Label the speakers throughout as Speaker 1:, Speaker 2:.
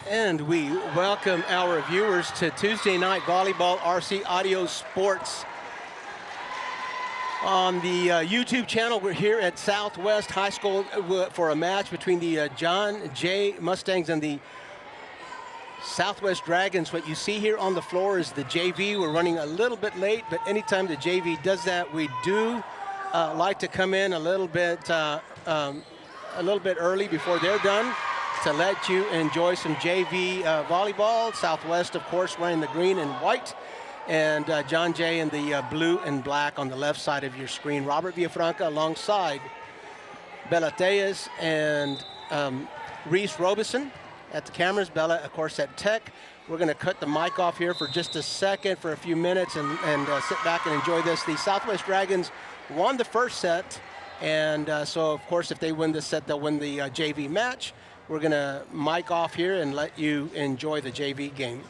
Speaker 1: And we welcome our viewers to Tuesday Night Volleyball RC Audio Sports. On the YouTube channel, we're here at Southwest High School for a match between the John Jay Mustangs and the Southwest Dragons. What you see here on the floor is the JV. We're running a little bit late, but anytime the JV does that, we do like to come in a little bit early before they're done, to let you enjoy some JV volleyball. Southwest, of course, wearing the green and white, and John Jay in the blue and black on the left side of your screen. Robert Villafranca alongside Bella Tejas and Reese Robeson at the cameras. Bella, of course, at tech. We're going to cut the mic off here for just a second, for a few minutes, and sit back and enjoy this. The Southwest Dragons won the first set, and so, of course, if they win this set, they'll win the JV match. We're going to mic off here and let you enjoy the JV game.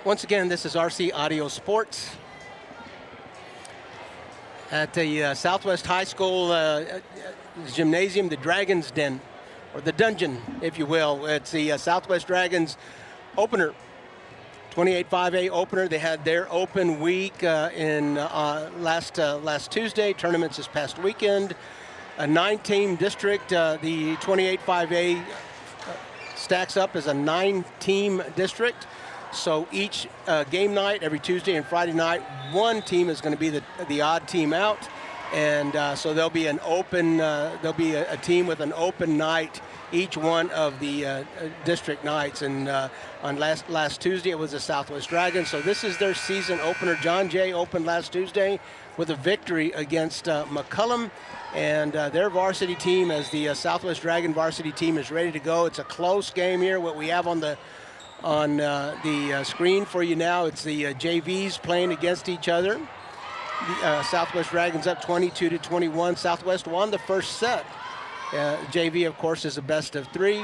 Speaker 1: Once again, this is RC Audio Sports at the Southwest High School gymnasium, the Dragon's Den, or the Dungeon, if you will. It's the Southwest Dragons opener, 28-5A opener. They had their open week in last Tuesday. Tournaments this past weekend. A 9-team district. The 28-5A stacks up as a 9-team district. So each game night, every Tuesday and Friday night, one team is going to be the odd team out, and so there'll be an open. There'll be a team with an open night each one of the district nights. And on last Tuesday, it was the Southwest Dragons. So this is their season opener. John Jay opened last Tuesday with a victory against McCullum, and their varsity team, as the Southwest Dragon varsity team, is ready to go. It's a close game here. What we have on the screen for you now, it's the JVs playing against each other. The Southwest Dragons up 22-21. Southwest won the first set. JV, of course, is a best of 3.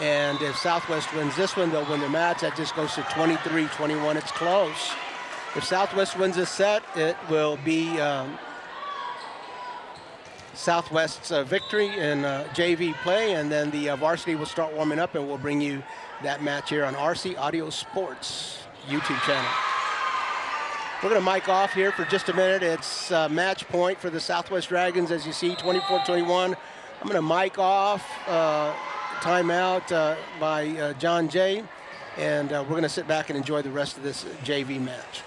Speaker 1: And if Southwest wins this one, they'll win the match. That just goes to 23-21. It's close. If Southwest wins this set, it will be Southwest's victory in JV play, and then the varsity will start warming up, and we'll bring you that match here on RC Audio Sports YouTube channel. We're going to mic off here for just a minute. It's match point for the Southwest Dragons, as you see, 24-21. I'm going to mic off, timeout by John Jay, and we're going to sit back and enjoy the rest of this JV match.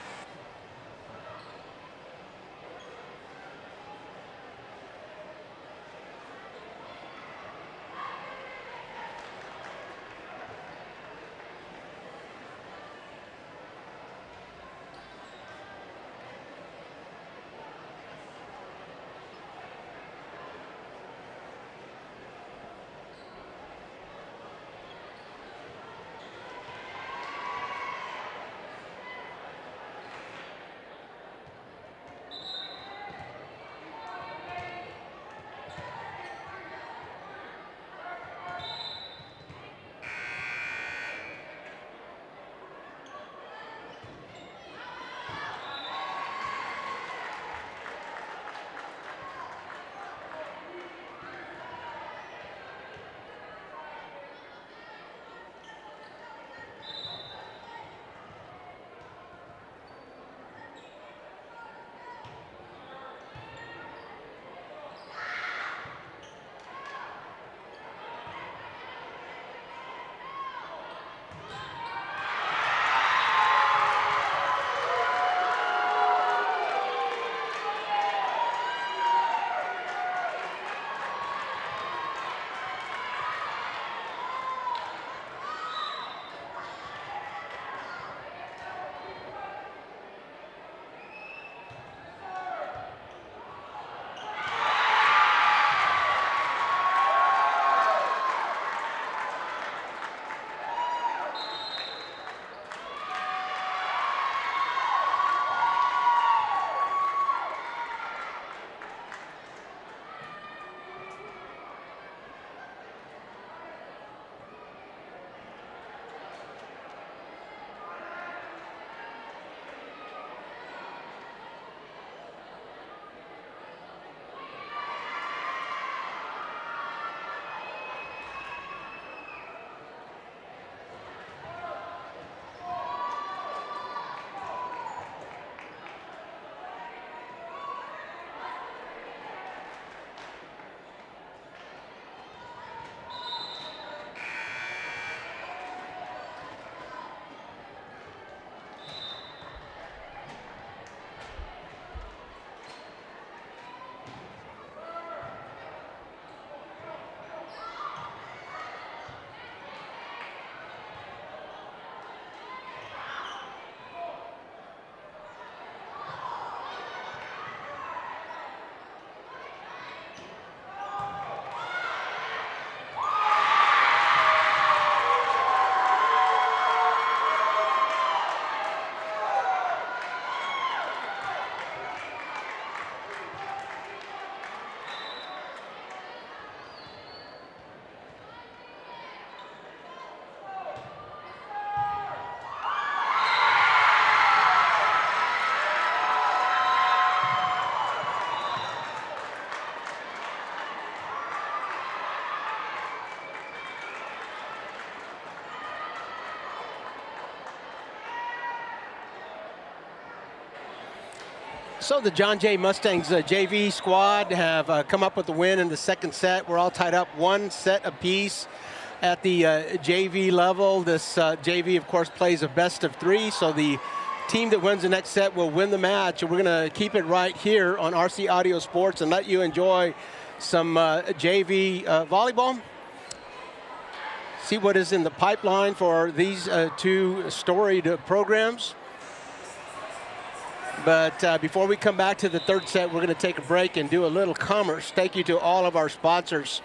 Speaker 1: So the John Jay Mustangs JV squad have come up with the win in the second set. We're all tied up 1 set apiece at the JV level. This JV, of course, plays a best of 3, so the team that wins the next set will win the match. And we're going to keep it right here on RC Audio Sports and let you enjoy some JV volleyball. See what is in the pipeline for these 2 storied programs. But before we come back to the third set, we're going to take a break and do a little commerce. Thank you to all of our sponsors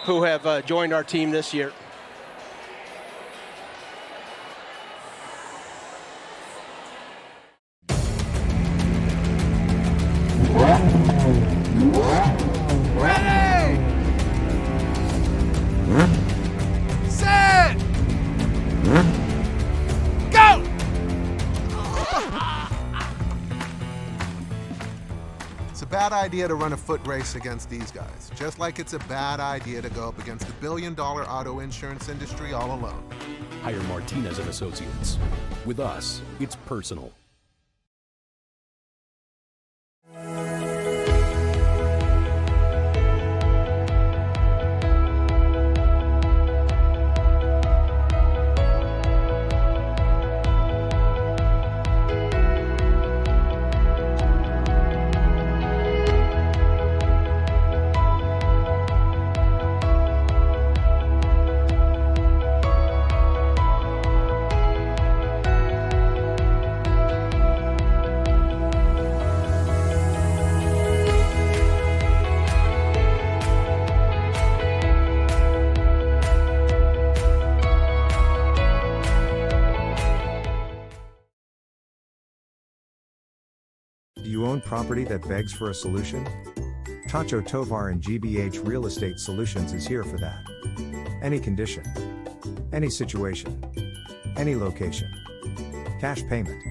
Speaker 1: who have joined our team this year.
Speaker 2: Ready! Set! Go!
Speaker 3: It's a bad idea to run a foot race against these guys, just like it's a bad idea to go up against the billion-dollar auto insurance industry all alone.
Speaker 4: Hire Martinez and Associates. With us, it's personal.
Speaker 5: Do you own property that begs for a solution? Tacho Tovar and GBH Real Estate Solutions is here for that. Any condition, any situation, any location. Cash payment.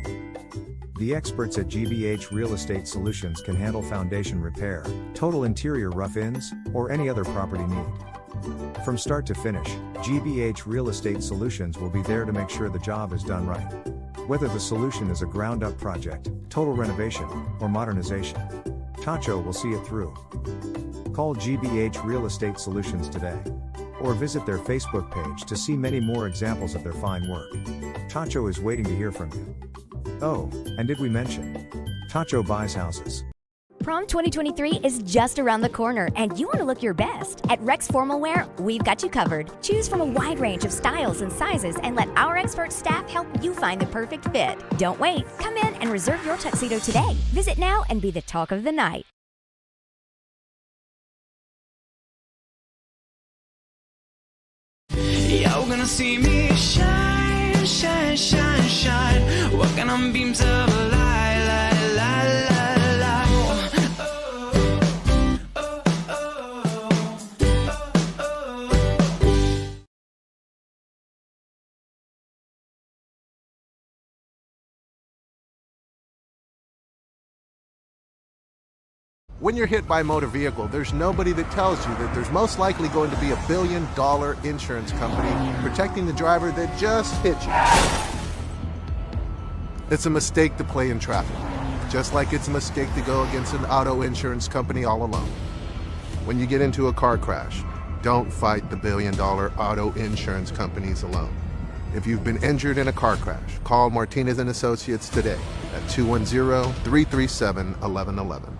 Speaker 5: The experts at GBH Real Estate Solutions can handle foundation repair, total interior rough-ins, or any other property need. From start to finish, GBH Real Estate Solutions will be there to make sure the job is done right. Whether the solution is a ground-up project, total renovation, or modernization, Tacho will see it through. Call GBH Real Estate Solutions today, or visit their Facebook page to see many more examples of their fine work. Tacho is waiting to hear from you. Oh, and did we mention? Tacho buys houses.
Speaker 6: Prom 2023 is just around the corner, and you want to look your best. At Rex Formal Wear, we've got you covered. Choose from a wide range of styles and sizes and let our expert staff help you find the perfect fit. Don't wait. Come in and reserve your tuxedo today. Visit now and be the talk of the night.
Speaker 2: You're gonna see me shine, shine, shine, shine. Walking on beams of light, light, light, light, light.
Speaker 3: When you're hit by a motor vehicle, there's nobody that tells you that there's most likely going to be a billion-dollar insurance company protecting the driver that just hit you. It's a mistake to play in traffic, just like it's a mistake to go against an auto insurance company all alone. When you get into a car crash, don't fight the billion-dollar auto insurance companies alone. If you've been injured in a car crash, call Martinez and Associates today at 210-337-1111.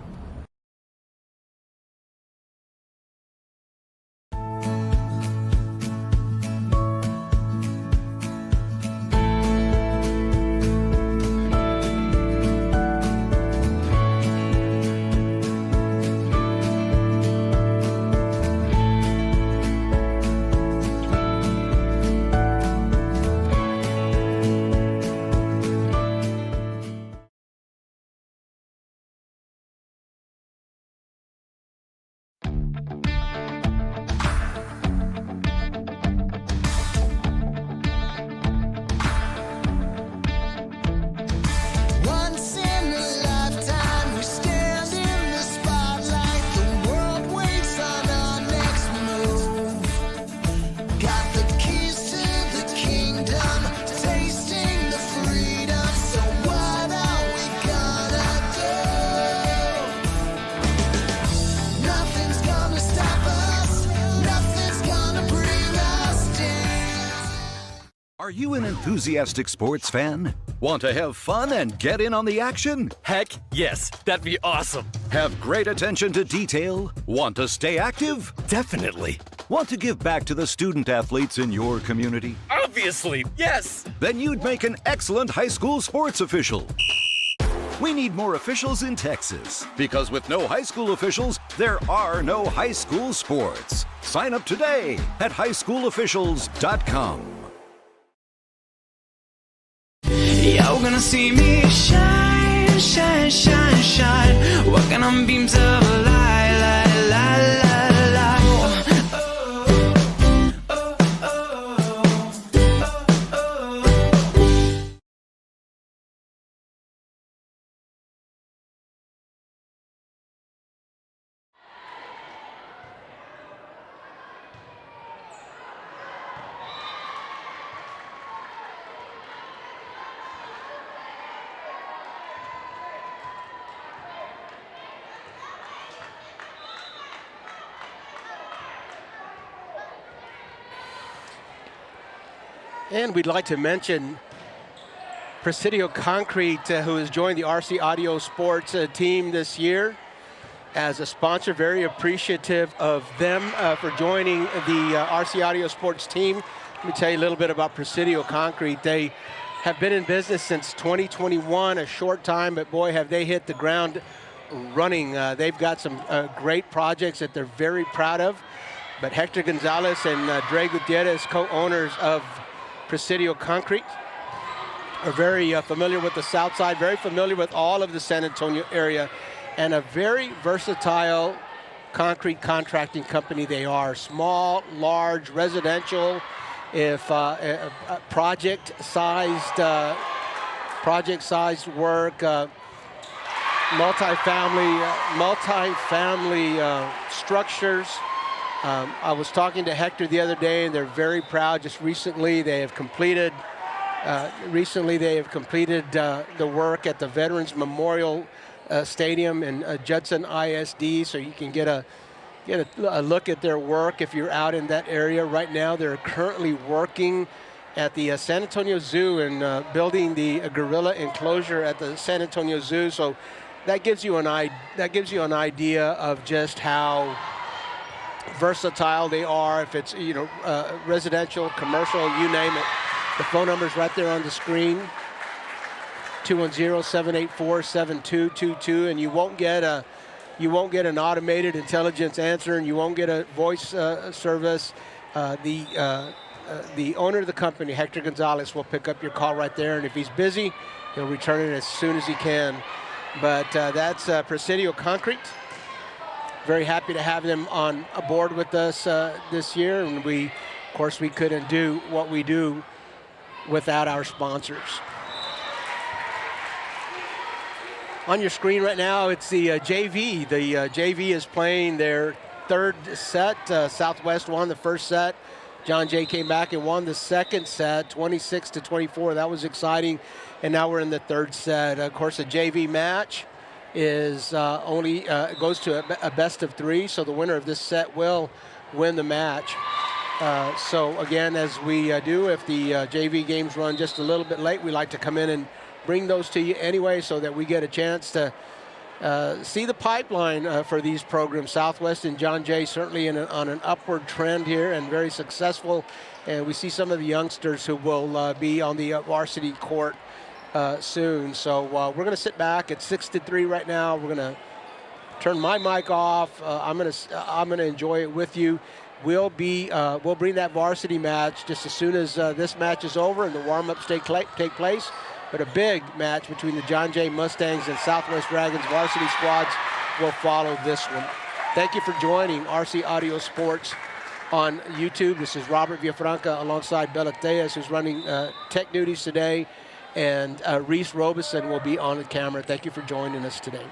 Speaker 7: Are you an enthusiastic sports fan? Want to have fun and get in on the action?
Speaker 8: Heck, yes, that'd be awesome.
Speaker 7: Have great attention to detail? Want to stay active?
Speaker 8: Definitely.
Speaker 7: Want to give back to the student athletes in your community?
Speaker 8: Obviously, yes.
Speaker 7: Then you'd make an excellent high school sports official. We need more officials in Texas, because with no high school officials, there are no high school sports. Sign up today at highschoolofficials.com.
Speaker 2: You're gonna see me shine, shine, shine, shine. Walking on beams of light, light, light, light, light. Oh, oh, oh, oh, oh.
Speaker 1: And we'd like to mention Presidio Concrete, who has joined the RC Audio Sports team this year as a sponsor. Very appreciative of them for joining the RC Audio Sports team. Let me tell you a little bit about Presidio Concrete. They have been in business since 2021, a short time, but boy, have they hit the ground running. They've got some great projects that they're very proud of. But Hector Gonzalez and Dre Gutierrez, co-owners of Presidio Concrete, are very familiar with the South Side, very familiar with all of the San Antonio area, and a very versatile concrete contracting company they are. Small, large, residential, if project-sized work, multi-family structures. I was talking to Hector the other day, and they're very proud. Just recently, they have completed the work at the Veterans Memorial Stadium in Judson ISD, so you can get a look at their work if you're out in that area. Right now, they're currently working at the San Antonio Zoo and building the gorilla enclosure at the San Antonio Zoo. So that gives you an idea of just how versatile they are. If it's residential, commercial, you name it. The phone number's right there on the screen, 210-784-7222, and you won't get an automated intelligence answer, and you won't get a voice service. The owner of the company, Hector Gonzalez, will pick up your call right there, and if he's busy, he'll return it as soon as he can. But that's Presidio Concrete. Very happy to have them on board with us this year, and of course, we couldn't do what we do without our sponsors. On your screen right now, it's the JV. The JV is playing their third set. Southwest won the first set. John Jay came back and won the second set, 26-24. That was exciting, and now we're in the third set. Of course, a JV match is goes to a best of three, so the winner of this set will win the match. So again, as we do, if the JV games run just a little bit late, we like to come in and bring those to you anyway, so that we get a chance to see the pipeline for these programs. Southwest and John Jay certainly on an upward trend here and very successful, and we see some of the youngsters who will be on the varsity court soon. So we're going to sit back at 6-3 right now. We're going to turn my mic off. I'm going to enjoy it with you. We'll bring that varsity match just as soon as this match is over and the warm-ups take place. But a big match between the John Jay Mustangs and Southwest Dragons varsity squads will follow this one. Thank you for joining RC Audio Sports on YouTube. This is Robert Villafranca alongside Bella Tejas, who's running tech duties today, and Reese Robeson will be on the camera. Thank you for joining us today.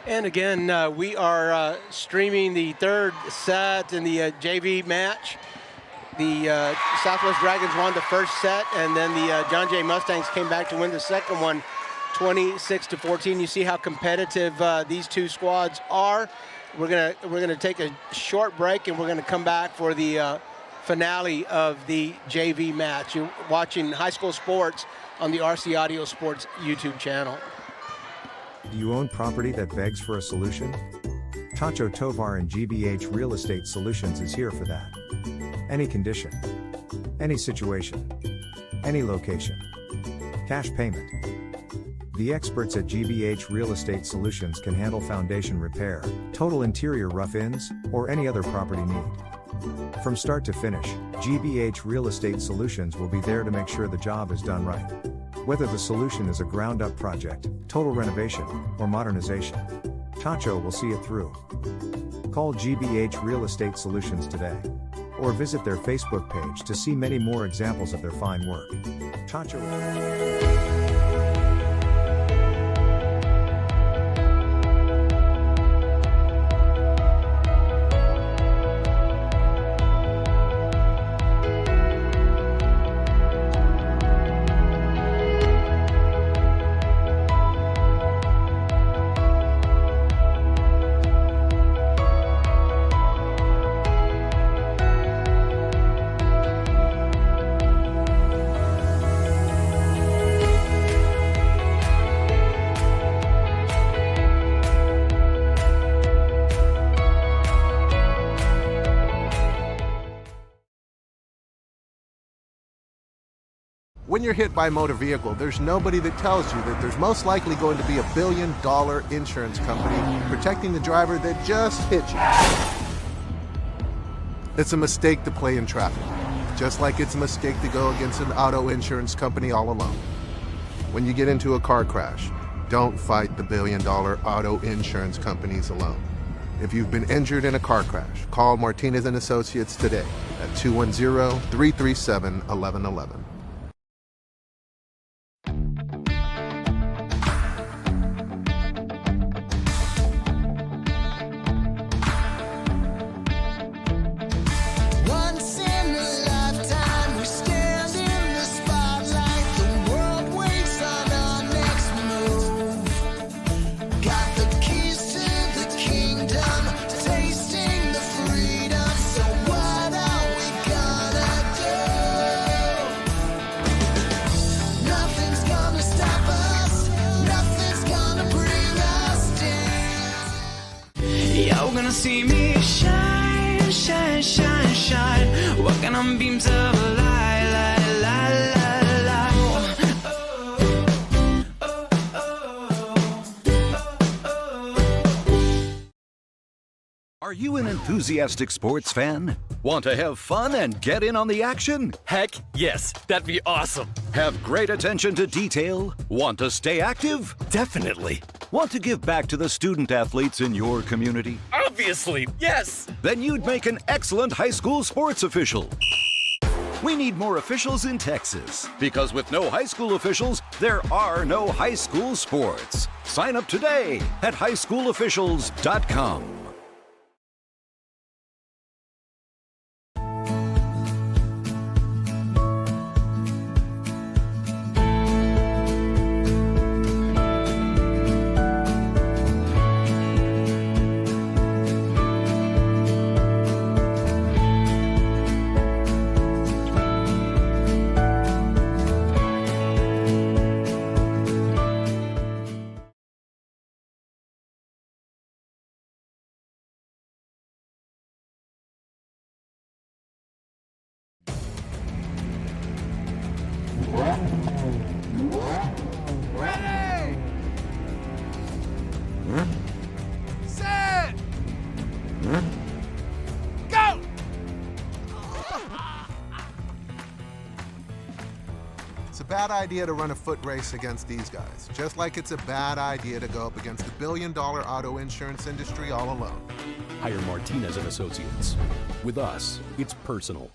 Speaker 1: And again, we are streaming the third set in the JV match. The Southwest Dragons won the first set, and then the John Jay Mustangs came back to win the second one, 26-14. You see how competitive these two squads are. We're gonna take a short break, and we're gonna come back for the finale of the JV match. You're watching High School Sports on the RC Audio Sports YouTube channel.
Speaker 5: Do you own property that begs for a solution? Tacho Tovar and GBH Real Estate Solutions is here for that. Any condition, any situation, any location. Cash payment. The experts at GBH Real Estate Solutions can handle foundation repair, total interior rough-ins, or any other property need. From start to finish, GBH Real Estate Solutions will be there to make sure the job is done right. Whether the solution is a ground-up project, total renovation, or modernization, Tacho will see it through. Call GBH Real Estate Solutions today, or visit their Facebook page to see many more examples of their fine work. Tacho.
Speaker 3: When you're hit by a motor vehicle, there's nobody that tells you that there's most likely going to be a billion-dollar insurance company protecting the driver that just hit you. It's a mistake to play in traffic, just like it's a mistake to go against an auto insurance company all alone. When you get into a car crash, don't fight the billion-dollar auto insurance companies alone. If you've been injured in a car crash, call Martinez & Associates today at 210-337-1111.
Speaker 2: See me shine, shine, shine, shine, walking on beams of light, light, light, light, light. Oh, oh, oh.
Speaker 7: Are you an enthusiastic sports fan? Want to have fun and get in on the action?
Speaker 8: Heck yes, that'd be awesome.
Speaker 7: Have great attention to detail? Want to stay active?
Speaker 8: Definitely.
Speaker 7: Want to give back to the student athletes in your community?
Speaker 8: Obviously, yes.
Speaker 7: Then you'd make an excellent high school sports official. We need more officials in Texas, because with no high school officials, there are no high school sports. Sign up today at highschoolofficials.com.
Speaker 3: Ready! Set! Go! It's a bad idea to run a foot race against these guys, just like it's a bad idea to go up against the billion-dollar auto insurance industry all alone.
Speaker 4: Hire Martinez & Associates. With us, it's personal.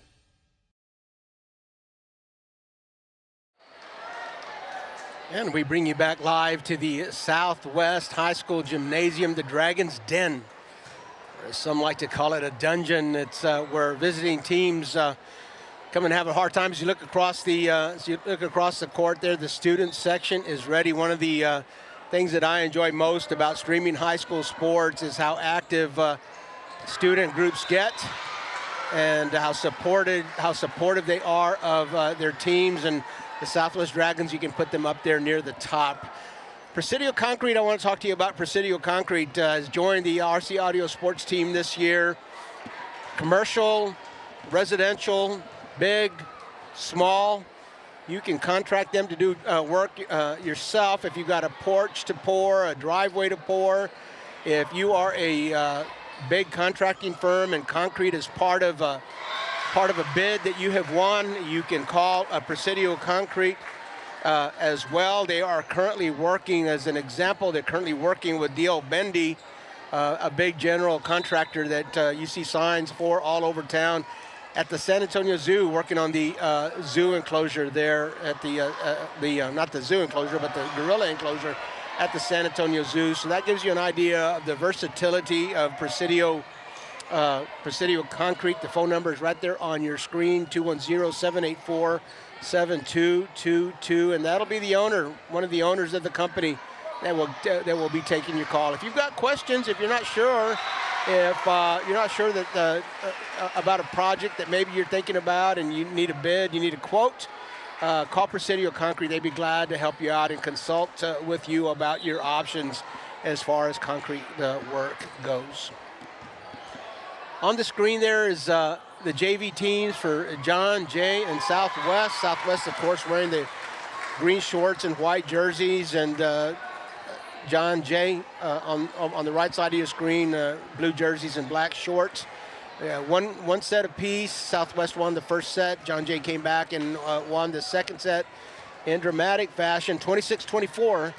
Speaker 1: And we bring you back live to the Southwest High School Gymnasium, the Dragon's Den, or as some like to call it, a dungeon. It's where visiting teams come and have a hard time. As you look across the court there, the student section is ready. One of the things that I enjoy most about streaming high school sports is how active student groups get and how supportive they are of their teams. And the Southwest Dragons, you can put them up there near the top. Presidio Concrete, I want to talk to you about Presidio Concrete. Has joined the RC Audio Sports team this year. Commercial, residential, big, small. You can contract them to do work yourself if you've got a porch to pour, a driveway to pour. If you are a big contracting firm and concrete is part of a bid that you have won, you can call Presidio Concrete as well. They are currently working, as an example, they're currently working with D.L. Bendy, a big general contractor that you see signs for all over town, at the San Antonio Zoo, working on the zoo enclosure there at not the zoo enclosure, but the gorilla enclosure at the San Antonio Zoo. So that gives you an idea of the versatility of Presidio Concrete. The phone number is right there on your screen, 210-784-7222, and that'll be one of the owners of the company that will be taking your call. If you've got questions, if you're not sure, that about a project that maybe you're thinking about and you need a bid, you need a quote, call Presidio Concrete. They'd be glad to help you out and consult with you about your options as far as concrete work goes. On the screen there is the JV teams for John Jay and Southwest. Southwest, of course, wearing the green shorts and white jerseys, and John Jay on the right side of your screen, blue jerseys and black shorts. One set apiece. Southwest won the first set. John Jay came back and won the second set in dramatic fashion, 26-24.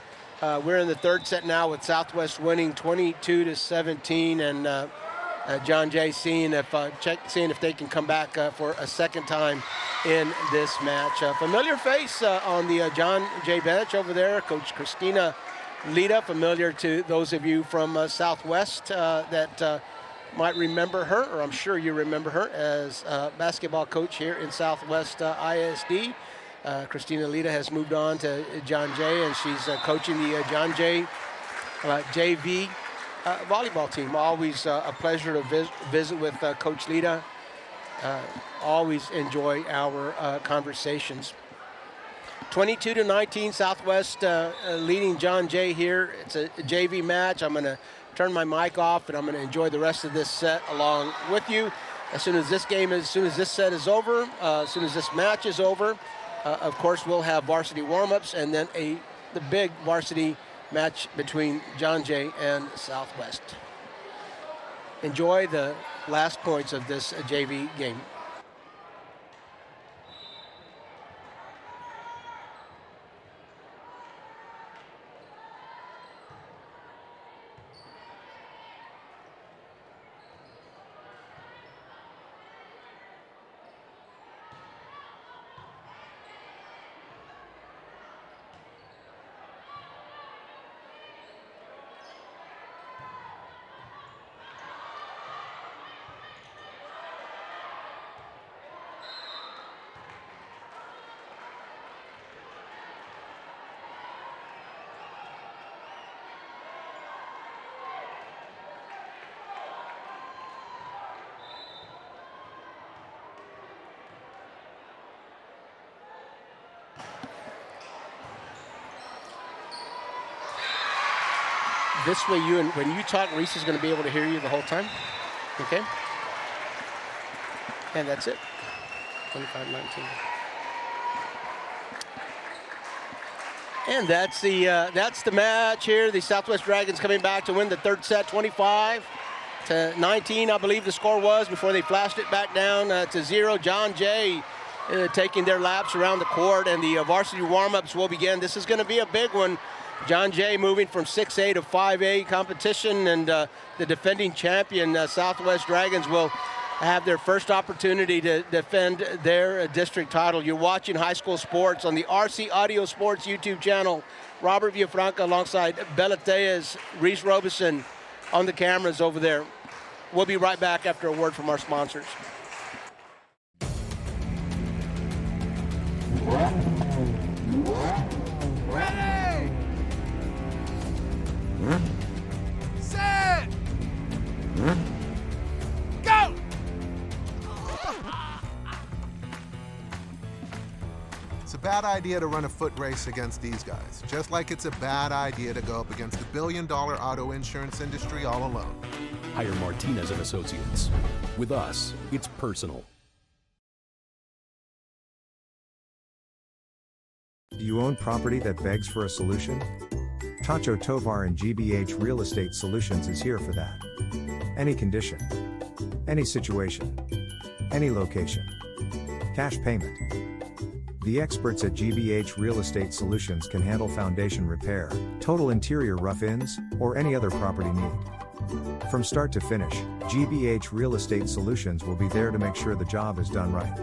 Speaker 1: We're in the third set now with Southwest winning 22-17, and John Jay seeing if they can come back for a second time in this match. Familiar face on the John Jay bench over there, Coach Christina Lita, familiar to those of you from Southwest that might remember her, or I'm sure you remember her as basketball coach here in Southwest ISD. Christina Lita has moved on to John Jay, and she's coaching the John Jay JV volleyball team. Always a pleasure to visit with Coach Lita. Always enjoy our conversations. 22-19, Southwest leading John Jay here. It's a JV match. I'm going to turn my mic off, and I'm going to enjoy the rest of this set along with you. As soon as this set is over, as soon as this match is over, of course, we'll have varsity warm-ups and then the big varsity match between John Jay and Southwest. Enjoy the last points of this JV game. This way, when you talk, Reese is going to be able to hear you the whole time. Okay? And that's it. 25-19. And that's the match here. The Southwest Dragons coming back to win the third set, 25-19, I believe the score was, before they flashed it back down to 0. John Jay taking their laps around the court, and the varsity warm-ups will begin. This is going to be a big one. John Jay moving from 6A to 5A competition, and the defending champion Southwest Dragons will have their first opportunity to defend their district title. You're watching high school sports on the RC Audio Sports YouTube channel. Robert Villafranca alongside Bella Tejas, Reese Robeson on the cameras over there. We'll be right back after a word from our sponsors.
Speaker 3: Ready! Set! Go! It's a bad idea to run a foot race against these guys, just like it's a bad idea to go up against the billion-dollar auto insurance industry all alone.
Speaker 4: Hire Martinez and Associates. With us, it's personal.
Speaker 5: Do you own property that begs for a solution? Tacho Tovar and GBH Real Estate Solutions is here for that. Any condition, any situation, any location. Cash payment. The experts at GBH Real Estate Solutions can handle foundation repair, total interior rough-ins, or any other property need. From start to finish, GBH Real Estate Solutions will be there to make sure the job is done right.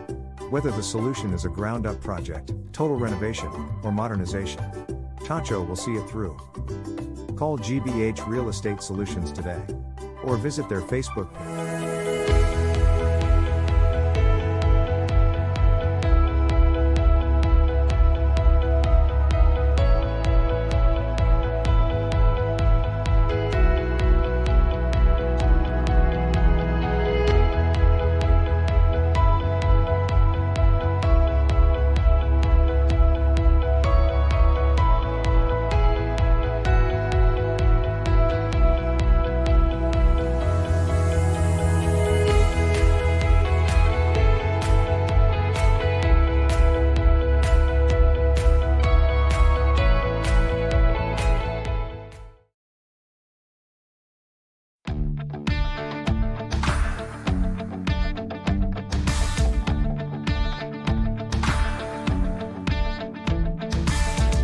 Speaker 5: Whether the solution is a ground-up project, total renovation, or modernization, Tacho will see it through. Call GBH Real Estate Solutions today, or visit their Facebook page.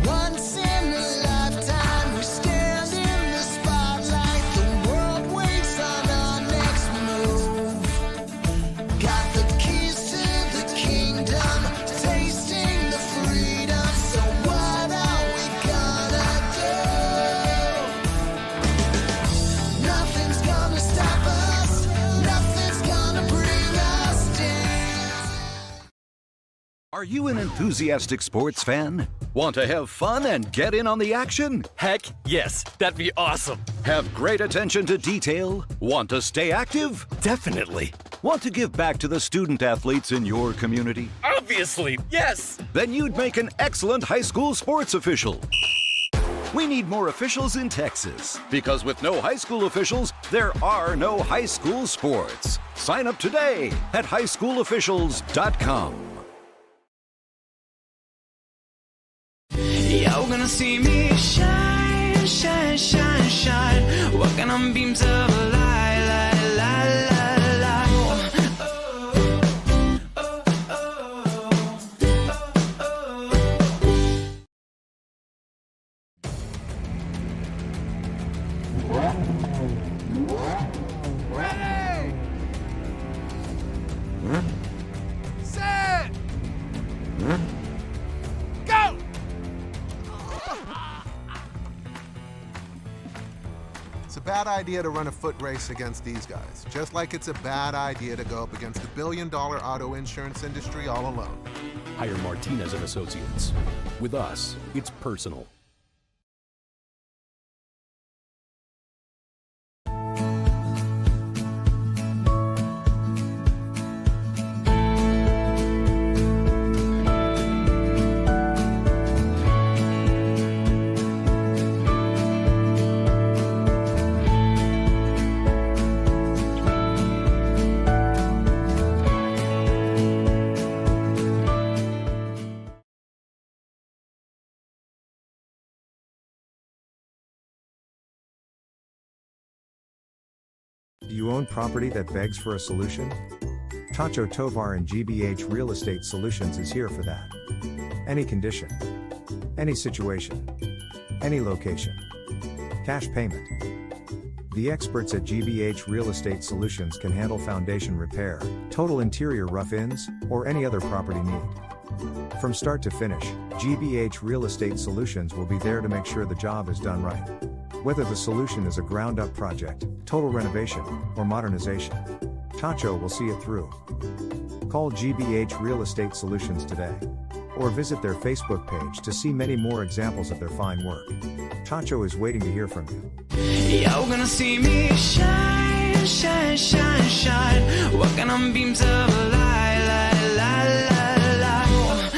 Speaker 2: Once in a lifetime, we stand in the spotlight. The world waits on our next move. Got the keys to the kingdom, tasting the freedom. So what are we gonna do? Nothing's gonna stop us. Nothing's gonna bring us down.
Speaker 7: Are you an enthusiastic sports fan? Want to have fun and get in on the action?
Speaker 8: Heck yes, that'd be awesome.
Speaker 7: Have great attention to detail? Want to stay active?
Speaker 8: Definitely.
Speaker 7: Want to give back to the student athletes in your community?
Speaker 8: Obviously, yes.
Speaker 7: Then you'd make an excellent high school sports official. We need more officials in Texas, because with no high school officials, there are no high school sports. Sign up today at highschoolofficials.com.
Speaker 2: You're gonna see me shine, shine, shine, shine. Walking on beams of light, light, light, light, light. Oh, oh,
Speaker 3: Ready! Set! Go! It's a bad idea to run a foot race against these guys, just like it's a bad idea to go up against the billion-dollar auto insurance industry all alone.
Speaker 4: Hire Martinez and Associates. With us, it's personal.
Speaker 5: Do you own property that begs for a solution? Tacho Tovar and GBH Real Estate Solutions is here for that. Any condition, any situation, any location. Cash payment. The experts at GBH Real Estate Solutions can handle foundation repair, total interior rough-ins, or any other property need. From start to finish, GBH Real Estate Solutions will be there to make sure the job is done right. Whether the solution is a ground-up project, total renovation, or modernization, Tacho will see it through. Call GBH Real Estate Solutions today, or visit their Facebook page to see many more examples of their fine work. Tacho is waiting to hear from you.
Speaker 2: You're gonna see me shine, shine, shine, shine. Walking on beams of light, light, light, light, light.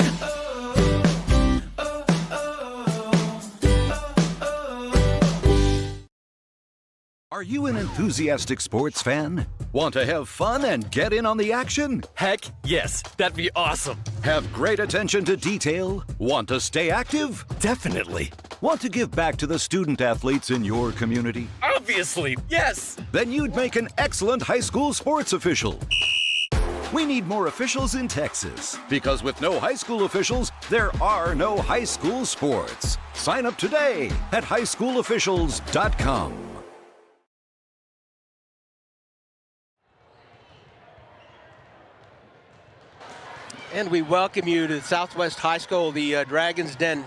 Speaker 7: Are you an enthusiastic sports fan? Want to have fun and get in on the action?
Speaker 8: Heck yes, that'd be awesome.
Speaker 7: Have great attention to detail? Want to stay active?
Speaker 8: Definitely.
Speaker 7: Want to give back to the student athletes in your community?
Speaker 8: Obviously, yes.
Speaker 7: Then you'd make an excellent high school sports official. We need more officials in Texas, because with no high school officials, there are no high school sports. Sign up today at highschoolofficials.com.
Speaker 1: And we welcome you to Southwest High School, the Dragon's Den,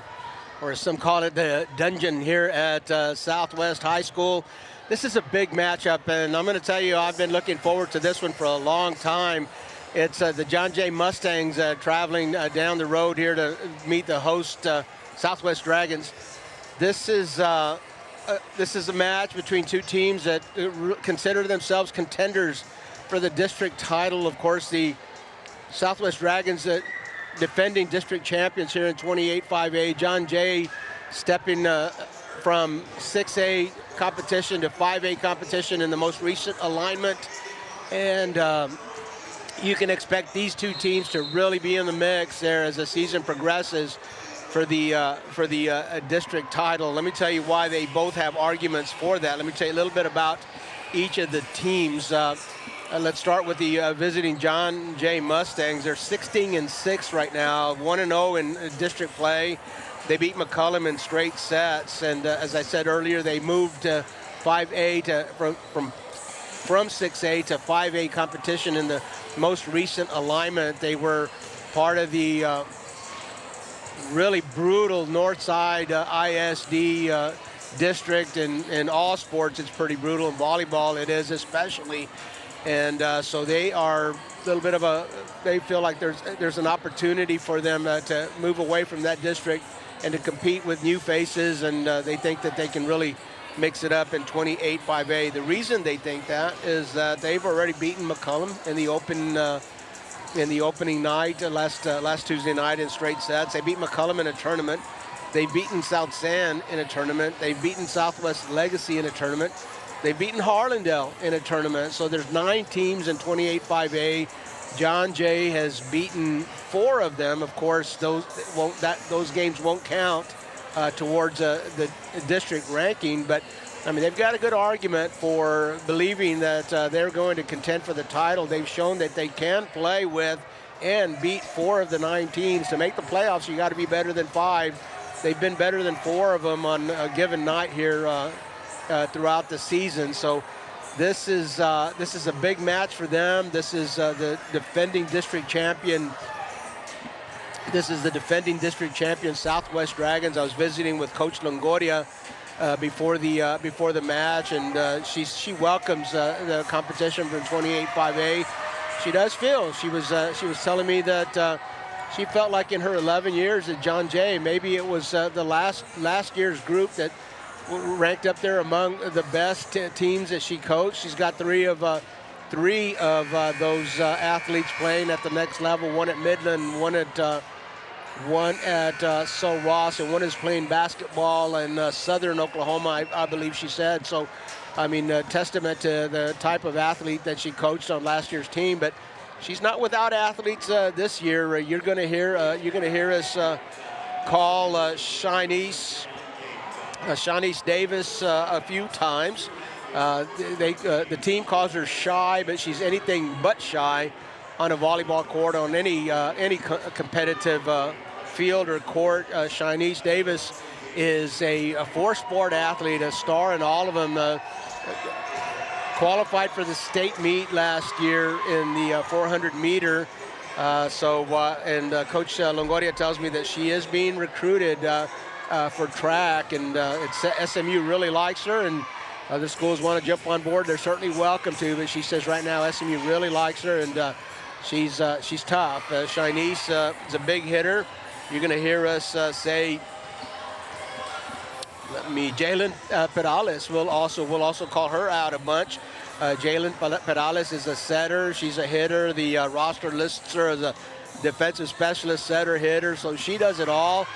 Speaker 1: or some call it the dungeon here at Southwest High School. This is a big matchup, and I'm going to tell you, I've been looking forward to this one for a long time. It's the John Jay Mustangs traveling down the road here to meet the host Southwest Dragons. This is a match between two teams that consider themselves contenders for the district title. Of course, the Southwest Dragons, defending district champions here in 28-5A. John Jay stepping from 6A competition to 5A competition in the most recent alignment. And you can expect these two teams to really be in the mix there as the season progresses for the district title. Let me tell you why they both have arguments for that. Let me tell you a little bit about each of the teams. Let's start with the visiting John Jay Mustangs. They're 16-6 right now, 1-0 in district play. They beat McCullum in straight sets, and as I said earlier, they moved to 5A from 6A to 5A competition in the most recent alignment. They were part of the really brutal Northside ISD district, and in all sports it's pretty brutal. In volleyball it is especially. And so they are a little bit of they feel like there's an opportunity for them to move away from that district and to compete with new faces, and they think that they can really mix it up in 28-5A. The reason they think that is that they've already beaten McCullum in the opening night, last Tuesday night in straight sets. They beat McCullum in a tournament. They've beaten South San in a tournament. They've beaten Southwest Legacy in a tournament. They've beaten Harlandale in a tournament. So there's 9 teams in 28-5A. John Jay has beaten 4 of them. Of course, those games won't count towards the district ranking. But I mean, they've got a good argument for believing that they're going to contend for the title. They've shown that they can play with and beat 4 of the 9 teams. To make the playoffs, you got to be better than 5. They've been better than 4 of them on a given night here throughout the season. So this is a big match for them. This is the defending district champion. This is the defending district champion Southwest Dragons. I was visiting with Coach Longoria before the match, and she welcomes the competition from 28-5A. She does feel, she was telling me that she felt like in her 11 years at John Jay, maybe it was the last year's group that ranked up there among the best teams that she coached. She's got three of those athletes playing at the next level. One at Midland, one at Sul Ross, and one is playing basketball in Southern Oklahoma, I believe she said. So, I mean, testament to the type of athlete that she coached on last year's team. But she's not without athletes this year. You're going to hear us call Shanice Davis a few times. The team calls her shy, but she's anything but shy on a volleyball court, on any competitive field or court. Shanice Davis is a 4-sport athlete, a star in all of them. qualified for the state meet last year in the 400 meter. Coach Longoria tells me that she is being recruited for track, and SMU really likes her, and other schools want to jump on board. They're certainly welcome to, but she says right now SMU really likes her, and she's tough. Shinice is a big hitter. You're going to hear us say, Jalen Perales. We'll also call her out a bunch. Jalen Perales is a setter. She's a hitter. The roster lists her as a defensive specialist, setter, hitter. So she does it all.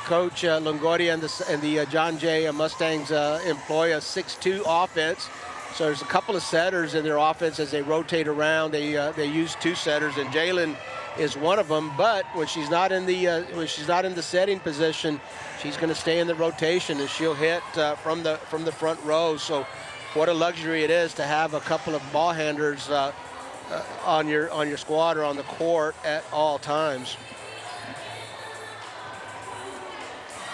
Speaker 1: Coach Longoria and the John Jay Mustangs employ a 6-2 offense. So there's a couple of setters in their offense as they rotate around. They use 2 setters, and Jalen is one of them. But when she's not in the setting position, she's going to stay in the rotation, and she'll hit from the front row. So what a luxury it is to have a couple of ball handlers on your squad or on the court at all times.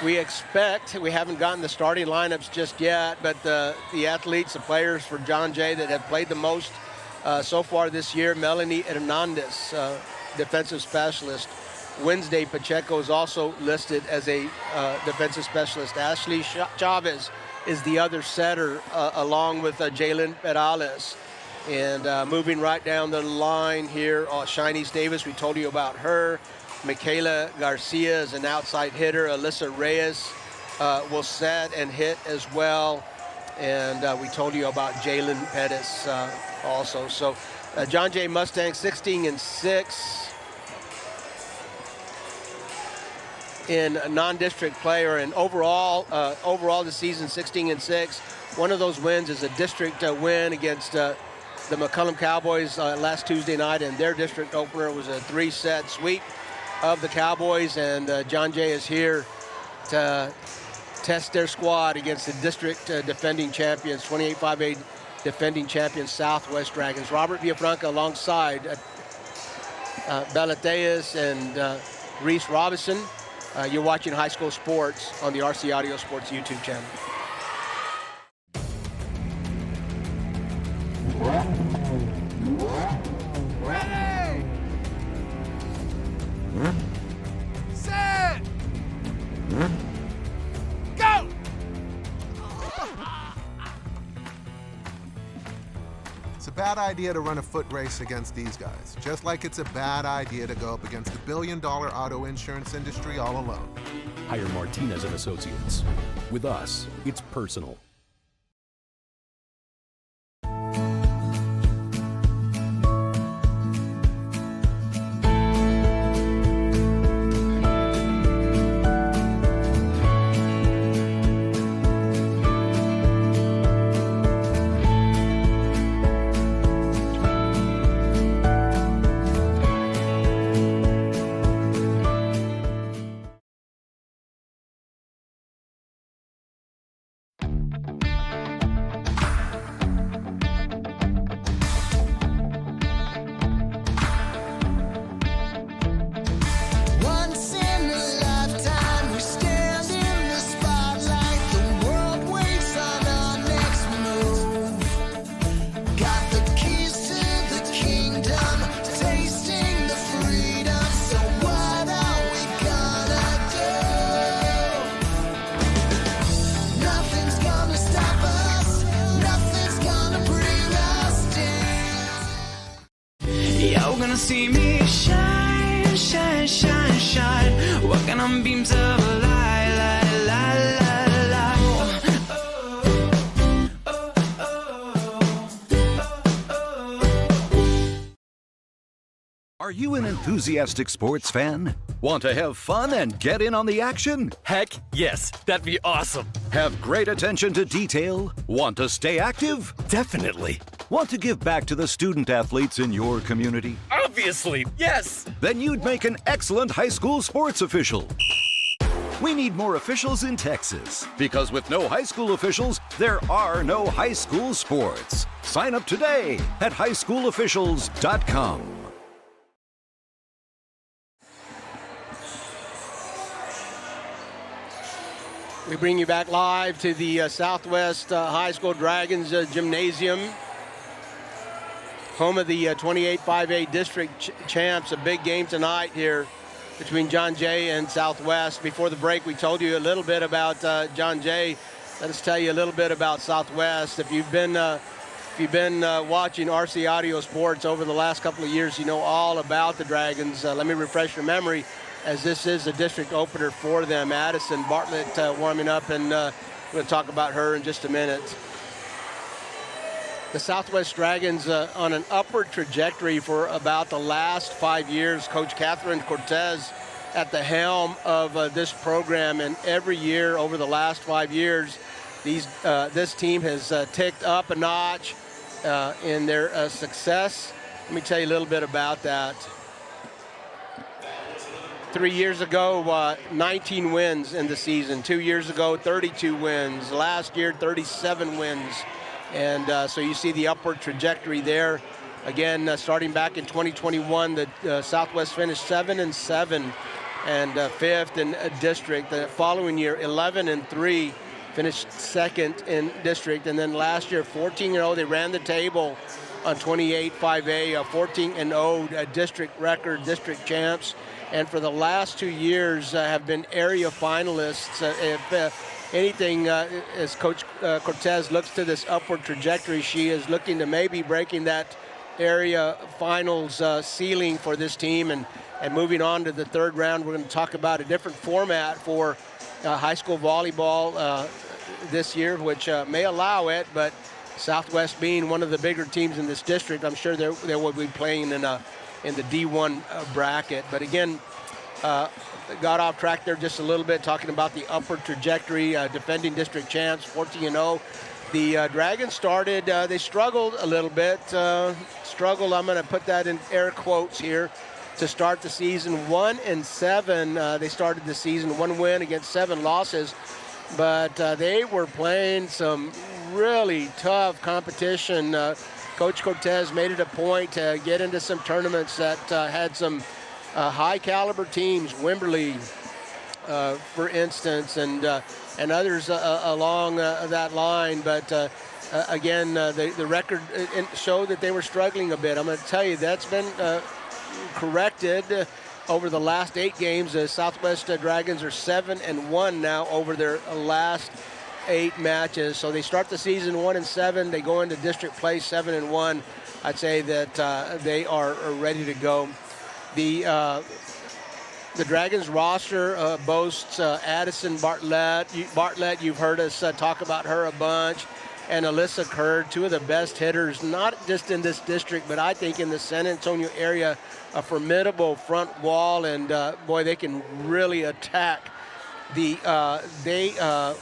Speaker 1: We haven't gotten the starting lineups just yet, but the athletes, the players for John Jay that have played the most so far this year: Melanie Hernandez, defensive specialist. Wednesday Pacheco is also listed as a defensive specialist. Ashley Chavez is the other setter, along with Jalen Perales. And moving right down the line here, Shinice Davis, we told you about her. Michaela Garcia is an outside hitter. Alyssa Reyes will set and hit as well. And we told you about Jalen Pettis also. So John Jay Mustangs 16-6 in non-district player, and overall this season 16-6. One of those wins is a district win against the McCullum Cowboys last Tuesday night, and their district opener was a 3-set sweep of the Cowboys, and John Jay is here to test their squad against the district defending champions, 28-5A defending champions, Southwest Dragons. Robert Villafranca alongside Balateas and Reese Robinson. You're watching High School Sports on the RC Audio Sports YouTube channel.
Speaker 9: Ready! Set! Go!
Speaker 3: It's a bad idea to run a foot race against these guys, just like it's a bad idea to go up against the billion-dollar auto insurance industry all alone.
Speaker 4: Hire Martinez and Associates. With us, it's personal.
Speaker 2: See me shine, shine, shine, shine, walking on beams of a light, light, light, light, light. Oh, oh, oh, oh.
Speaker 7: Are you an enthusiastic sports fan? Want to have fun and get in on the action?
Speaker 8: Heck yes, that'd be awesome.
Speaker 7: Have great attention to detail? Want to stay active?
Speaker 8: Definitely.
Speaker 7: Want to give back to the student athletes in your community?
Speaker 8: Obviously, yes.
Speaker 7: Then you'd make an excellent high school sports official. We need more officials in Texas, because with no high school officials, there are no high school sports. Sign up today at highschoolofficials.com.
Speaker 1: We bring you back live to the Southwest High School Dragons Gymnasium, home of the 28-5A district champs. A big game tonight here between John Jay and Southwest. Before the break, we told you a little bit about John Jay. Let us tell you a little bit about Southwest. If you've been watching RC Audio Sports over the last couple of years, you know all about the Dragons. Let me refresh your memory, as this is a district opener for them. Addison Bartlett warming up, and we're going to talk about her in just a minute. The Southwest Dragons on an upward trajectory for about the last 5 years. Coach Catherine Cortez at the helm of this program, and every year over the last 5 years, this team has ticked up a notch in their success. Let me tell you a little bit about that. 3 years ago, 19 wins in the season. 2 years ago, 32 wins. Last year, 37 wins. And so you see the upward trajectory there. Again, starting back in 2021, the Southwest finished 7-7 and fifth in district. The following year, 11-3, finished second in district. And then last year, 14-0, they ran the table on 28-5A, 14-0 district record, district champs. And for the last 2 years have been area finalists. If anything, as Coach Cortez looks to this upward trajectory, she is looking to maybe breaking that area finals ceiling for this team and moving on to the third round. We're going to talk about a different format for high school volleyball this year, which may allow it, but Southwest being one of the bigger teams in this district, I'm sure they will be playing in the D1 bracket. But again, got off track there just a little bit, talking about the upward trajectory, defending district champs, 14-0. The Dragons started, they struggled a little bit. Struggled, I'm going to put that in air quotes here, to start the season. 1-7, they started the season, 1 win against 7 losses. But they were playing some really tough competition. Coach Cortez made it a point to get into some tournaments that had some high caliber teams, Wimberley, for instance, and others along that line. But again, the record showed that they were struggling a bit. I'm going to tell you, that's been corrected over the last 8 games. The Southwest Dragons are 7-1 now over their last 8 matches. So they start the season 1-7. They go into district play 7-1. I'd say that they are ready to go. The Dragons roster boasts Addison Bartlett. Bartlett, you've heard us talk about her a bunch, and Alyssa Kerr, 2 of the best hitters, not just in this district, but I think in the San Antonio area. A formidable front wall, and boy, they can really attack. They are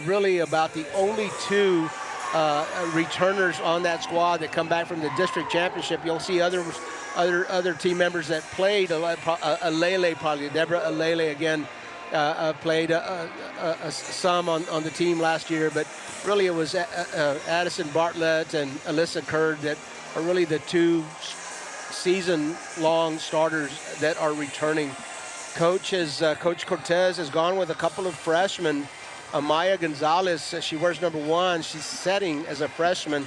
Speaker 1: really about the only 2 returners on that squad that come back from the district championship. You'll see other team members that played. Alele, probably Deborah Alele again played some on the team last year, but really it was Addison Bartlett and Alyssa Kerr that are really the 2 season-long starters that are returning. Coach Cortez has gone with a couple of freshmen. Amaya Gonzalez, she wears number 1. She's setting as a freshman.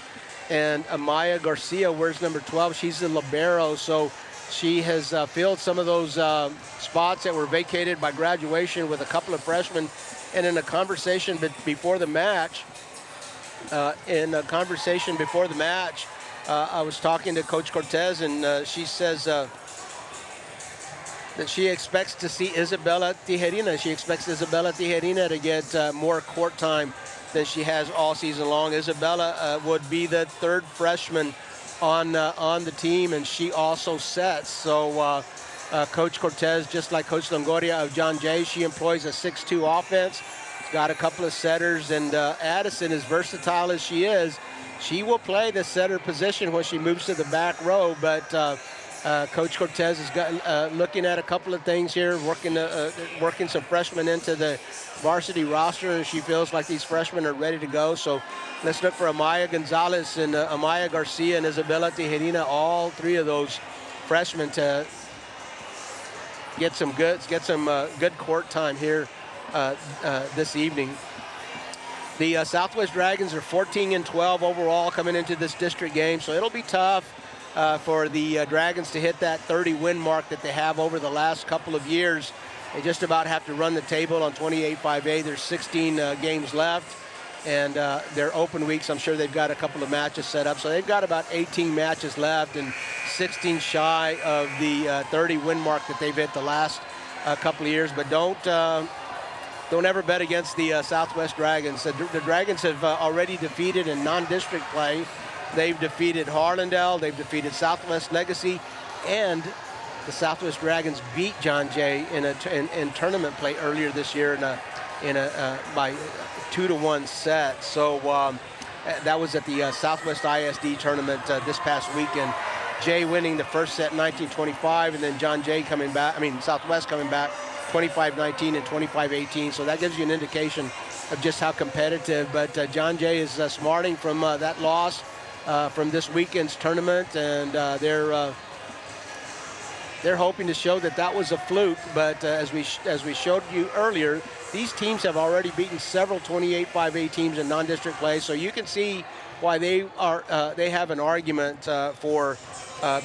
Speaker 1: And Amaya Garcia wears number 12. She's the libero. So she has filled some of those spots that were vacated by graduation with a couple of freshmen. And in a conversation before the match, I was talking to Coach Cortez, and she says that she expects to see Isabella Tijerina. She expects Isabella Tijerina to get more court time than she has all season long. Isabella would be the 3rd freshman on the team, and she also sets. So Coach Cortez, just like Coach Longoria of John Jay, she employs a 6-2 offense. She's got a couple of setters, and Addison, as versatile as she is, she will play the setter position when she moves to the back row, but Coach Cortez has got looking at a couple of things here, working some freshmen into the varsity roster, and she feels like these freshmen are ready to go. So let's look for Amaya Gonzalez and Amaya Garcia and Isabella Tijerina, all 3 of those freshmen, to get some good court time here this evening. The Southwest Dragons are 14-12 overall coming into this district game, so it'll be tough for the Dragons to hit that 30-win mark that they have over the last couple of years. They just about have to run the table on 28-5A. There's 16 games left, and their open weeks, I'm sure they've got a couple of matches set up. So they've got about 18 matches left and 16 shy of the 30-win mark that they've hit the last couple of years. But don't ever bet against the Southwest Dragons. The Dragons have already defeated in non-district play. They've defeated Harlandale, they've defeated Southwest Legacy, and the Southwest Dragons beat John Jay in tournament play earlier this year by 2-1 set. So that was at the Southwest ISD tournament this past weekend. Jay winning the first set 19-25, and then Southwest coming back 25-19 and 25-18. So that gives you an indication of just how competitive. But John Jay is smarting from that loss from this weekend's tournament, and they're hoping to show that was a fluke. But as we showed you earlier, these teams have already beaten several 28-5A teams in non-district play. So you can see why they have an argument for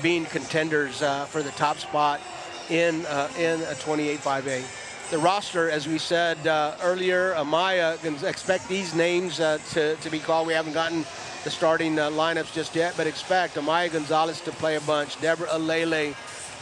Speaker 1: being contenders for the top spot in a 28-5A. The roster, as we said earlier, Amaya, expect these names to be called. We haven't gotten the starting lineups just yet, but expect Amaya Gonzalez to play a bunch. Deborah Alele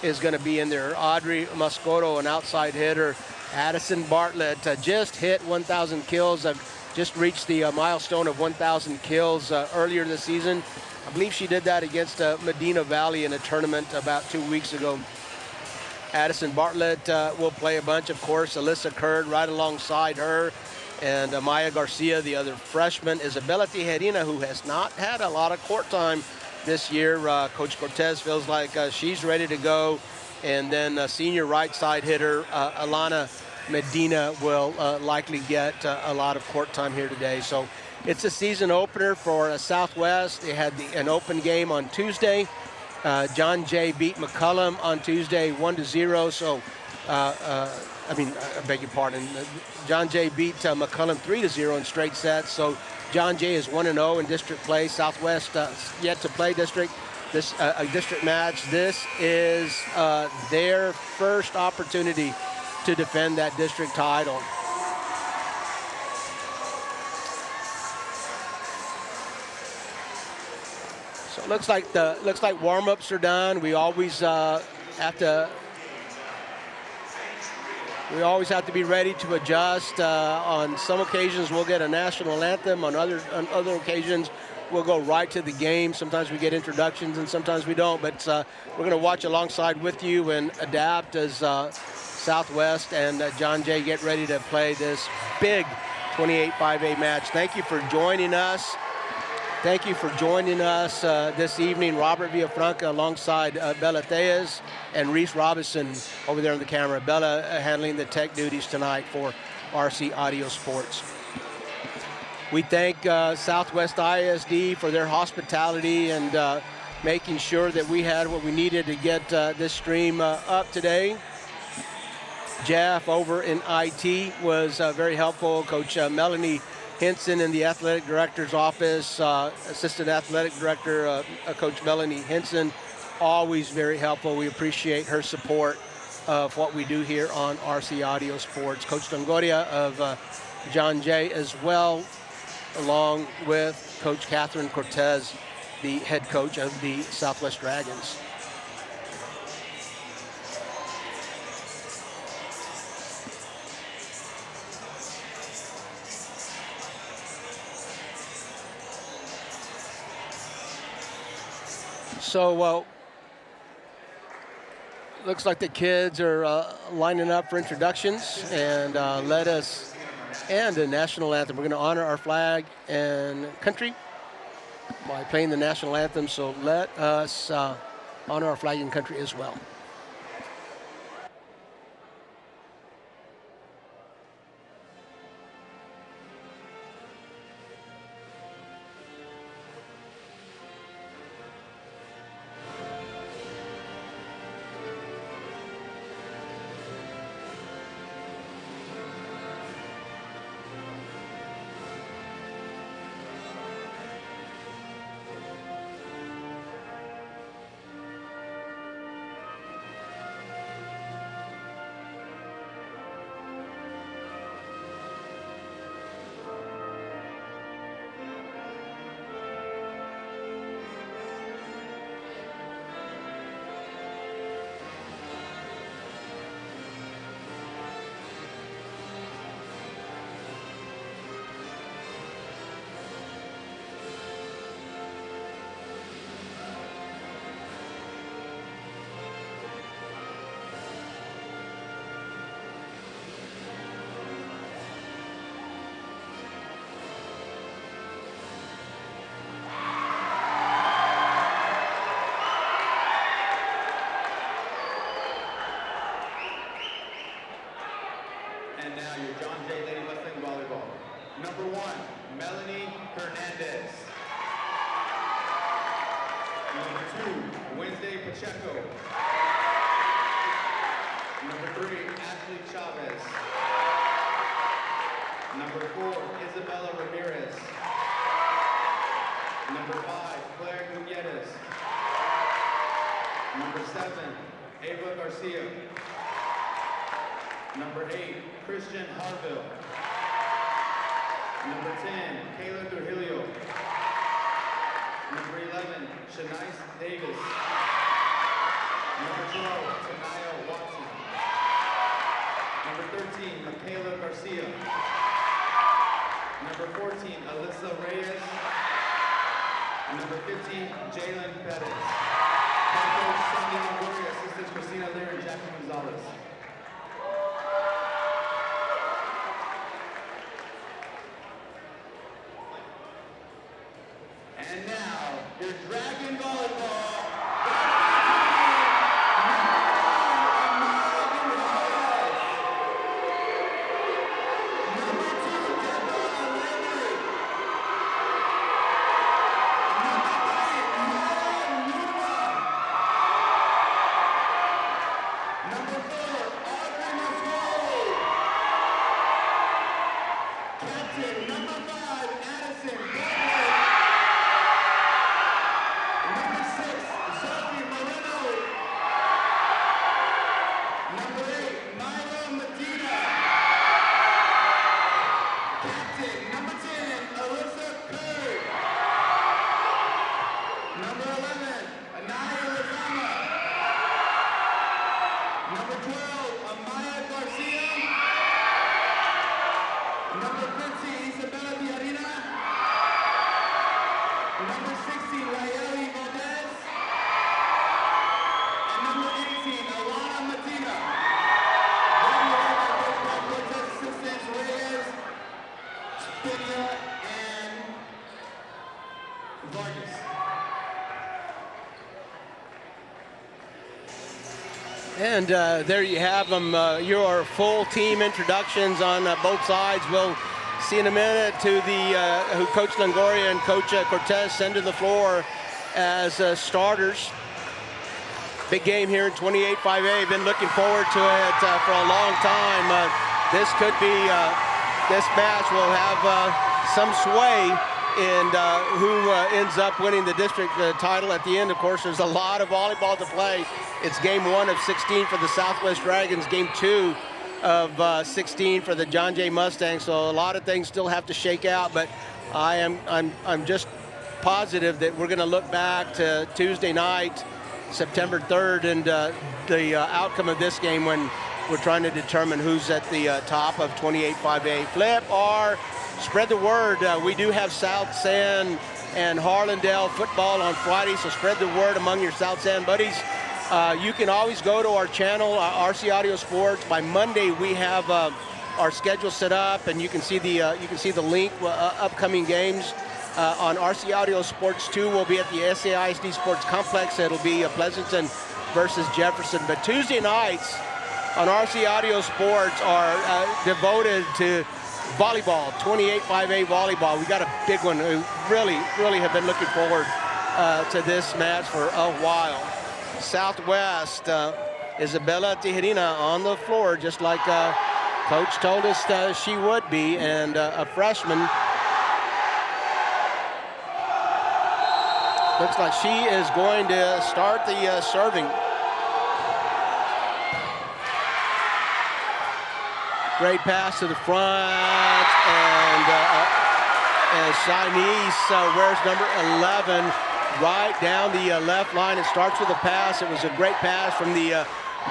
Speaker 1: is going to be in there. Audrey Mascoro, an outside hitter. Addison Bartlett just hit 1,000 kills. Just reached the milestone of 1,000 kills earlier this season. I believe she did that against Medina Valley in a tournament about 2 weeks ago. Addison Bartlett will play a bunch, of course. Alyssa Curd right alongside her. And Maya Garcia, the other freshman. Isabella Tijerina, who has not had a lot of court time this year. Coach Cortez feels like she's ready to go. And then senior right side hitter Alana Medina will likely get a lot of court time here today. So it's a season opener for Southwest. They had an open game on Tuesday. John Jay beat McCullum on Tuesday 1-0. So, I beg your pardon. John Jay beat McCullum 3-0 in straight sets. So John Jay is 1-0 in district play. Southwest yet to play district. A district match. This is their first opportunity to defend that district title. So it looks like warm-ups are done. We always have to be ready to adjust. On some occasions, we'll get a national anthem. On other occasions, we'll go right to the game. Sometimes we get introductions, and sometimes we don't. But we're going to watch alongside with you and adapt as Southwest and John Jay get ready to play this big 28-5A match. Thank you for joining us. Thank you for joining us this evening. Robert Villafranca alongside Bella Theas and Reese Robinson over there on the camera. Bella handling the tech duties tonight for RC Audio Sports. We thank Southwest ISD for their hospitality and making sure that we had what we needed to get this stream up today. Jeff over in IT was very helpful. Coach Melanie Henson in the athletic director's office, assistant athletic director, Coach Melanie Henson, always very helpful. We appreciate her support of what we do here on RC Audio Sports. Coach Longoria of John Jay as well, along with Coach Catherine Cortez, the head coach of the Southwest Dragons. So, looks like the kids are lining up for introductions, and and a national anthem. We're going to honor our flag and country by playing the national anthem. So let us honor our flag and country as well.
Speaker 10: Wednesday Pacheco. Number 3, Ashley Chavez. Number 4, Isabella Ramirez. Number 5, Claire Gutierrez. Number 7, Ava Garcia. Number 8, Christian Harville. Number 10, Kayla Trujillo. Number 11, Shanice Davis. Number 12, Tanaya Watson. Number 13, Michaela Garcia. Number 14, Alyssa Reyes. Number 15, Jalen Perez. Head coach Sandy Longoria, assistants Christina Lear and Jackie Gonzalez. And now, your Dragon Volleyball.
Speaker 1: And there you have them, your full team introductions on both sides. We'll see in a minute to the who Coach Longoria and Coach Cortez send to the floor as starters. Big game here in 28-5A. Been looking forward to it for a long time. This could be, this match will have some sway in who ends up winning the district title at the end. Of course, there's a lot of volleyball to play. It's game 1 of 16 for the Southwest Dragons, game 2 of 16 for the John Jay Mustangs. So a lot of things still have to shake out, but I'm just positive that we're going to look back to Tuesday night, September 3rd, and the outcome of this game when we're trying to determine who's at the top of 28-5A. Flip or spread the word. We do have South San and Harlandale football on Friday, so spread the word among your South San buddies. You can always go to our channel, RC Audio Sports. By Monday, we have our schedule set up, and you can see the link upcoming games. On RC Audio Sports 2, we'll be at the SAISD Sports Complex. It'll be Pleasanton versus Jefferson. But Tuesday nights on RC Audio Sports are devoted to volleyball, 28-5A volleyball. We got a big one. We really have been looking forward to this match for a while. Southwest, Isabella Tijerina on the floor, just like Coach told us she would be, and a freshman. Looks like she is going to start the serving. Great pass to the front, and Shanice wears number 11. Right down the left line. It starts with a pass. It was a great pass from the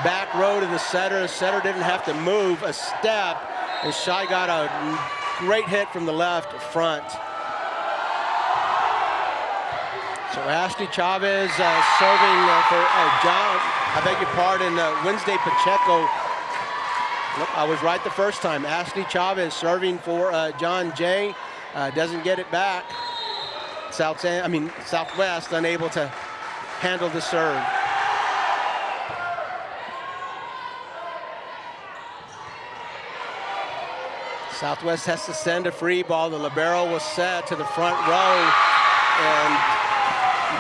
Speaker 1: back row to the setter. The setter didn't have to move a step, and Shai got a great hit from the left front. So Ashley Chavez serving for John, I beg your pardon, Wednesday Pacheco. Nope, I was right the first time. Ashley Chavez serving for John Jay. Doesn't get it back. Southwest unable to handle the serve. Southwest has to send a free ball. The libero was set to the front row, and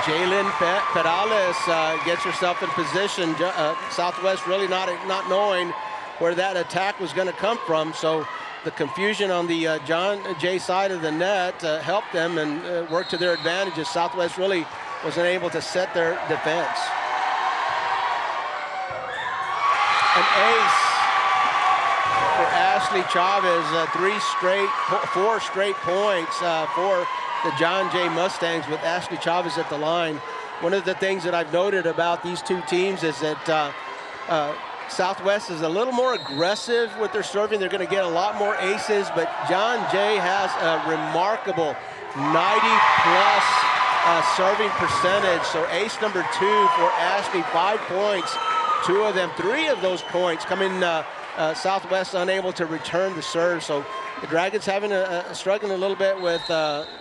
Speaker 1: Jalen Perales gets herself in position. Southwest really not knowing where that attack was going to come from. So the confusion on the John Jay side of the net helped them and worked to their advantages. Southwest really wasn't able to set their defense. An ace for Ashley Chavez, 4 straight points for the John Jay Mustangs with Ashley Chavez at the line. One of the things that I've noted about these two teams is that Southwest is a little more aggressive with their serving. They're going to get a lot more aces, but John Jay has a remarkable 90-plus serving percentage. So ace number 2 for Ashley, 5 points. 2 of them, 3 of those points coming Southwest unable to return the serve. So the Dragons struggling a little bit with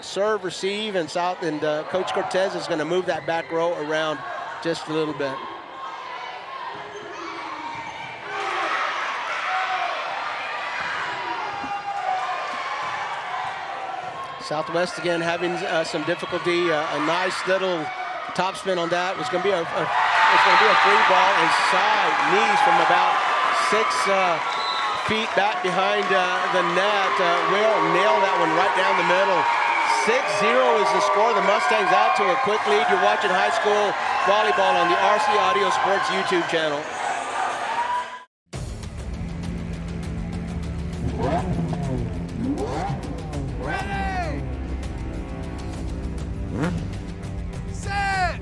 Speaker 1: serve, receive, and Coach Cortez is going to move that back row around just a little bit. Southwest again having some difficulty. A nice little topspin on that was going to be a free ball inside knees from about 6 feet back behind the net. Will nail that one right down the middle. 6-0 is the score. The Mustangs out to a quick lead. You're watching high school volleyball on the RC Audio Sports YouTube channel.
Speaker 9: Set.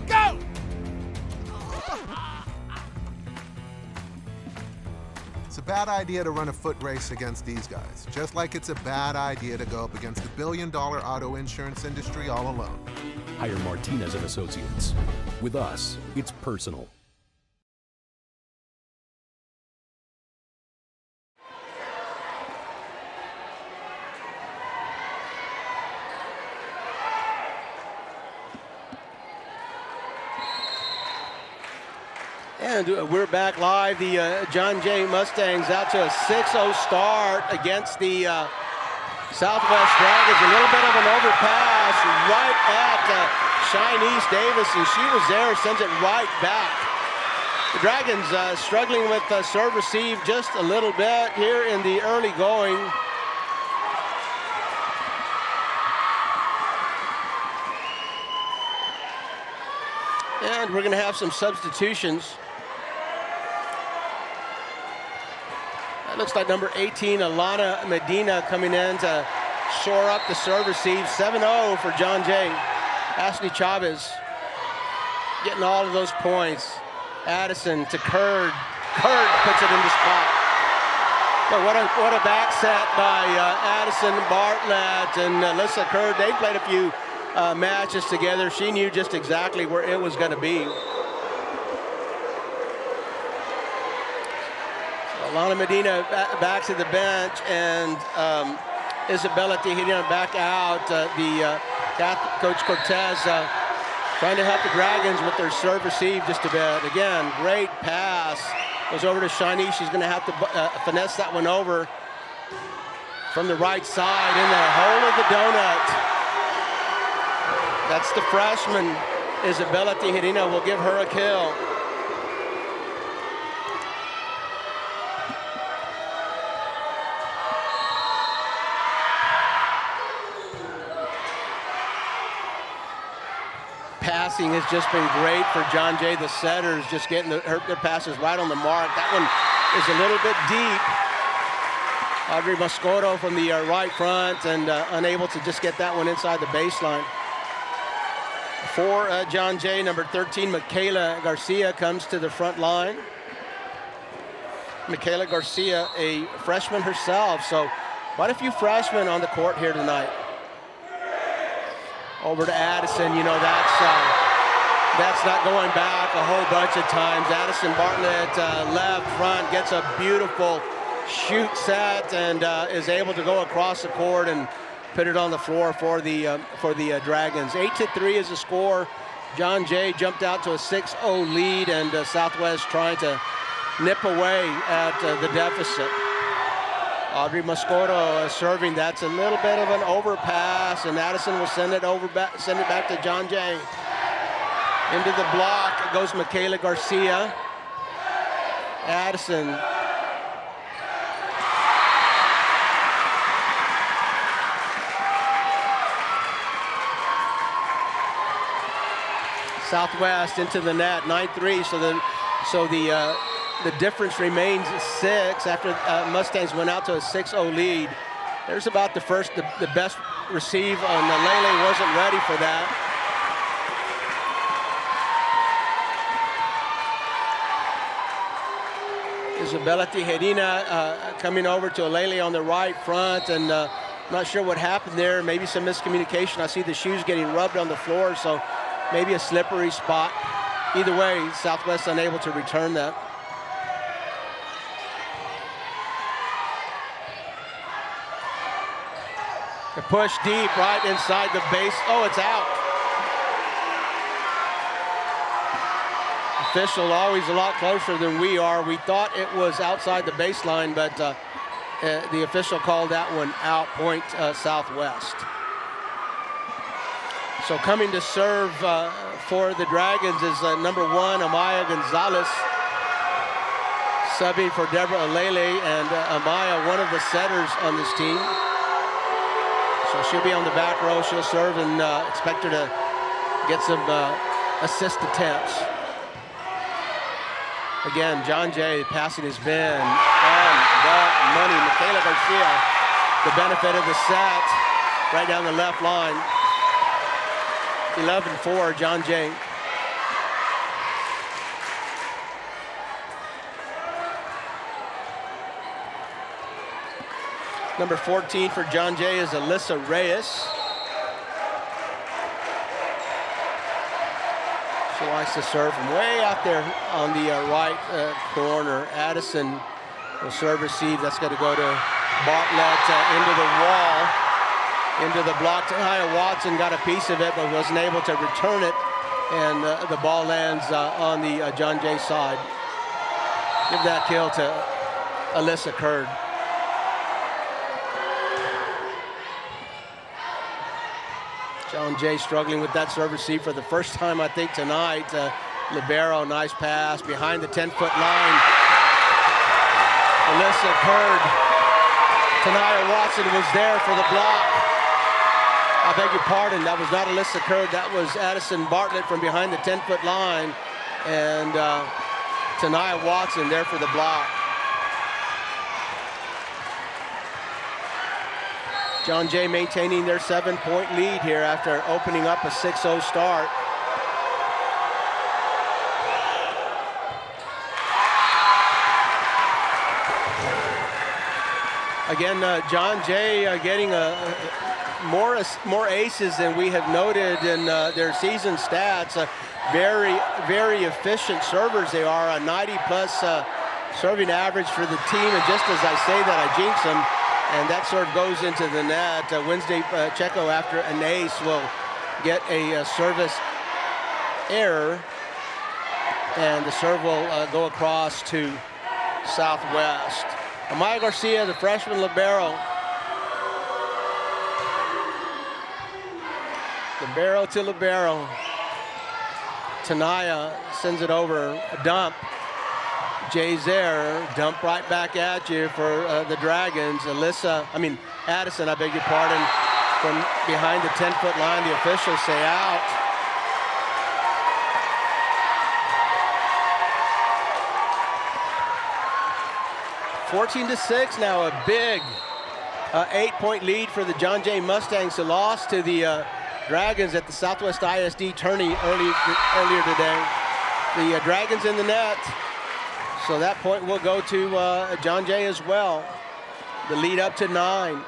Speaker 9: Go.
Speaker 3: It's a bad idea to run a foot race against these guys, just like it's a bad idea to go up against the billion-dollar auto insurance industry all alone.
Speaker 4: Hire Martinez and Associates. With us, it's personal.
Speaker 1: And we're back live. The John Jay Mustangs out to a 6-0 start against the Southwest Dragons. A little bit of an overpass right at Shinice Davis, and she was there, sends it right back. The Dragons struggling with serve receive just a little bit here in the early going. And we're going to have some substitutions. Looks like number 18, Alana Medina, coming in to shore up the serve receive. 7-0 for John Jay. Ashley Chavez getting all of those points. Addison to Curd. Curd puts it in the spot. But what a back set by Addison Bartlett and Alyssa Curd. They played a few matches together. She knew just exactly where it was going to be. Alana Medina back to the bench, and Isabella Tejeda back out. Coach Cortez trying to help the Dragons with their serve receive just a bit. Again, great pass. Goes over to Shiny. She's going to have to finesse that one over from the right side in the hole of the donut. That's the freshman, Isabella Tejeda. Will give her a kill. Passing has just been great for John Jay. The setters just getting their passes right on the mark. That one is a little bit deep. Audrey Moscoto from the right front and unable to just get that one inside the baseline. For John Jay, number 13, Michaela Garcia comes to the front line. Michaela Garcia, a freshman herself, so quite a few freshmen on the court here tonight. Over to Addison, you know, that's not going back a whole bunch of times. Addison Bartlett, left front, gets a beautiful shoot set and is able to go across the court and put it on the floor for the Dragons. 8-3 is the score. John Jay jumped out to a 6-0 lead, and Southwest trying to nip away at the deficit. Audrey Moscoto serving. That's a little bit of an overpass, and Addison will send it back to John Jay. Into the block goes Michaela Garcia. Addison. Southwest into the net, 9-3. So the difference remains 6 after Mustangs went out to a 6-0 lead. There's about the best receive, and Lele wasn't ready for that. Isabella Tijerina coming over to Lele on the right front, and not sure what happened there. Maybe some miscommunication. I see the shoes getting rubbed on the floor, so maybe a slippery spot. Either way, Southwest unable to return that. A push deep right inside the base. Oh, it's out. Official always a lot closer than we are. We thought it was outside the baseline, but the official called that one out, point Southwest. So coming to serve for the Dragons is number 1, Amaya Gonzalez, subbing for Deborah Alele, and Amaya, one of the setters on this team. So she'll be on the back row. She'll serve, and expect her to get some assist attempts. Again, John Jay passing has been on the money. Michaela Garcia, the benefit of the set, right down the left line. 11-4, John Jay. Number 14 for John Jay is Alyssa Reyes. She likes to serve from way out there on the right corner. Addison will serve receive. That's going to go to Bartlett into the wall. Into the block. Tahia Watson got a piece of it, but wasn't able to return it. And the ball lands on the John Jay side. Give that kill to Alyssa Curd. John Jay struggling with that serve receive for the first time, I think, tonight. Libero, nice pass behind the 10-foot line. Alyssa Curd. Tahia Watson was there for the block. I beg your pardon, that was not Alyssa Curd, that was Addison Bartlett from behind the 10-foot line. And Tahia Watson there for the block. John Jay maintaining their 7-point lead here after opening up a 6-0 start. Again, John Jay getting more aces than we have noted in their season stats. Very, very efficient servers they are, a 90-plus serving average for the team. And just as I say that, I jinx them. And that serve goes into the net. Wednesday Checo, after an ace, will get a service error. And the serve will go across to Southwest. Amaya Garcia, the freshman libero. Libero to libero. Tanaya sends it over, a dump. Jay's there, dump right back at you for the Dragons. Addison, I beg your pardon, from behind the 10-foot line. The officials say out. (14-6) now, a big 8-point lead for the John Jay Mustangs, who lost to the Dragons at the Southwest ISD tourney earlier today. The Dragons in the net. So that point will go to John Jay as well. The lead up to 9.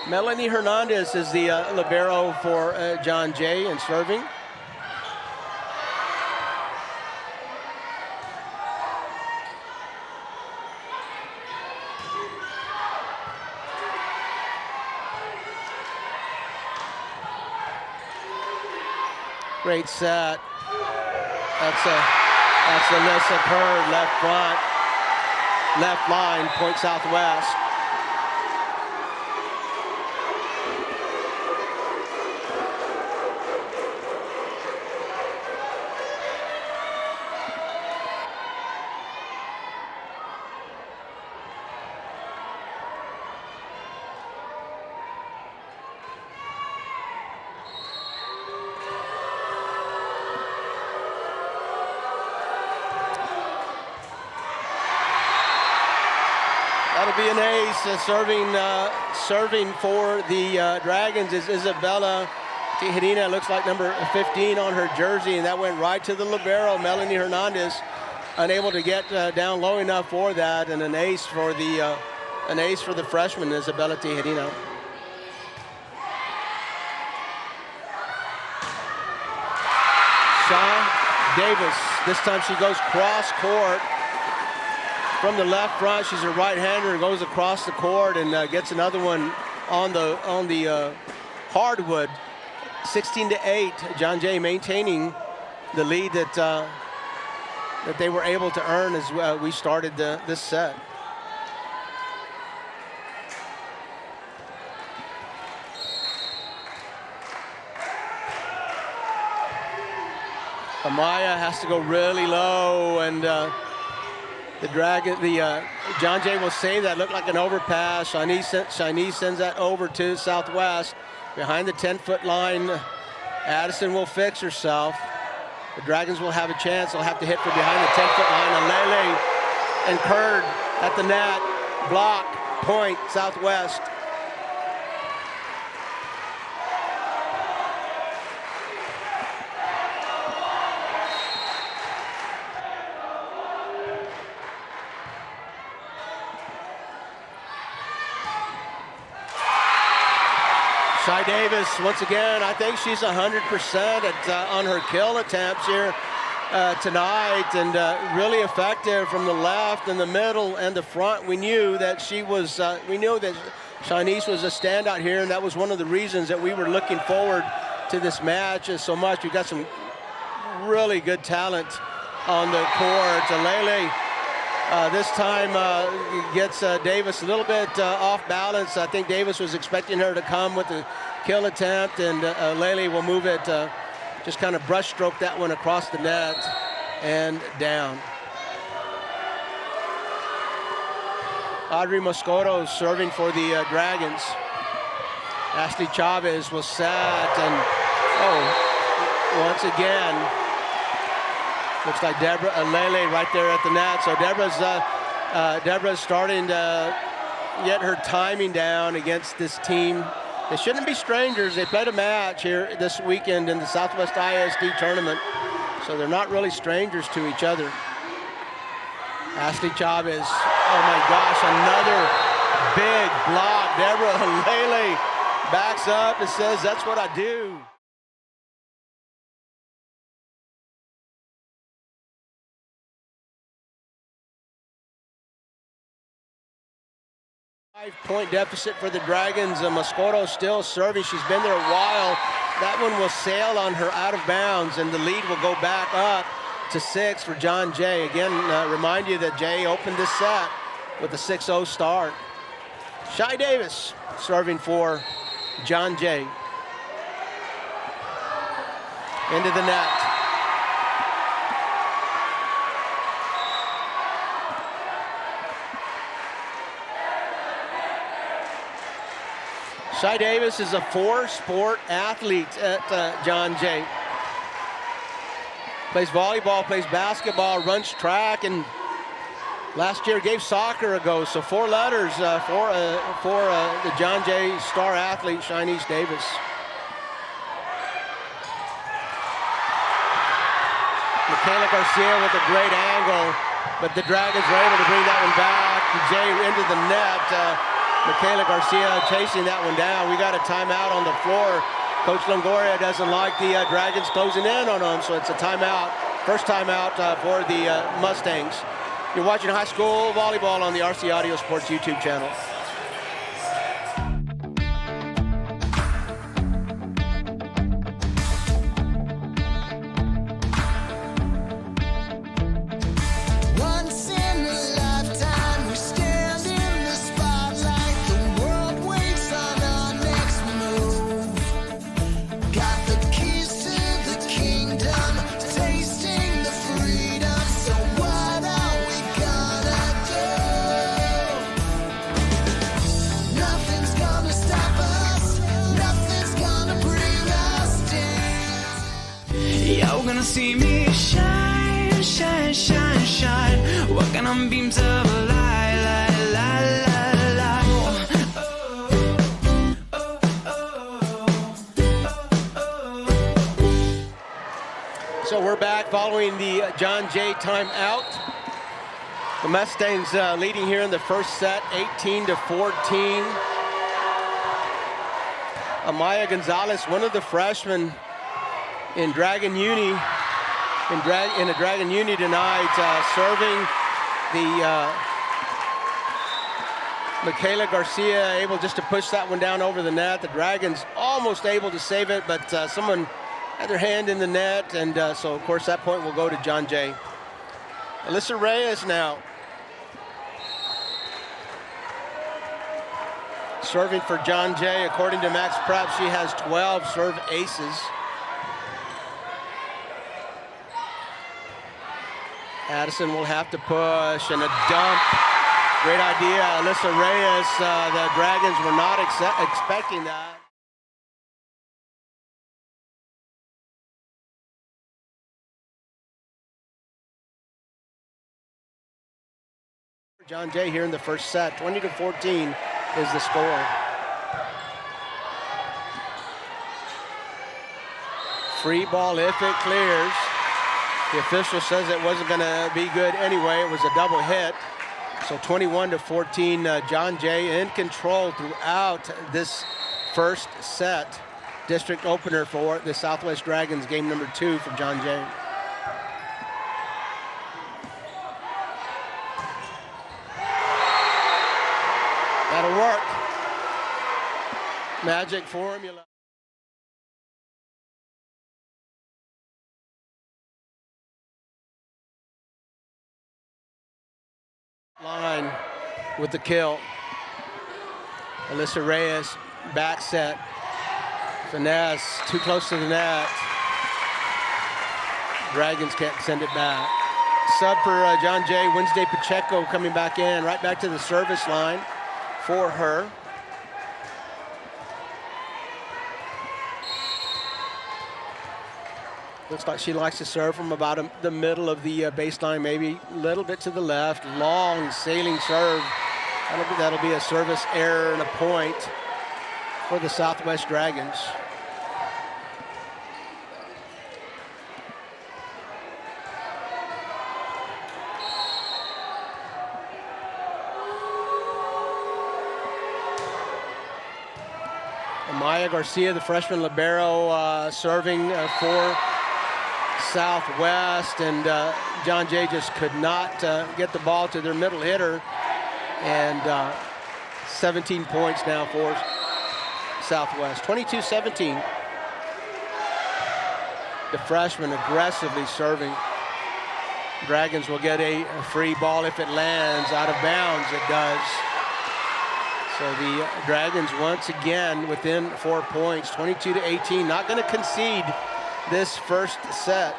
Speaker 1: Melanie Hernandez is the libero for John Jay and serving. Great set. That's Alyssa Curd, left front, left line, Point Southwest. That'll be an ace. Serving for the Dragons is Isabella Tijerina. Looks like number 15 on her jersey, and that went right to the libero, Melanie Hernandez. Unable to get down low enough for that, and an ace for the freshman, Isabella Tijerina. Shaw Davis. This time she goes cross court. From the left front, she's a right-hander and goes across the court and gets another one on the hardwood. 16-8. John Jay maintaining the lead that they were able to earn as we started this set. Amaya has to go really low, and John Jay will save that. Looked like an overpass. Chinese sends that over to Southwest. Behind the 10-foot line, Addison will fix herself. The Dragons will have a chance. They'll have to hit from behind the 10-foot line. And Lele and Curd at the net. Block, Point, Southwest. Shy Davis, once again, I think she's 100% on her kill attempts here tonight, and really effective from the left and the middle and the front. We knew that we knew that Chinese was a standout here, and that was one of the reasons that we were looking forward to this match so much. We've got some really good talent on the court. And Lele this time gets Davis a little bit off balance. I think Davis was expecting her to come with the kill attempt, and Lele will move it, just kind of brush stroke that one across the net and down. Audrey Moscoto serving for the Dragons. Ashley Chavez was set, and once again, looks like Lele right there at the net. So Deborah's starting to get her timing down against this team. They shouldn't be strangers. They played a match here this weekend in the Southwest ISD tournament, so they're not really strangers to each other. Ashley Chavez, oh my gosh, another big block. Deborah Lele backs up and says, "That's what I do." Five-point deficit for the Dragons. Moscoto still serving. She's been there a while. That one will sail on her out of bounds, and the lead will go back up to 6 for John Jay. Again, remind you that Jay opened this set with a 6-0 start. Shy Davis serving for John Jay. Into the net. Shy Davis is a four-sport athlete at John Jay. Plays volleyball, plays basketball, runs track, and last year gave soccer a go. So 4 letters for the John Jay star athlete, Shinice Davis. Michaela Garcia with a great angle, but the Dragons were able to bring that one back. Jay into the net. Michaela Garcia chasing that one down. We got a timeout on the floor. Coach Longoria doesn't like the Dragons closing in on them, so it's a timeout. First timeout for the Mustangs. You're watching high school volleyball on the RC Audio Sports YouTube channel.
Speaker 2: gonna see me shine, shine, shine, shine. Walking on beams of a light, light, light, light, light.
Speaker 1: So we're back following the John Jay timeout. The Mustangs leading here in the first set, 18-14. Amaya Gonzalez, one of the freshmen in Dragon Uni, in a Dragon Uni tonight, serving the Michaela Garcia, able just to push that one down over the net. The Dragons almost able to save it, but someone had their hand in the net, and so of course that point will go to John Jay. Alyssa Reyes now. Serving for John Jay, according to Max Prep, she has 12 serve aces. Addison will have to push, and a dump. Great idea, Alyssa Reyes. The Dragons were not expecting that. John Jay here in the first set, 20-14 is the score. Free ball if it clears. The official says it wasn't going to be good anyway. It was a double hit. So 21-14, John Jay in control throughout this first set. District opener for the Southwest Dragons, game number 2 for John Jay. That'll work. Magic formula. Line with the kill. Alyssa Reyes, back set. Finesse, too close to the net. Dragons can't send it back. Sub for John Jay, Wednesday Pacheco coming back in, right back to the service line for her. Looks like she likes to serve from about the middle of the baseline, maybe a little bit to the left. Long sailing serve. That'll be a service error and a point for the Southwest Dragons. Amaya Garcia, the freshman libero, serving for Southwest, and John Jay just could not get the ball to their middle hitter, and 17 points now for Southwest, 22-17. The freshman aggressively serving. Dragons will get a free ball if it lands out of bounds. It does. So the Dragons once again within 4 points, 22-18, not going to concede this first set.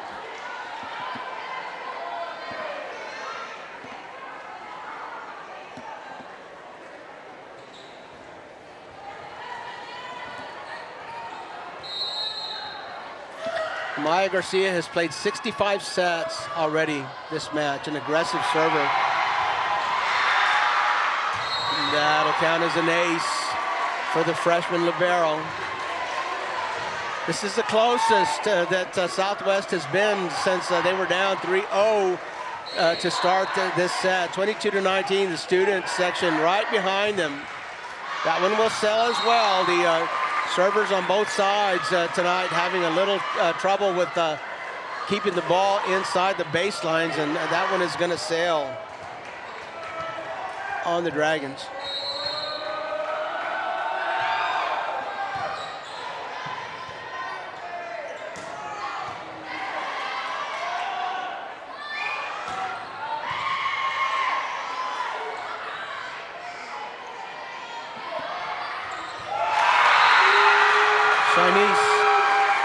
Speaker 1: Maya Garcia has played 65 sets already this match, an aggressive server. And that'll count as an ace for the freshman libero. This is the closest that Southwest has been since they were down 3-0 to start this set. 22-19, the student section right behind them. That one will sell as well. The servers on both sides tonight having a little trouble with keeping the ball inside the baselines, and that one is going to sail on the Dragons.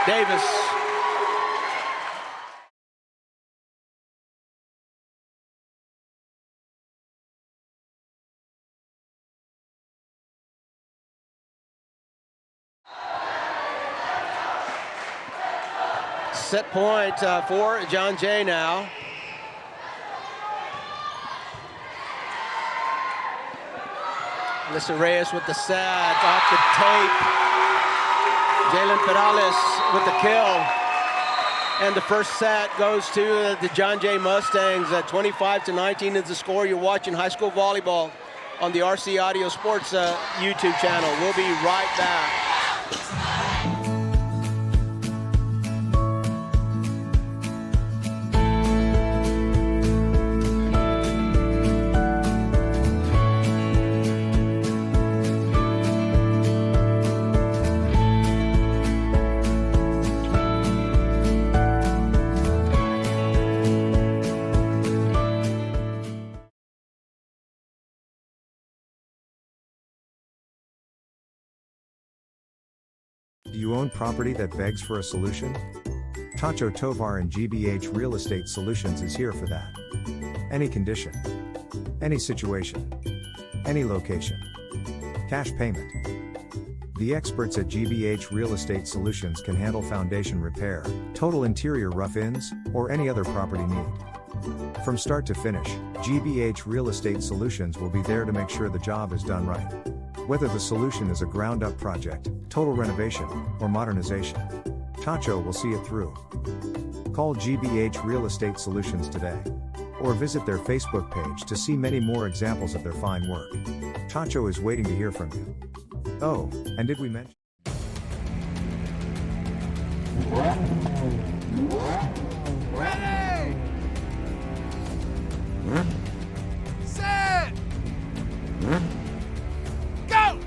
Speaker 1: Davis. set point for John Jay now. Alyssa Reyes with the set off the tape. Jalen Perales with the kill. And the first set goes to the John Jay Mustangs. 25-19 is the score. You're watching high school volleyball on the RC Audio Sports YouTube channel. We'll be right back.
Speaker 5: Do you own property that begs for a solution? Tacho Tovar and GBH Real Estate Solutions is here for that. Any condition, any situation, any location. Cash payment. The experts at GBH Real Estate Solutions can handle foundation repair, total interior rough-ins, or any other property need. From start to finish, GBH Real Estate Solutions will be there to make sure the job is done right. Whether the solution is a ground-up project, total renovation, or modernization, Tacho will see it through. Call GBH Real Estate Solutions today, or visit their Facebook page to see many more examples of their fine work. Tacho is waiting to hear from you. Oh, and did we mention?
Speaker 9: Ready! Set! Go!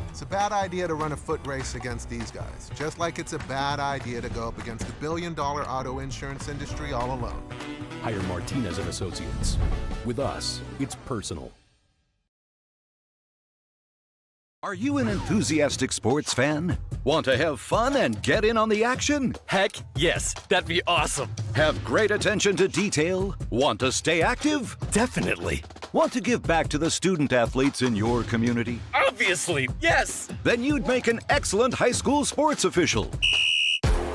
Speaker 3: It's a bad idea to run a foot race against these guys, just like it's a bad idea to go up against the billion-dollar auto insurance industry all alone.
Speaker 4: Hire Martinez and Associates. With us, it's personal.
Speaker 7: Are you an enthusiastic sports fan? Want to have fun and get in on the action?
Speaker 8: Heck yes, that'd be awesome.
Speaker 7: Have great attention to detail? Want to stay active?
Speaker 8: Definitely.
Speaker 7: Want to give back to the student athletes in your community?
Speaker 8: Obviously, yes.
Speaker 7: Then you'd make an excellent high school sports official.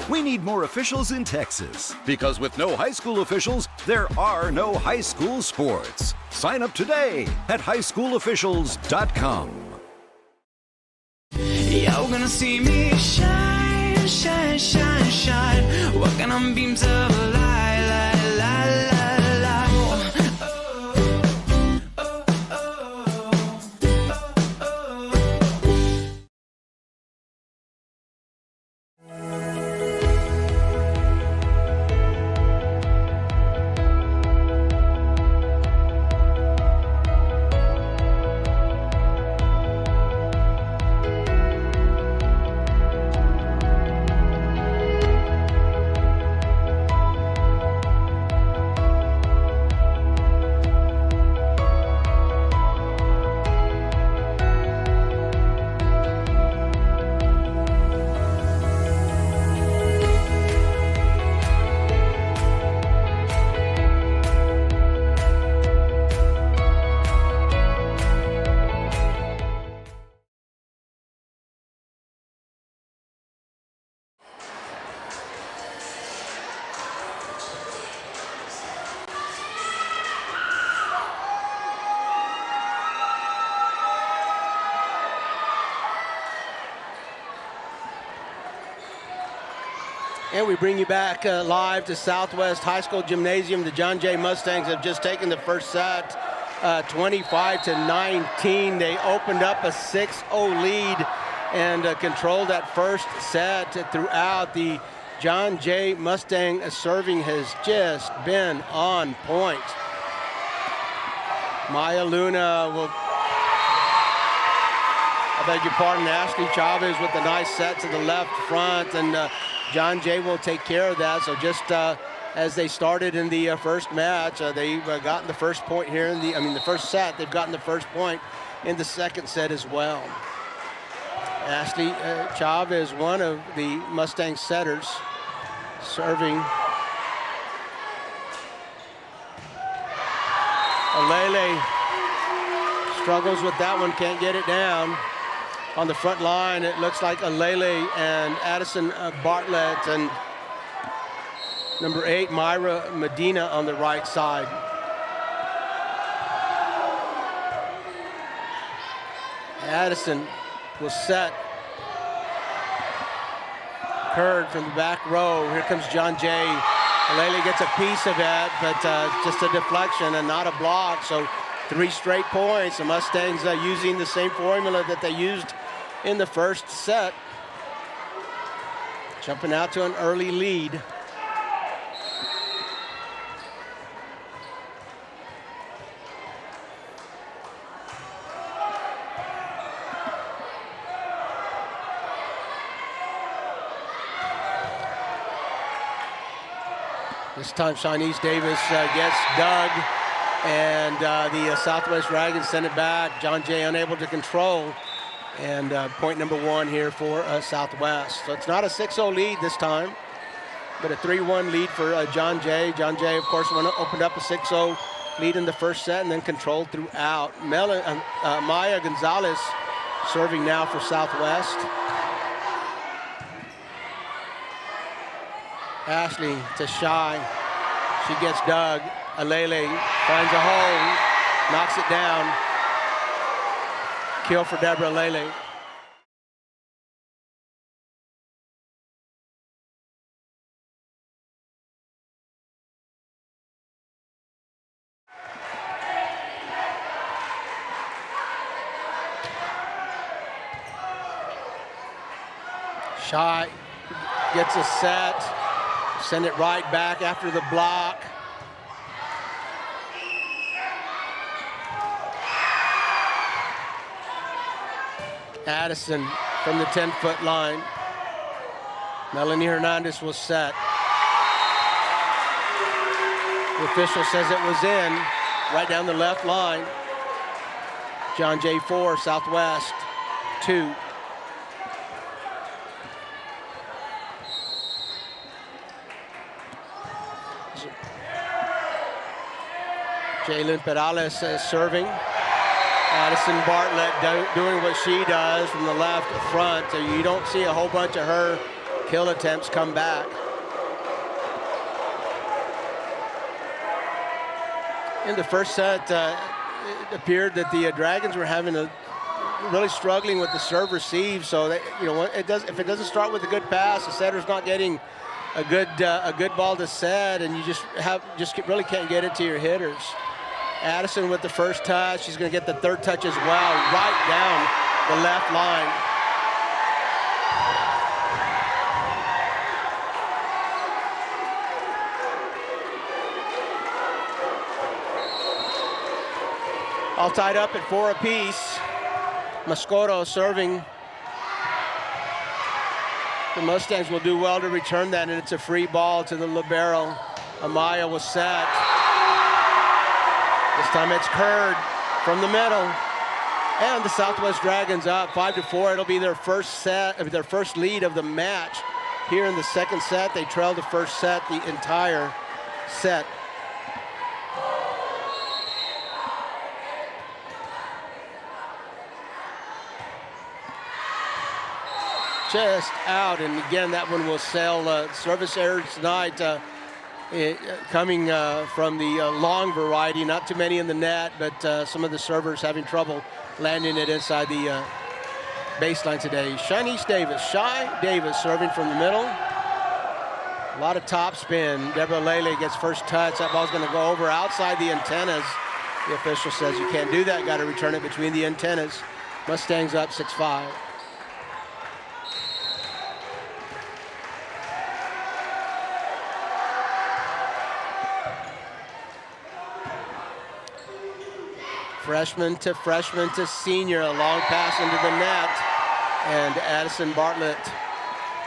Speaker 7: We need more officials in Texas, because with no high school officials, there are no high school sports. Sign up today at highschoolofficials.com.
Speaker 2: You're gonna see me shine, shine, shine, shine. Walking on beams of light, light, light, light, light. Oh, oh, oh, oh, oh, oh.
Speaker 1: And we bring you back live to Southwest High School Gymnasium. The John Jay Mustangs have just taken the first set, 25-19. They opened up a 6-0 lead and controlled that first set throughout. The John Jay Mustang serving has just been on point. Maya Luna will, I beg your pardon, Ashley Chavez with a nice set to the left front, and John Jay will take care of that. So just as they started in the first match, they've gotten the first point here in the first set. They've gotten the first point in the second set as well. Ashley Chavez, one of the Mustang setters, serving. Alele struggles with that one, can't get it down. On the front line, it looks like Alele and Addison Bartlett and number 8, Myra Medina on the right side. Addison will set. Curd from the back row. Here comes John Jay. Alele gets a piece of it, but just a deflection and not a block. So 3 straight points. The Mustangs using the same formula that they used in the first set. Jumping out to an early lead. This time, Shanice Davis gets dug, and the Southwest Dragons send it back. John Jay unable to control, and point number 1 here for Southwest. So it's not a 6-0 lead this time, but a 3-1 lead for John Jay. John Jay, of course, opened up a 6-0 lead in the first set and then controlled throughout. Maya Gonzalez serving now for Southwest. Ashley to Shy. She gets dug. Alele finds a hole, knocks it down. Kill for Deborah Alele. Shy gets a set. Send it right back after the block. Addison from the 10-foot line. Melanie Hernandez was set. The official says it was in, right down the left line. John Jay 4, Southwest 2. Jalen Perales serving. Addison Bartlett doing what she does from the left front. So you don't see a whole bunch of her kill attempts come back. In the first set, it appeared that the Dragons were really struggling with the serve receive. So that, if it doesn't start with a good pass, the setter's not getting a good ball to set, and you really can't get it to your hitters. Addison with the first touch. She's going to get the third touch as well, right down the left line. All tied up at 4 apiece. Mascoro serving. The Mustangs will do well to return that, and it's a free ball to the libero. Amaya was set. This time it's Curd from the middle. And the Southwest Dragons up 5-4. It'll be their first lead of the match. Here in the second set, they trailed the first set the entire set. Just out, and again, that one will sail. Service errors tonight. Coming from the long variety, not too many in the net, but some of the servers having trouble landing it inside the baseline today. Shanice Davis, Shy Davis serving from the middle. A lot of top spin. Deborah Lele gets first touch. That ball's going to go over outside the antennas. The official says you can't do that. Got to return it between the antennas. Mustangs up 6-5. Freshman to senior, a long pass into the net, and Addison Bartlett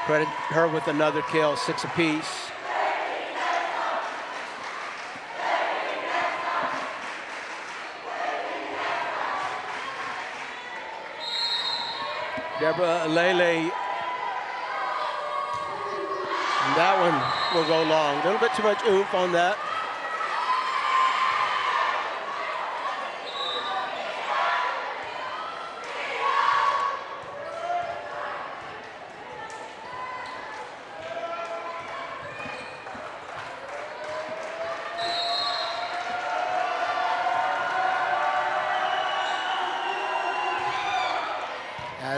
Speaker 1: credit her with another kill, 6 apiece. Deborah Lele, and that one will go long. A little bit too much oomph on that.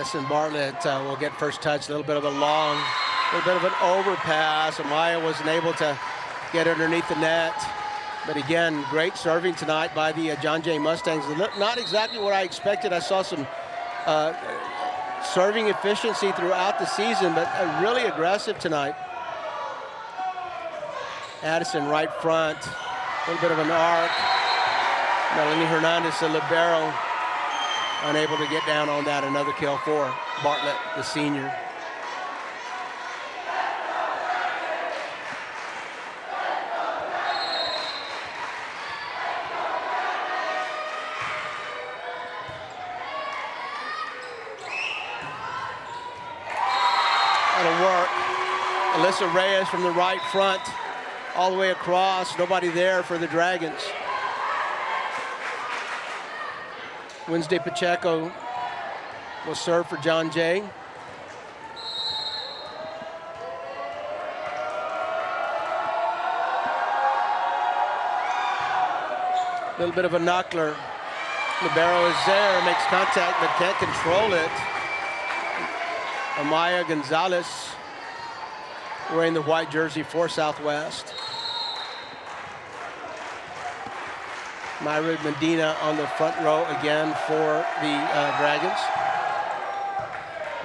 Speaker 1: Addison Bartlett will get first touch. A little bit of an overpass. Amaya wasn't able to get underneath the net. But again, great serving tonight by the John Jay Mustangs. Not exactly what I expected. I saw some serving efficiency throughout the season, but really aggressive tonight. Addison right front, a little bit of an arc. Melanie Hernandez, the libero, unable to get down on that. Another kill for Bartlett, the senior. That'll work. Alyssa Reyes from the right front, all the way across. Nobody there for the Dragons. Wednesday Pacheco will serve for John Jay. A little bit of a knuckler. Libero is there, makes contact, but can't control it. Amaya Gonzalez wearing the white jersey for Southwest. Myra Medina on the front row again for the Dragons.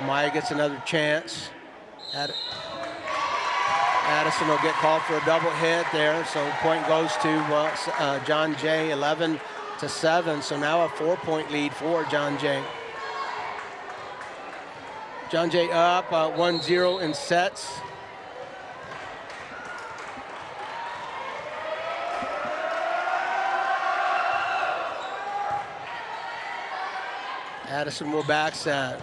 Speaker 1: Maya gets another chance. Addison will get called for a double hit there, so point goes to John Jay, 11-7. So now a 4-point lead for John Jay. John Jay up 1-0 in sets. Addison will back set.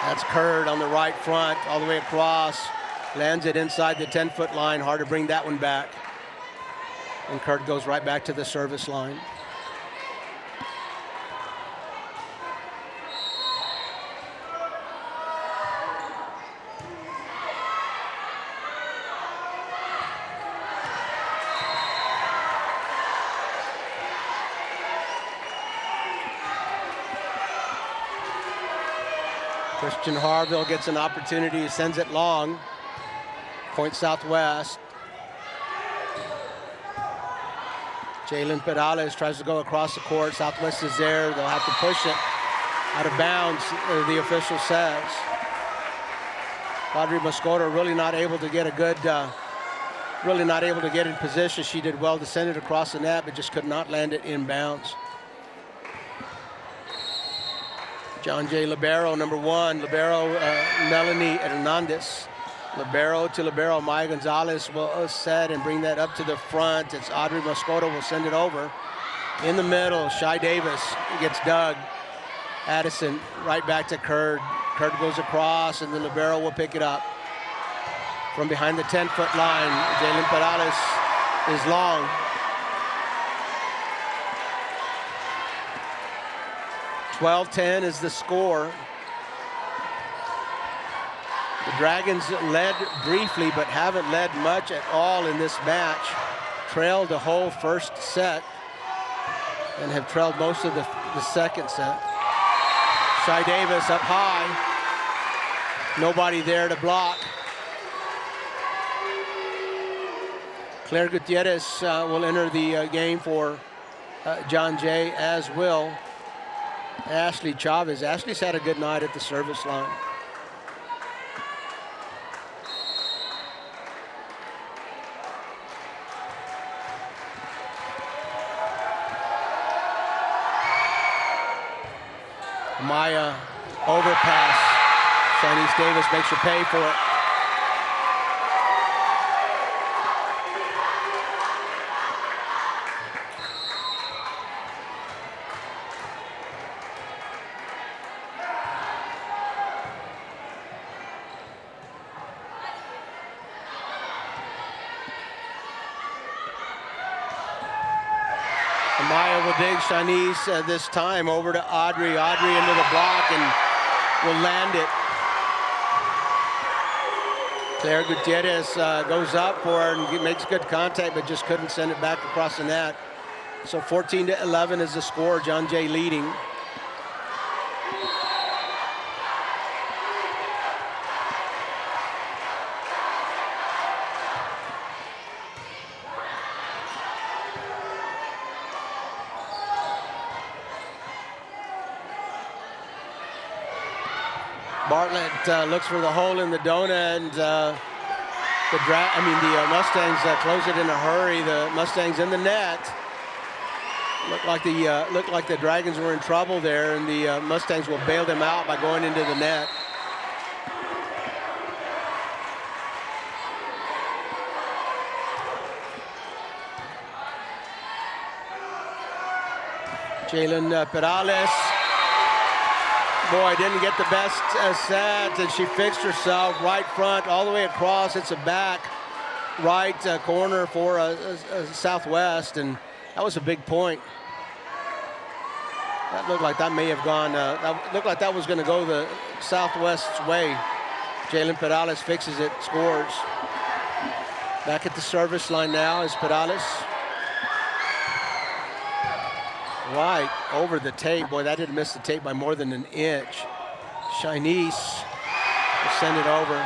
Speaker 1: That's Curd on the right front, all the way across. Lands it inside the 10-foot line. Hard to bring that one back. And Curd goes right back to the service line. Christian Harville gets an opportunity, sends it long. Point Southwest. Jalen Perales tries to go across the court. Southwest is there. They'll have to push it out of bounds, the official says. Audrey Moscoto really not able to get a good, really not able to get in position. She did well to send it across the net, but just could not land it in bounds. John Jay libero, number 1. Libero, Melanie Hernandez. Libero to libero. Maya Gonzalez will set and bring that up to the front. It's Audrey Moscoto will send it over. In the middle, Shy Davis gets dug. Addison right back to Curd. Curd goes across, and the libero will pick it up. From behind the 10-foot line, Jalen Perales is long. .12-10 is the score. The Dragons led briefly, but haven't led much at all in this match. Trailed the whole first set and have trailed most of the second set. Shy Davis up high. Nobody there to block. Claire Gutierrez will enter the game for John Jay, as will Ashley Chavez. Ashley's had a good night at the service line. Maya overpass. Shanice Davis makes her pay for it. Maya will dig Shanice this time over to Audrey. Audrey into the block and will land it. Claire Gutierrez goes up for it and makes good contact, but just couldn't send it back across the net. So 14-11 is the score. John Jay leading. Bartlett looks for the hole in the donut, and the Mustangs close it in a hurry. The Mustangs in the net. Looked like the Dragons were in trouble there, and the Mustangs will bail them out by going into the net. Jalen Perales. Boy, didn't get the best set, and she fixed herself right front all the way across. It's a back right corner for Southwest, and that was a big point. That looked like that may have gone, that looked like that was going to go the Southwest's way. Jalen Perales fixes it, scores. Back at the service line now is Perales. Right over the tape. Boy, that didn't miss the tape by more than an inch. Chinese will send it over.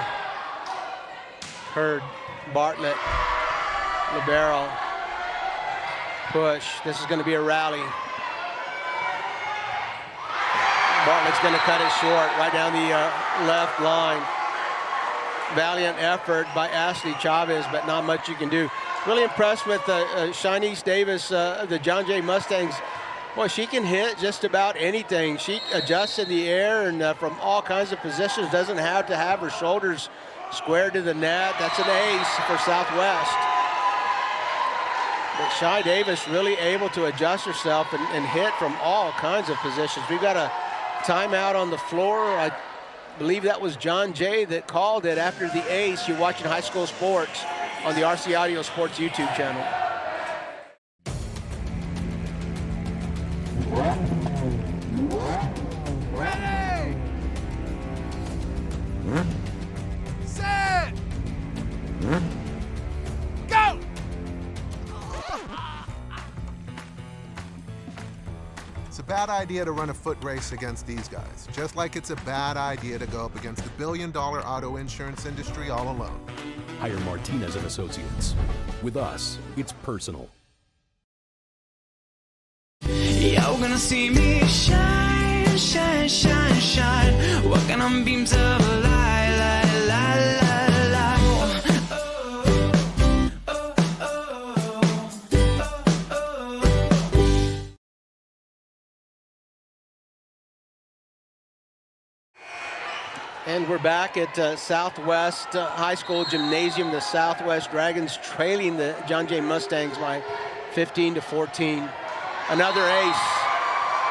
Speaker 1: Hurd, Bartlett, libero. Push. This is going to be a rally. Bartlett's going to cut it short right down the left line. Valiant effort by Ashley Chavez, but not much you can do. Really impressed with Shanice Davis, the John Jay Mustangs. Boy, she can hit just about anything. She adjusts in the air and from all kinds of positions. Doesn't have to have her shoulders squared to the net. That's an ace for Southwest. But Shy Davis really able to adjust herself and hit from all kinds of positions. We've got a timeout on the floor. I believe that was John Jay that called it after the ace. You're watching High School Sports on the RC Audio Sports YouTube channel.
Speaker 9: Ready! Set! Go!
Speaker 3: It's a bad idea to run a foot race against these guys, just like it's a bad idea to go up against the billion-dollar auto insurance industry all alone.
Speaker 4: Hire Martinez and Associates. With us, it's personal.
Speaker 2: You're gonna see me shine, shine, shine, shine. Walking on beams of a light, light, light, light, light. Oh, oh, oh, oh, oh.
Speaker 1: And we're back at Southwest High School Gymnasium. The Southwest Dragons trailing the John Jay Mustangs by 15-14. Another ace,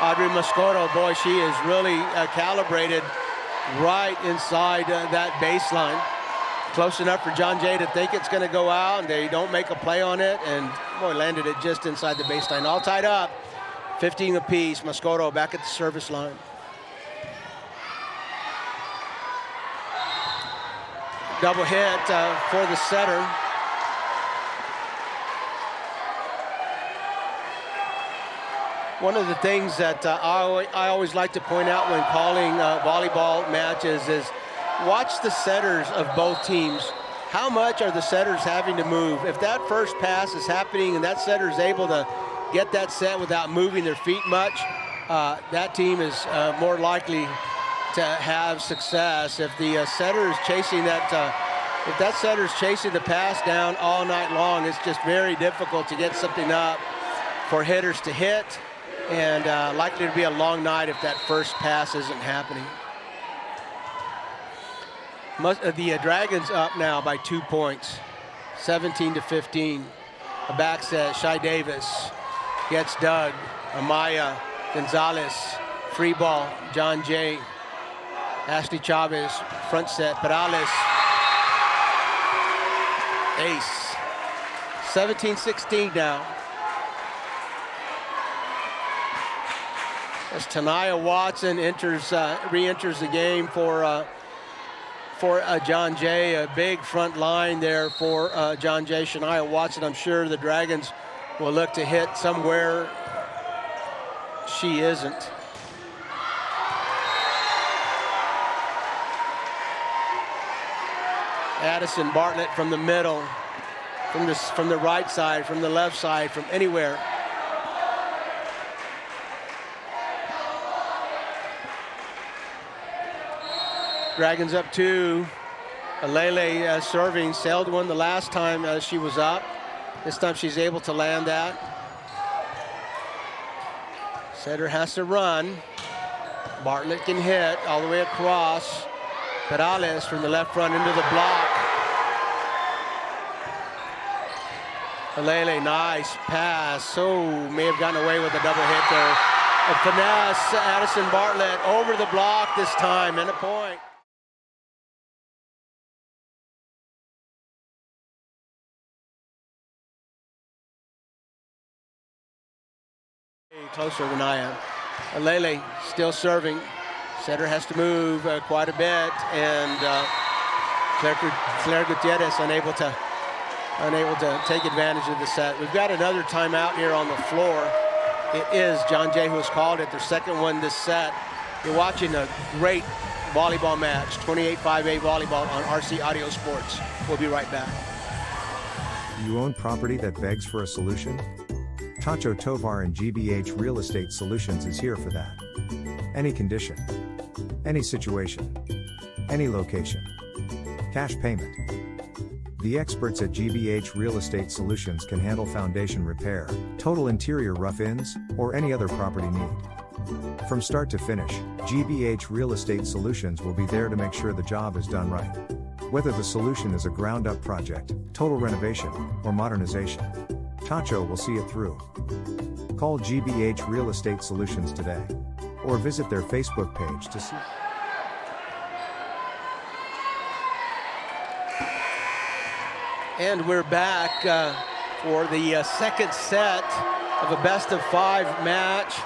Speaker 1: Audrey Moscoto. Boy, she is really calibrated right inside that baseline. Close enough for John Jay to think it's going to go out, and they don't make a play on it, and boy, landed it just inside the baseline. All tied up, 15 apiece. Moscoto back at the service line. Double hit for the setter. One of the things that I always like to point out when calling volleyball matches is watch the setters of both teams. How much are the setters having to move? If that first pass is happening and that setter is able to get that set without moving their feet much, that team is more likely to have success. If the setter is chasing if that setter is chasing the pass down all night long, it's just very difficult to get something up for hitters to hit. And likely to be a long night if that first pass isn't happening. The Dragons up now by 2 points, 17-15. A back set, Shy Davis gets dug. Amaya Gonzalez, free ball, John Jay. Ashley Chavez, front set, Perales. Ace. 17-16 now. As Tanaya Watson re-enters the game for John Jay, a big front line there for John Jay. Shania Watson, I'm sure the Dragons will look to hit somewhere she isn't. Addison Bartlett from the middle, from the right side, from the left side, from anywhere. Dragons up 2. Alele serving, sailed one the last time she was up. This time she's able to land that. Setter has to run. Bartlett can hit all the way across. Perales from the left front into the block. Alele, nice pass. Oh, may have gotten away with a double hit there. A finesse, Addison Bartlett over the block this time, and a point. Closer than I am. Alele still serving. Setter has to move quite a bit, and Claire Gutierrez unable to take advantage of the set. We've got another timeout here on the floor. It is John Jay who has called it, their second one this set. You're watching a great volleyball match, 28-5A volleyball on RC Audio Sports. We'll be right back.
Speaker 5: You own property that begs for a solution? Tacho Tovar and GBH Real Estate Solutions is here for that. Any condition, any situation, any location. Cash payment. The experts at GBH Real Estate Solutions can handle foundation repair, total interior rough-ins, or any other property need. From start to finish, GBH Real Estate Solutions will be there to make sure the job is done right. Whether the solution is a ground-up project, total renovation, or modernization, Tacho will see it through. Call GBH Real Estate Solutions today, or visit their Facebook page to see.
Speaker 1: And we're back for the second set of a best-of-5 match.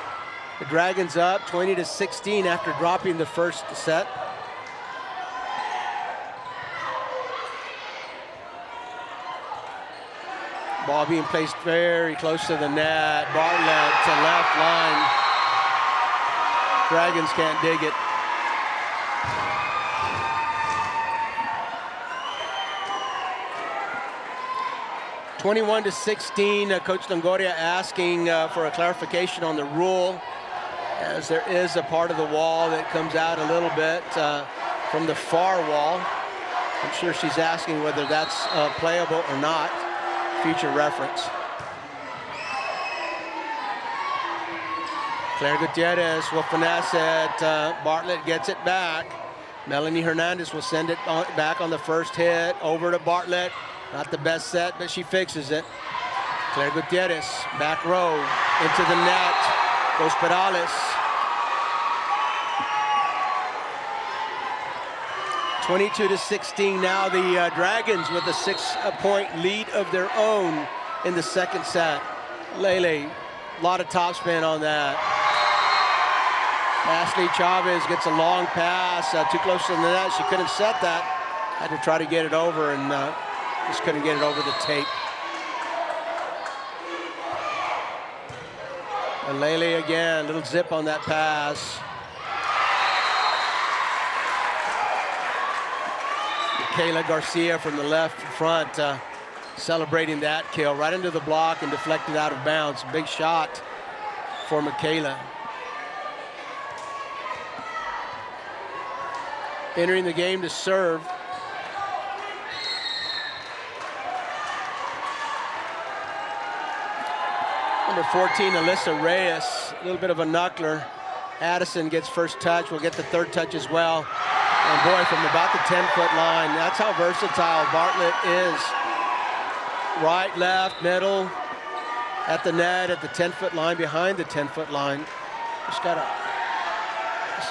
Speaker 1: The Dragons up 20-16 after dropping the first set. Ball being placed very close to the net. Bartlett to left line. Dragons can't dig it. (21-16). Coach Longoria asking for a clarification on the rule, as there is a part of the wall that comes out a little bit from the far wall. I'm sure she's asking whether that's playable or not. Future reference. Claire Gutierrez will finesse it. Bartlett gets it back. Melanie Hernandez will send it back on the first hit. Over to Bartlett. Not the best set, but she fixes it. Claire Gutierrez, back row, into the net. Goes Perales. 22-16 now. The Dragons with a 6-point lead of their own in the second set. Lele, a lot of topspin on that. Ashley Chavez gets a long pass, too close to the net. She couldn't set that. Had to try to get it over and just couldn't get it over the tape. And Lele again, little zip on that pass. Michaela Garcia from the left front celebrating that kill right into the block and deflected out of bounds. Big shot for Michaela. Entering the game to serve. Number 14, Alyssa Reyes, a little bit of a knuckler. Addison gets first touch, will get the third touch as well. And boy, from about the 10-foot line, that's how versatile Bartlett is. Right, left, middle, at the net, at the 10-foot line, behind the 10-foot line. Just gotta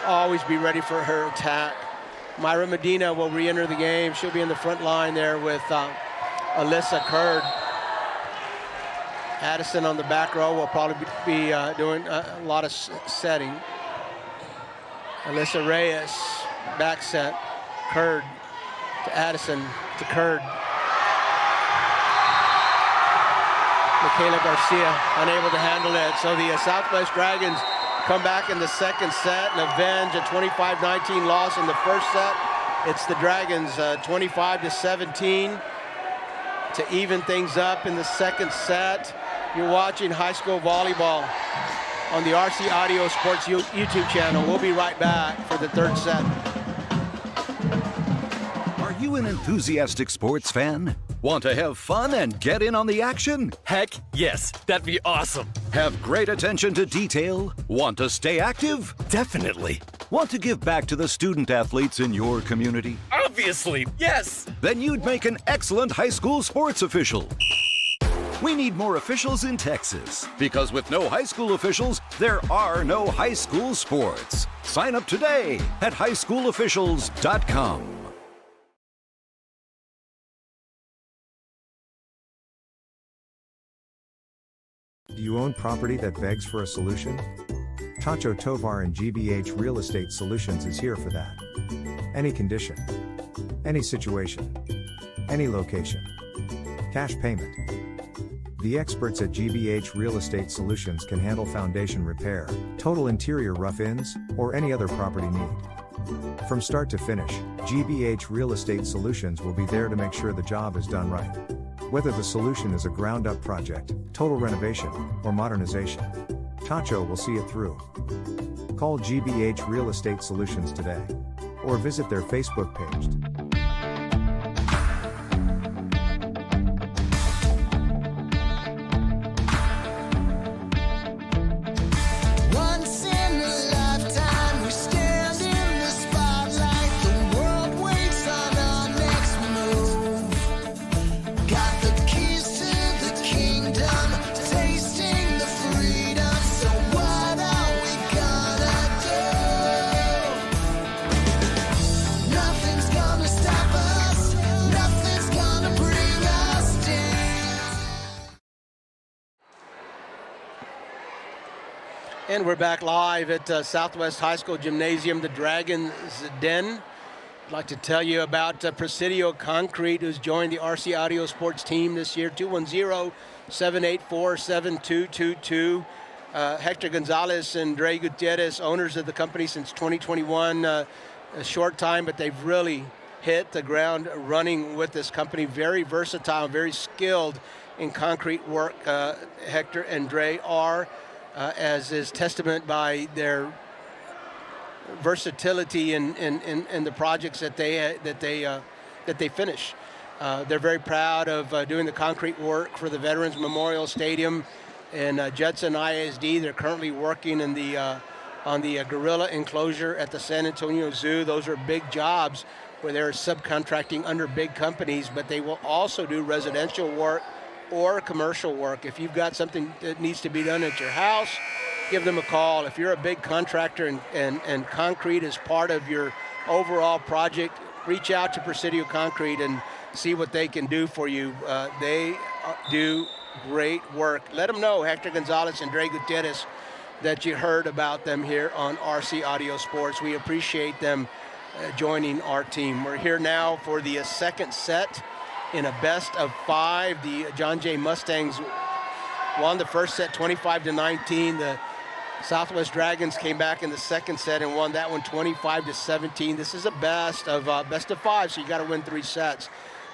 Speaker 1: always be ready for her attack. Myra Medina will re-enter the game. She'll be in the front line there with Alyssa Curd. Addison on the back row will probably be doing a lot of setting. Alyssa Reyes, back set. Curd to Addison to Curd. Michaela Garcia unable to handle it. So the Southwest Dragons come back in the second set and avenge a 25-19 loss in the first set. It's the Dragons 25-17 to even things up in the second set. You're watching high school volleyball on the RC Audio Sports YouTube channel. We'll be right back for the third set.
Speaker 7: you an enthusiastic sports fan? Want to have fun and get in on the action?
Speaker 8: Heck yes, that'd be awesome.
Speaker 7: Have great attention to detail? Want to stay active?
Speaker 8: Definitely.
Speaker 7: Want to give back to the student athletes in your community?
Speaker 8: Obviously, yes.
Speaker 7: Then you'd make an excellent high school sports official. We need more officials in Texas because with no high school officials, there are no high school sports. Sign up today at highschoolofficials.com.
Speaker 5: Do you own property that begs for a solution? Tacho Tovar and GBH Real Estate Solutions is here for that. Any condition, any situation, any location. Cash payment. The experts at GBH Real Estate Solutions can handle foundation repair, total interior rough-ins, or any other property need. From start to finish, GBH Real Estate Solutions will be there to make sure the job is done right. Whether the solution is a ground-up project, total renovation, or modernization, Tacho will see it through. Call GBH Real Estate Solutions today, or visit their Facebook page.
Speaker 2: Once in a lifetime, we stand in the spotlight. The world waits on our next move. Got the keys to the kingdom, tasting the freedom. So what are we gonna do? Nothing's gonna stop us. Nothing's gonna bring us down.
Speaker 1: And we're back live at Southwest High School Gymnasium, the Dragon's Den. I'd like to tell you about Presidio Concrete, who's joined the RC Audio Sports team this year, 210-784-7222. Hector Gonzalez and Dre Gutierrez, owners of the company since 2021. A short time, but they've really hit the ground running with this company. Very versatile, very skilled in concrete work. Hector and Dre are, as is testament by their versatility in the projects that they finish. They're very proud of doing the concrete work for the Veterans Memorial Stadium in Judson ISD. They're currently working in the on the gorilla enclosure at the San Antonio Zoo. Those are big jobs where they're subcontracting under big companies, but they will also do residential work or commercial work. If you've got something that needs to be done at your house, give them a call. If you're a big contractor and concrete is part of your overall project, reach out to Presidio Concrete and see what they can do for you. They do great work. Let them know, Hector Gonzalez and Dre Gutierrez, that you heard about them here on RC Audio Sports. We appreciate them joining our team. We're here now for the second set in a best of 5. The John Jay Mustangs won the first set 25-19. The Southwest Dragons came back in the second set and won that one 25-17. This is a best of 5, so you got to win 3 sets.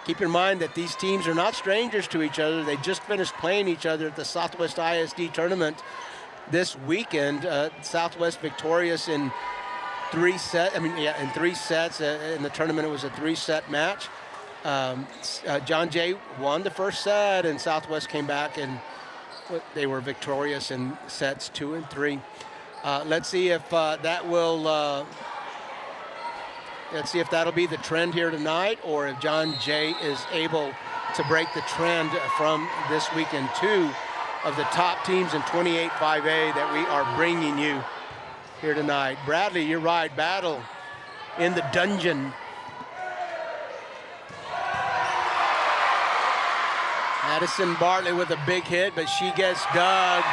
Speaker 1: Keep in mind that these teams are not strangers to each other. They just finished playing each other at the Southwest ISD tournament this weekend. Southwest victorious in 3 sets. In 3 sets. In the tournament, it was a 3-set match. John Jay won the first set, and Southwest came back and they were victorious in sets 2 and 3. Let's see if that will. Let's see if that'll be the trend here tonight, or if John Jay is able to break the trend from this weekend. 2 of the top teams in 28-5A that we are bringing you here tonight. Bradley, you're right. Battle in the dungeon. Addison Bartley with a big hit, but she gets dug.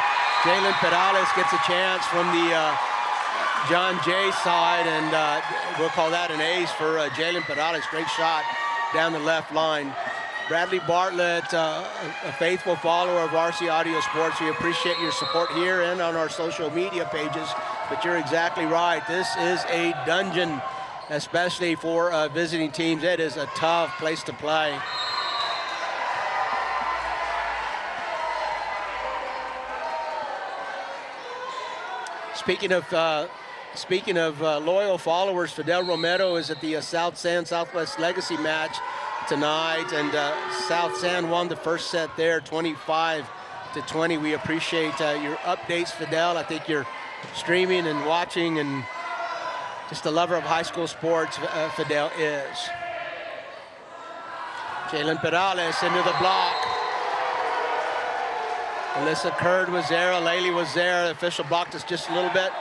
Speaker 1: Jalen Perales gets a chance from the John Jay side, and we'll call that an ace for Jalen Perales. Great shot down the left line. Bradley Bartlett, a faithful follower of RC Audio Sports. We appreciate your support here and on our social media pages, but you're exactly right. This is a dungeon, especially for visiting teams. It is a tough place to play. Speaking of Speaking of loyal followers, Fidel Romero is at the South San Southwest Legacy match tonight, and South San won the first set there, 25-20. We appreciate your updates, Fidel. I think you're streaming and watching, and just a lover of high school sports, Fidel is. Jalen Perales into the block. Alyssa Curd was there, Aleli was there. The official blocked us just a little bit.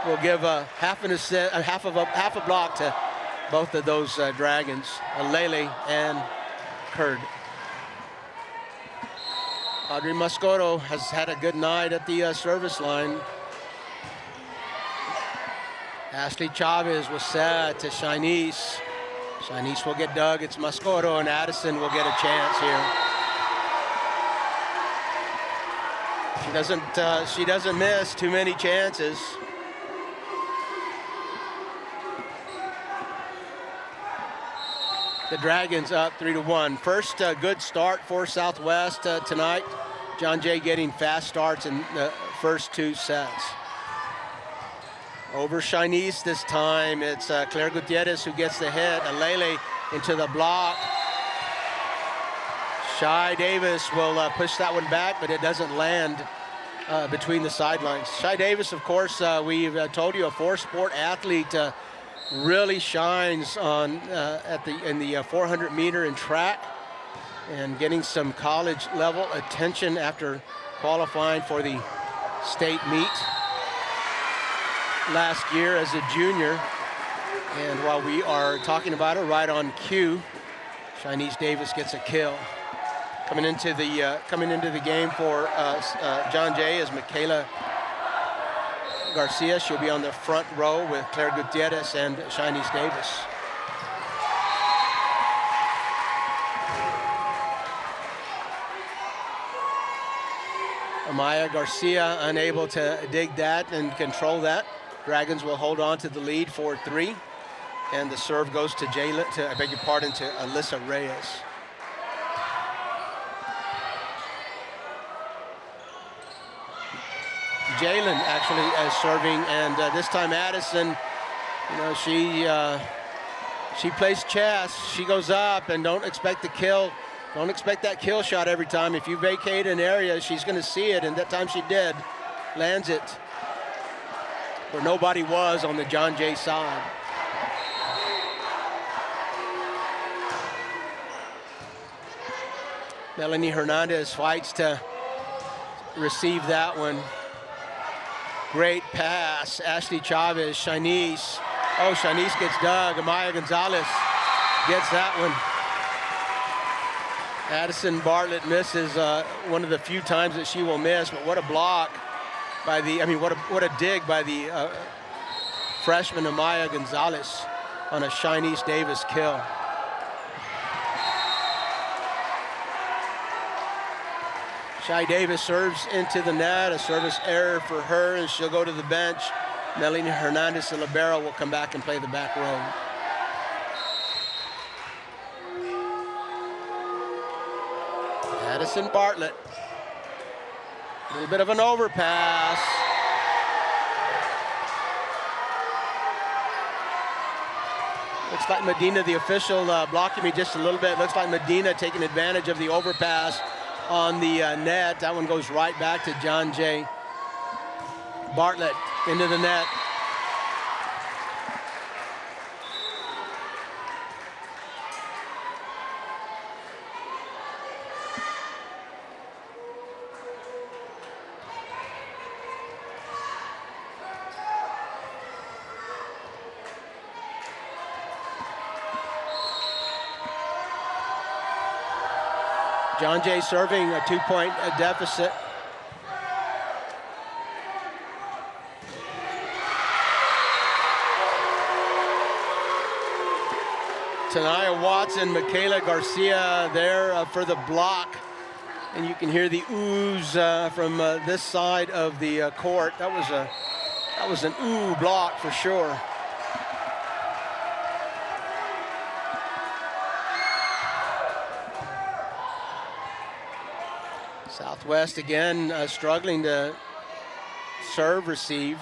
Speaker 1: We'll give half a block to both of those Dragons, Aleli and Curd. Audrey Moscoto has had a good night at the service line. Ashley Chavez was set to Shinice. Shinice will get dug. It's Moscoto, and Addison will get a chance here. She doesn't miss too many chances. The Dragons up 3-1. First good start for Southwest tonight. John Jay getting fast starts in the first two sets. Over Shinice this time, it's Claire Gutierrez who gets the hit. Alele into the block. Shy Davis will push that one back, but it doesn't land between the sidelines. Shy Davis, of course, we've told you, a four-sport athlete, really shines on in the 400 meter in track, and getting some college level attention after qualifying for the state meet last year as a junior. And while we are talking about her, right on cue, Shinice Davis gets a kill. Coming into the game for John Jay is Michaela Garcia. She'll be on the front row with Claire Gutierrez and Shinice Davis. Amaya Garcia unable to dig that and control that. Dragons will hold on to the lead 4-3, and the serve goes to Alyssa Reyes. Jalen actually serving, and this time Addison, she plays chess. She goes up, and don't expect the kill. Don't expect that kill shot every time. If you vacate an area, she's going to see it, and that time she did. Lands it where nobody was on the John Jay side. Melanie Hernandez fights to receive that one. Great pass, Ashley Chavez, Shinice. Oh, Shinice gets dug. Amaya Gonzalez gets that one. Addison Bartlett misses one of the few times that she will miss, but what a block by what a dig by the freshman Amaya Gonzalez on a Shinice Davis kill. Shy Davis serves into the net, a service error for her, and she'll go to the bench. Melanie Hernandez, the libero, will come back and play the back row. Addison Bartlett. A little bit of an overpass. Looks like Medina, the official, blocking me just a little bit. Looks like Medina taking advantage of the overpass on the net. That one goes right back to John Jay. Bartlett into the net. John Jay serving a 2-point deficit. Tanaya Watson, Michaela Garcia there for the block. And you can hear the oohs from this side of the court. That was an ooh block for sure. Southwest again struggling to serve, receive.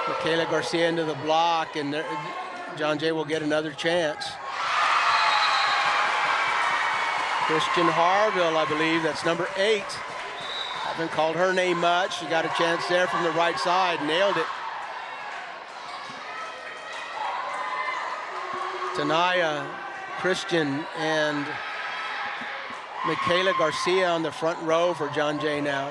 Speaker 1: Michaela Garcia into the block, and John Jay will get another chance. Christian Harville, I believe, that's number 8. Haven't called her name much. She got a chance there from the right side, nailed it. Tanaya, Christian, and Michaela Garcia on the front row for John Jay now.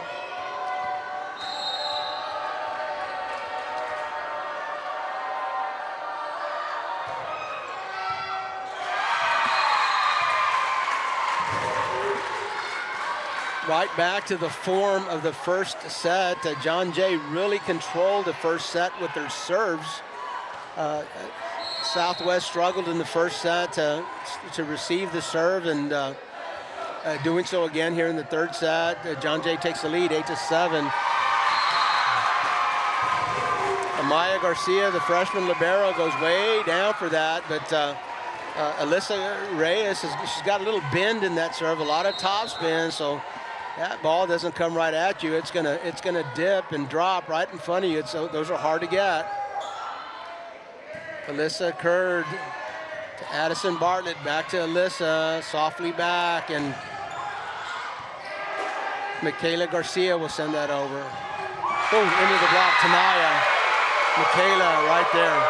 Speaker 1: Right back to the form of the first set. John Jay really controlled the first set with their serves. Southwest struggled in the first set to receive the serve, and doing so again here in the third set. John Jay takes the lead, 8-7. Amaya Garcia, the freshman libero, goes way down for that, but Alyssa Reyes, she's got a little bend in that serve, a lot of top spin, so that ball doesn't come right at you. It's gonna dip and drop right in front of you. So those are hard to get. Alyssa Curd to Addison Bartlett, back to Alyssa, softly back, and Michaela Garcia will send that over. Boom, into the block, Tanaya. Michaela right there.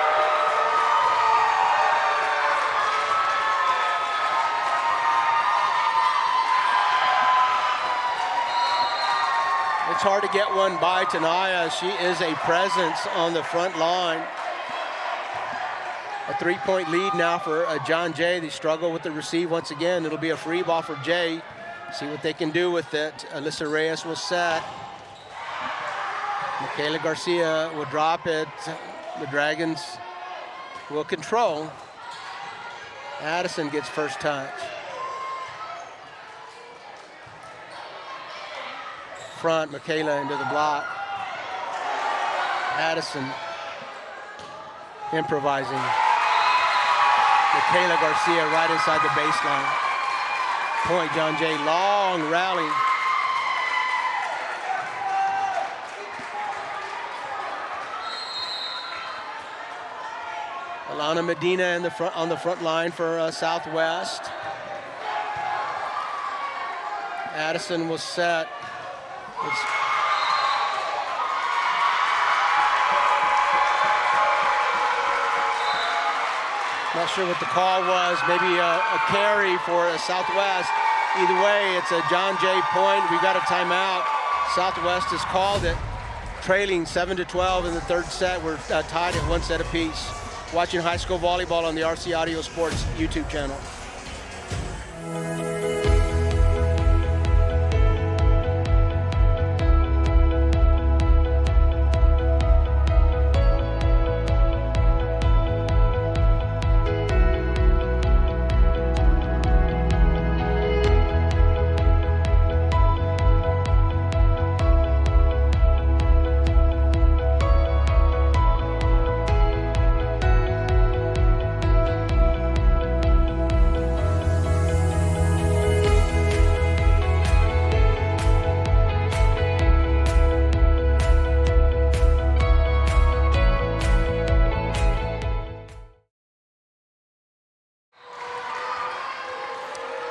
Speaker 1: It's hard to get one by Tanaya. She is a presence on the front line. A 3-point lead now for John Jay. They struggle with the receive once again. It'll be a free ball for Jay. See what they can do with it. Alyssa Reyes will set. Michaela Garcia will drop it. The Dragons will control. Addison gets first touch. Front, Michaela into the block. Addison improvising. Michaela Garcia right inside the baseline. Point, John Jay, long rally. Alana Medina in the front, on the front line for Southwest. Addison will set. Not sure what the call was. Maybe a carry for Southwest. Either way, it's a John Jay point. We got a timeout. Southwest has called it. Trailing 7-12 in the third set. We're tied at 1 set apiece. Watching high school volleyball on the RC Audio Sports YouTube channel.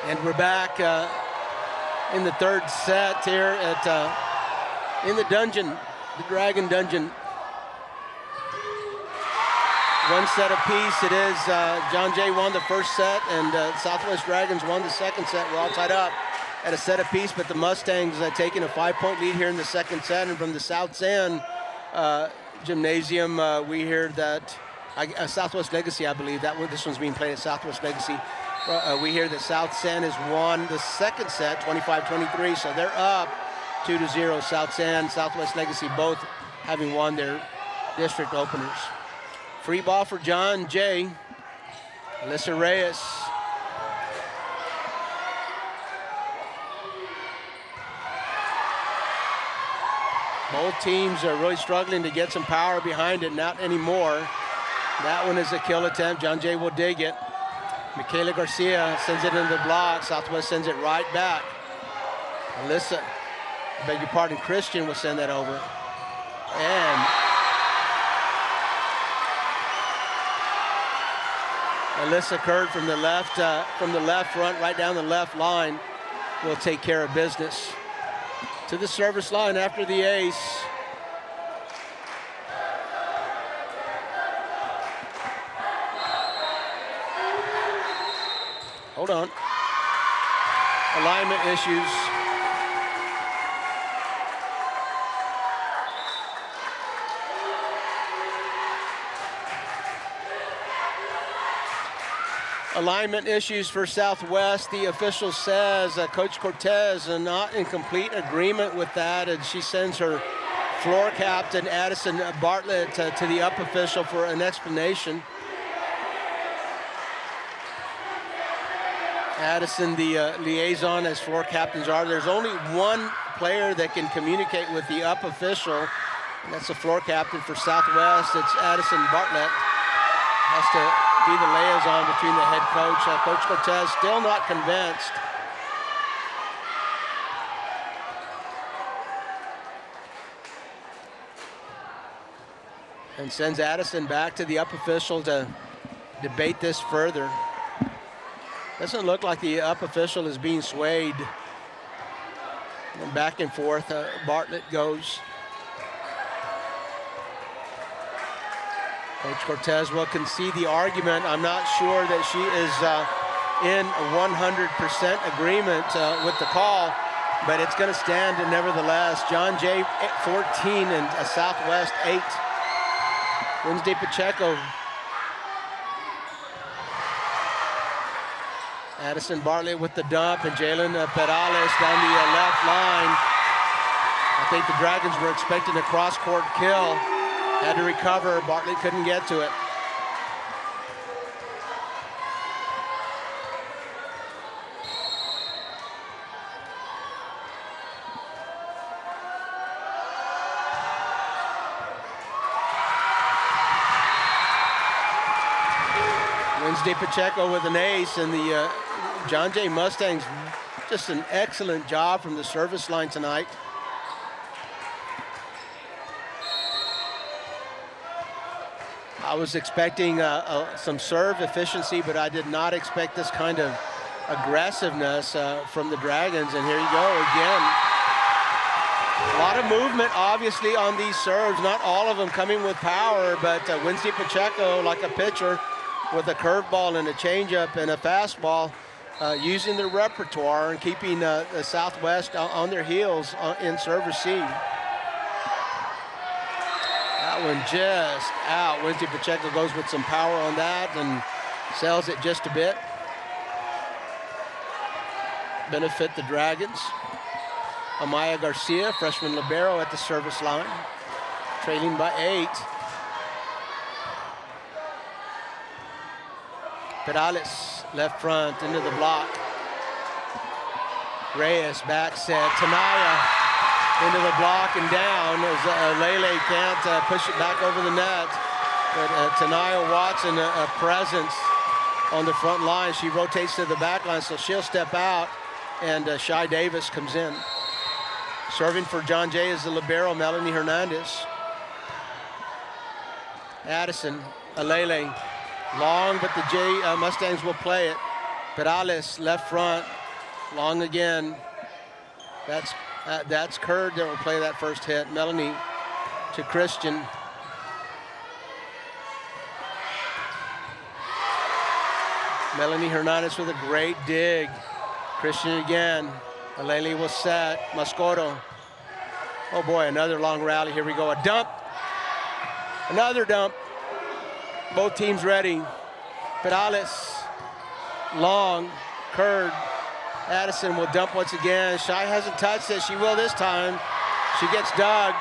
Speaker 1: And we're back in the third set here at in the dungeon, the Dragon Dungeon. 1 set apiece. It is John Jay won the first set, and Southwest Dragons won the second set. We're all tied up at a set apiece, but the Mustangs taking a 5-point lead here in the second set. And from the South San Gymnasium, we hear that Southwest Legacy, I believe this one's being played at Southwest Legacy. We hear that South San has won the second set, 25-23, so they're up 2-0. South San, Southwest Legacy, both having won their district openers. Free ball for John Jay. Alyssa Reyes. Both teams are really struggling to get some power behind it, not anymore. That one is a kill attempt. John Jay will dig it. Michaela Garcia sends it into the block. Southwest sends it right back. Alyssa, I beg your pardon, Christian will send that over. And Alyssa Curd from the left front, right down the left line, will take care of business. To the service line after the ace. Hold on. Alignment issues. Alignment issues for Southwest. The official says Coach Cortez is not in complete agreement with that, and she sends her floor captain, Addison Bartlett, to the up official for an explanation. Addison, the liaison, as floor captains are. There's only one player that can communicate with the up official, and that's the floor captain for Southwest. It's Addison Bartlett. Has to be the liaison between the head coach. Coach Cortez still not convinced. And sends Addison back to the up official to debate this further. Doesn't look like the up official is being swayed. And back and forth, Bartlett goes. Coach Cortez will concede the argument. I'm not sure that she is in 100% agreement with the call, but it's going to stand nevertheless. John Jay 14 and Southwest 8. Wednesday Pacheco. Addison Bartlett with the dump, and Jalen Perales down the left line. I think the Dragons were expecting a cross-court kill. Had to recover. Bartlett couldn't get to it. Wednesday Pacheco with an ace, and the John Jay Mustangs, just an excellent job from the service line tonight. I was expecting some serve efficiency, but I did not expect this kind of aggressiveness from the Dragons, and here you go again. A lot of movement, obviously, on these serves. Not all of them coming with power, but Wednesday Pacheco, like a pitcher, with a curveball and a changeup and a fastball, using their repertoire and keeping the Southwest on their heels in serve receive. That one just out. Wednesday Pacheco goes with some power on that and sells it just a bit. Benefit the Dragons. Amaya Garcia, freshman libero, at the service line, trailing by 8. Perales, left front, into the block. Reyes, back set. Tanaya into the block and down as Lele can't push it back over the net. But Tanaya Watson, a presence on the front line. She rotates to the back line, so she'll step out, and Shy Davis comes in. Serving for John Jay is the libero, Melanie Hernandez. Addison, Alele, long, but the Jay Mustangs will play it. Perales, left front, long again. That's Curd that will play that first hit. Melanie to Christian. Melanie Hernandez with a great dig. Christian again. Alele will set. Mascoro. Oh boy, another long rally. Here we go. A dump. Another dump. Both teams ready. Perales. Long. Curd. Addison will dump once again. Shy hasn't touched it. She will this time. She gets dug.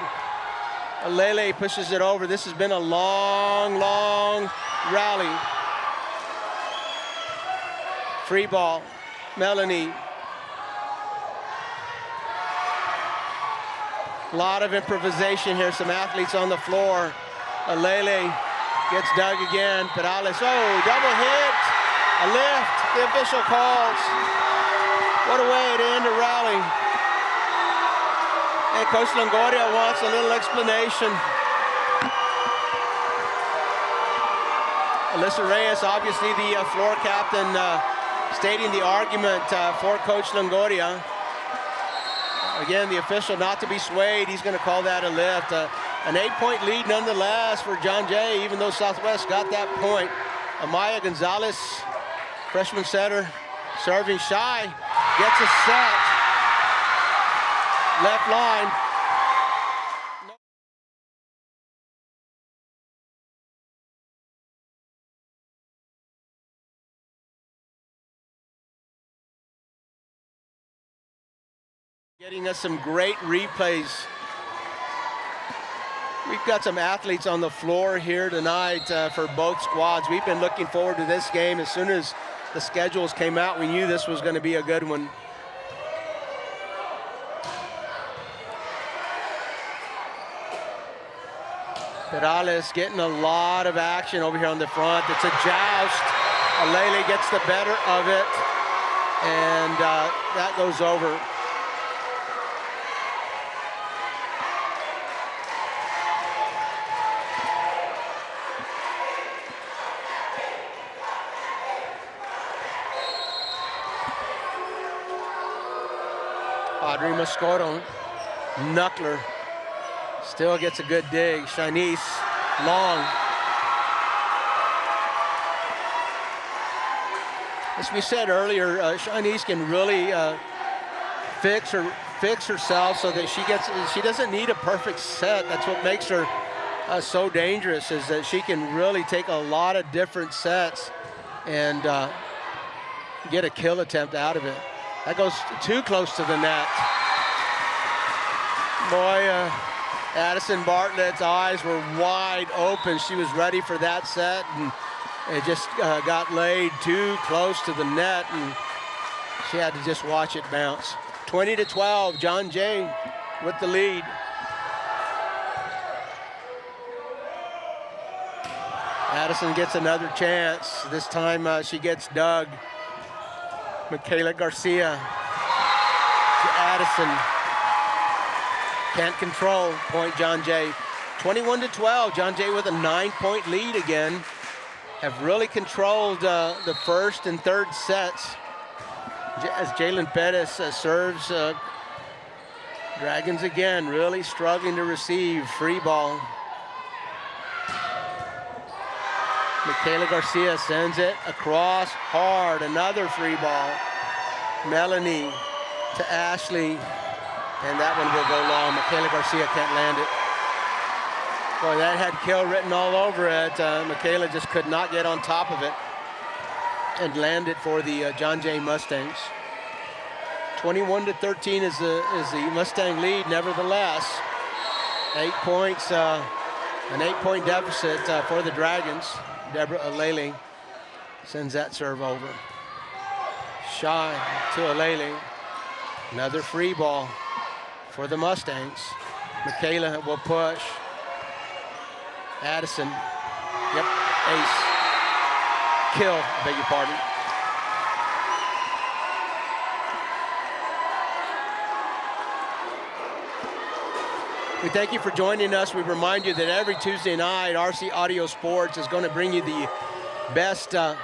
Speaker 1: Alele pushes it over. This has been a long, long rally. Free ball. Melanie. A lot of improvisation here. Some athletes on the floor. Alele gets dug again. Perales, oh, double hit. A lift. The official calls. What a way to end a rally. And Coach Longoria wants a little explanation. Alyssa Reyes, obviously the floor captain, stating the argument for Coach Longoria. Again, the official not to be swayed. He's going to call that a lift. An 8-point lead nonetheless for John Jay, even though Southwest got that point. Amaya Gonzalez, freshman setter, serving shy, gets a set. Left line. Getting us some great replays. We've got some athletes on the floor here tonight for both squads. We've been looking forward to this game. As soon as the schedules came out, we knew this was going to be a good one. Perales getting a lot of action over here on the front. It's a joust. Alele gets the better of it, and that goes over. Audrey Moscoto, knuckler, still gets a good dig. Shanice, long. As we said earlier, Shanice can really fix herself so that she doesn't need a perfect set. That's what makes her so dangerous, is that she can really take a lot of different sets and get a kill attempt out of it. That goes too close to the net. Boy, Addison Bartlett's eyes were wide open. She was ready for that set, and it just got laid too close to the net, and she had to just watch it bounce. 20-12, John Jay with the lead. Addison gets another chance. This time she gets dug. Michaela Garcia to Addison. Can't control, point John Jay. 21-12, John Jay with a 9-point lead again. Have really controlled the first and third sets. As Jalen Pettis serves, Dragons again really struggling to receive. Free ball. Michaela Garcia sends it across hard. Another free ball. Melanie to Ashley. And that one will go long. Michaela Garcia can't land it. Boy, that had kill written all over it. Michaela just could not get on top of it and land it for the John Jay Mustangs. 21-13 is the Mustang lead, nevertheless. 8 points, an 8-point deficit for the Dragons. Deborah Alele sends that serve over. Shy to Alele. Another free ball for the Mustangs. Michaela will push. Addison. Yep, ace. Kill, I beg your pardon. We thank you for joining us. We remind you that every Tuesday night, RC Audio Sports is going to bring you the best, as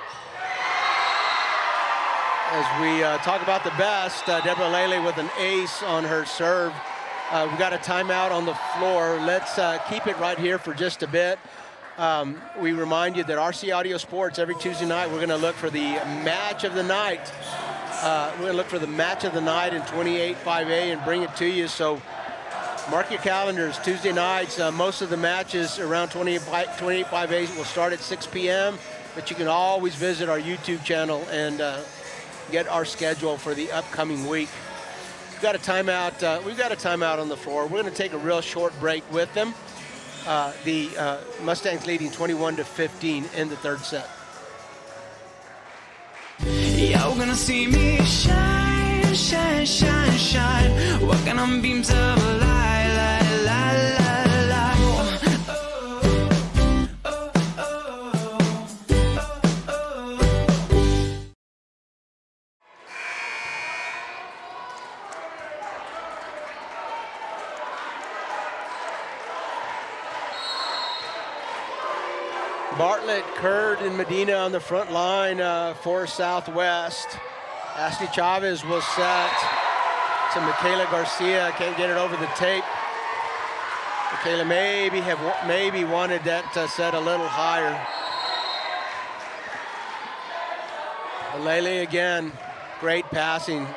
Speaker 1: we talk about the best. Deborah Lele with an ace on her serve. We've got a timeout on the floor. Let's keep it right here for just a bit. We remind you that RC Audio Sports, every Tuesday night, we're going to look for the match of the night. We're going to look for the match of the night in 28-5A and bring it to you. So mark your calendars. Tuesday nights, most of the matches around 28-5A will start at 6 p.m., but you can always visit our YouTube channel and get our schedule for the upcoming week. We've got a timeout on the floor. We're going to take a real short break with them. The Mustangs leading 21-15 in the third set.
Speaker 2: You're gonna see me shine, shine, shine, shine. Walking on beams of light, light, light, light, light.
Speaker 1: Bartlett, Curd, and Medina on the front line for Southwest. Ashley Chavez will set to Michaela Garcia. Can't get it over the tape. Michaela maybe wanted that set a little higher. Lele again, great passing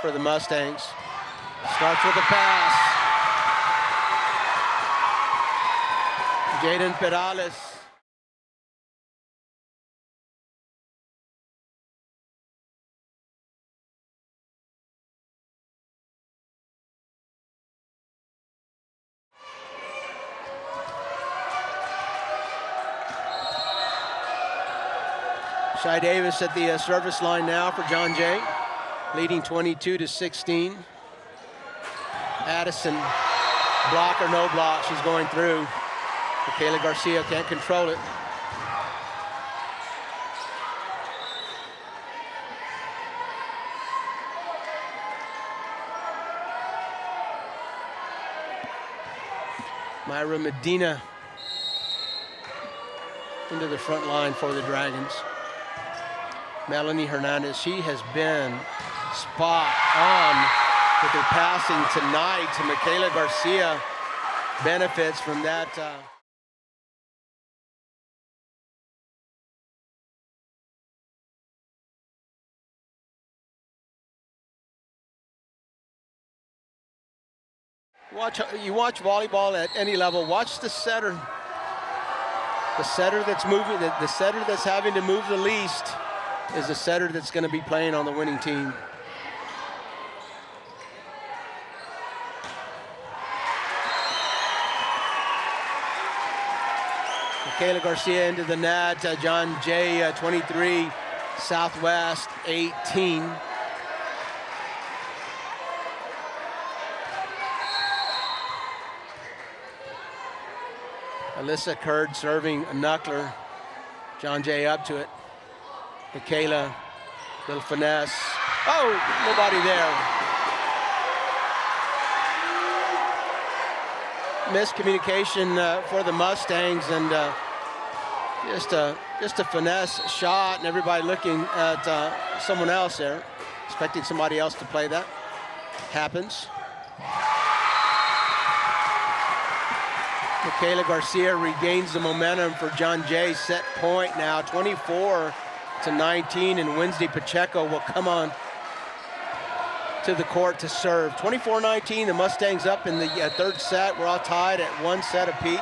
Speaker 1: for the Mustangs. Starts with a pass. Jaden Perales. Shy Davis at the service line now for John Jay, leading 22-16. Addison, block or no block, she's going through. Michaela Garcia can't control it. Myra Medina into the front line for the Dragons. Melanie Hernandez, she has been spot on with her passing tonight to Michaela Garcia. Benefits from that. You watch volleyball at any level, watch the setter. The setter that's moving, the setter that's having to move the least is the setter that's going to be playing on the winning team. Michaela Garcia into the net. John Jay, 23, Southwest, 18. Alyssa Curd serving a knuckler. John Jay up to it. Michaela, little finesse. Oh, nobody there. Miscommunication for the Mustangs, and just a finesse shot, and everybody looking at someone else there, expecting somebody else to play that. Happens. Michaela Garcia regains the momentum for John Jay. Set point now, 24-19, and Wednesday Pacheco will come on to the court to serve. 24-19, the Mustangs up in the third set. We're all tied at one set apiece.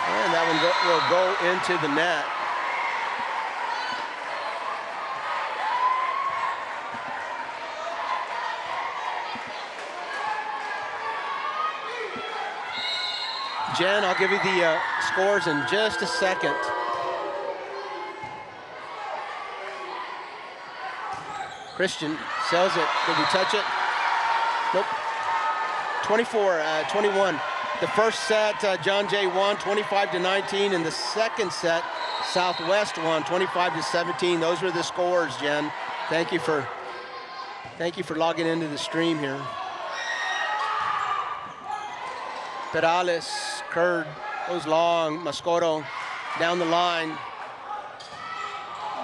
Speaker 1: And that one will go into the net. Jen, I'll give you the scores in just a second. Christian sells it. Did he touch it? Nope. 24-21. The first set, John Jay won 25-19. In the second set, Southwest won 25-17. Those were the scores, Jen. Thank you for logging into the stream here. Perales, Curd goes long. Mascoro down the line.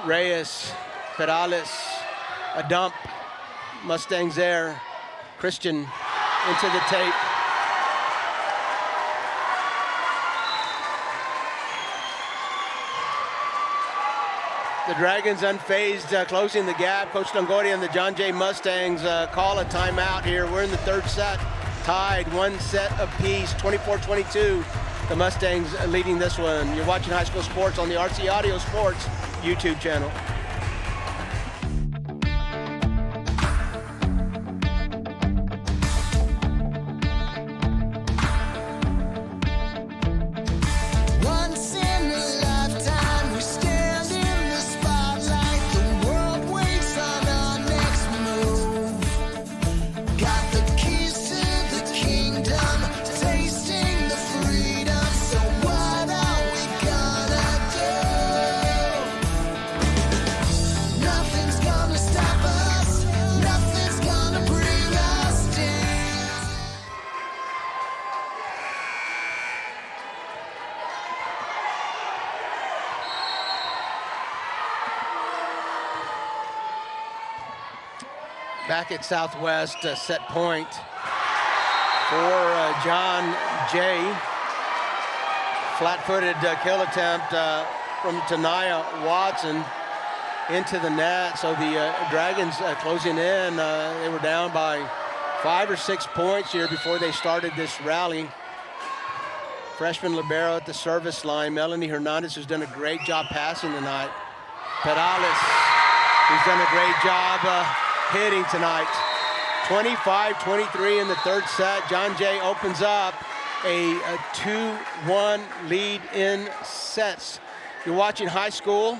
Speaker 1: Reyes, Perales, a dump. Mustangs there. Christian into the tape. The Dragons unfazed, closing the gap. Coach Longoria and the John Jay Mustangs call a timeout here. We're in the third set. Tied, one set apiece, 24-22. The Mustangs leading this one. You're watching High School Sports on the RC Audio Sports YouTube channel. Back at Southwest, set point for John Jay. Flat-footed kill attempt from Tanaya Watson into the net. So the Dragons closing in. They were down by 5 or 6 points here before they started this rally. Freshman libero at the service line, Melanie Hernandez, who's done a great job passing tonight. Perales, who's done a great job hitting tonight. 25-23 in the third set. John Jay opens up a 2-1 lead in sets. You're watching high school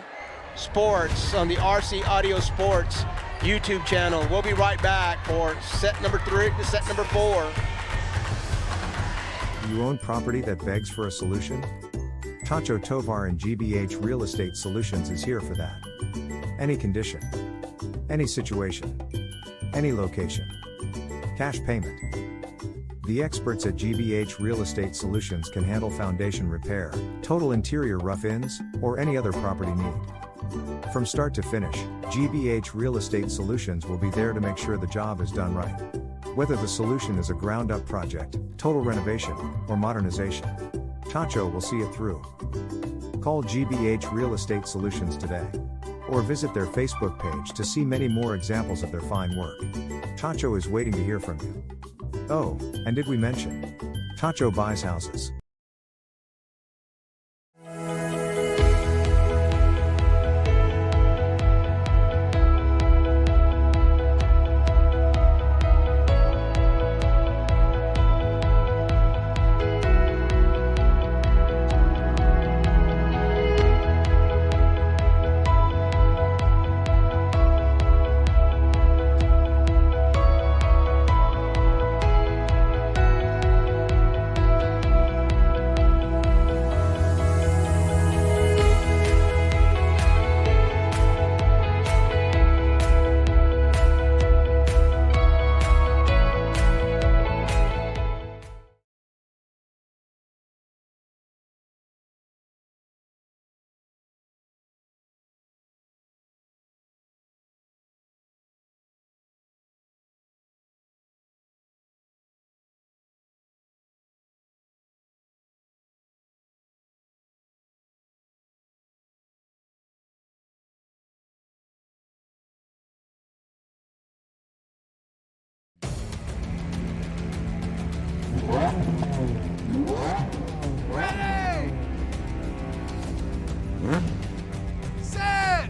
Speaker 1: sports on the RC Audio Sports YouTube channel. We'll be right back for set number 3 to set number 4.
Speaker 5: You own property that begs for a solution? Tacho Tovar and GBH Real Estate Solutions is here for that. Any condition, any situation, any location. Cash payment. The experts at GBH Real Estate Solutions can handle foundation repair, total interior rough-ins, or any other property need. From start to finish, GBH Real Estate Solutions will be there to make sure the job is done right. Whether the solution is a ground-up project, total renovation, or modernization, Tacho will see it through. Call GBH Real Estate Solutions today, or visit their Facebook page to see many more examples of their fine work. Tacho is waiting to hear from you. Oh, and did we mention? Tacho buys houses.
Speaker 9: Ready! Set!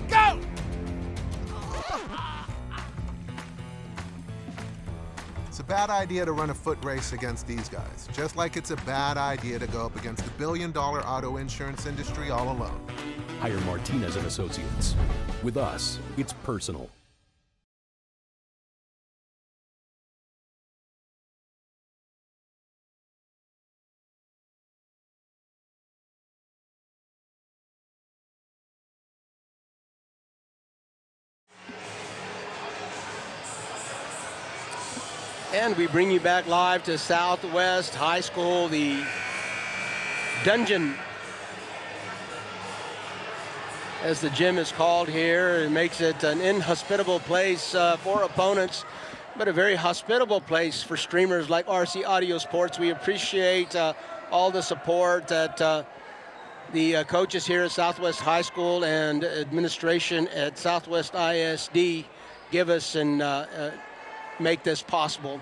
Speaker 9: Go!
Speaker 3: It's a bad idea to run a foot race against these guys, just like it's a bad idea to go up against the billion-dollar auto insurance industry all alone.
Speaker 4: Hire Martinez and Associates. With us, it's personal.
Speaker 1: And we bring you back live to Southwest High School, the dungeon, as the gym is called here. It makes it an inhospitable place for opponents, but a very hospitable place for streamers like RC Audio Sports. We appreciate all the support that the coaches here at Southwest High School and administration at Southwest ISD give us and make this possible.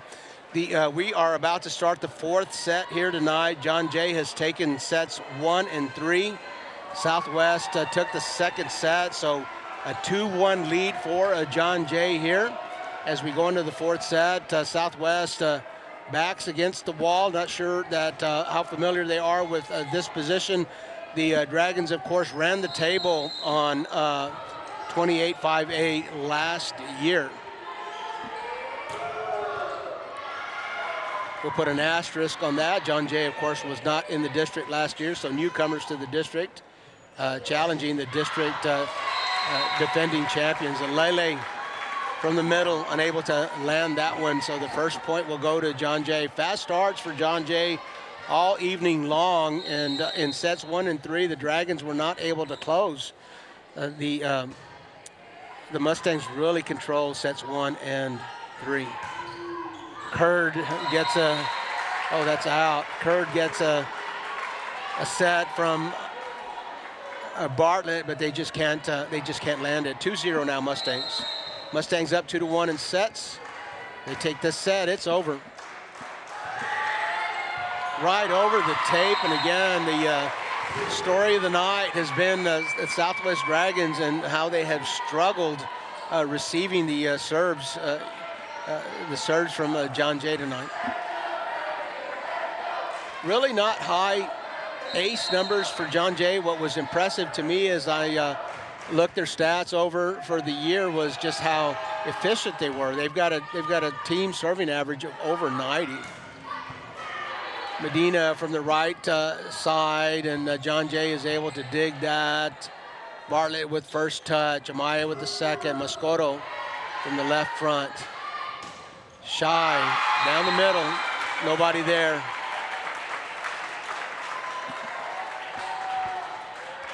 Speaker 1: We are about to start the fourth set here tonight. John Jay has taken sets 1 and 3. Southwest took the second set, so a 2-1 lead for John Jay here. As we go into the fourth set, Southwest backs against the wall. Not sure that how familiar they are with this position. The Dragons, of course, ran the table on 28-5A last year. We'll put an asterisk on that. John Jay, of course, was not in the district last year, so newcomers to the district, challenging the district defending champions. And Lele from the middle, unable to land that one, so the first point will go to John Jay. Fast starts for John Jay all evening long, and in sets 1 and 3, the Dragons were not able to close. The the Mustangs really control sets 1 and 3. Kurd gets that's out. Kurd gets a set from Bartlett, but they just can't land it. 2-0 now, Mustangs. Mustangs up 2-1 in sets. They take this set, it's over. Right over the tape, and again, the story of the night has been the Southwest Dragons and how they have struggled receiving the serves from John Jay tonight. Really not high ace numbers for John Jay. What was impressive to me as I looked their stats over for the year was just how efficient they were. They've got a team serving average of over 90. Medina from the right side, and John Jay is able to dig that. Bartlett with first touch, Amaya with the second, Moscoto from the left front. Shy down the middle, nobody there.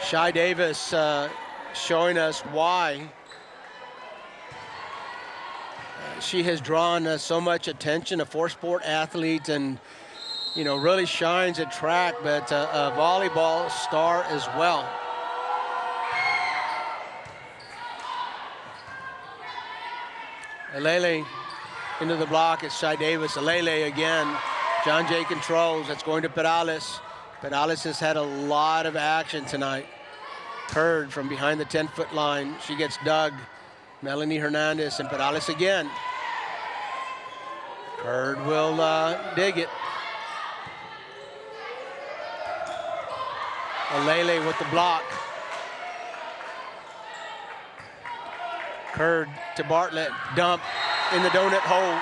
Speaker 1: Shy Davis showing us why she has drawn so much attention, a four-sport athlete, and really shines at track, but a volleyball star as well. Alele into the block, it's Shy Davis. Alele again, John Jay controls, that's going to Perales. Perales has had a lot of action tonight. Kurd from behind the 10-foot line, she gets dug. Melanie Hernandez and Perales again. Kurd will dig it. Alele with the block. Kurd to Bartlett, dump in the donut hole.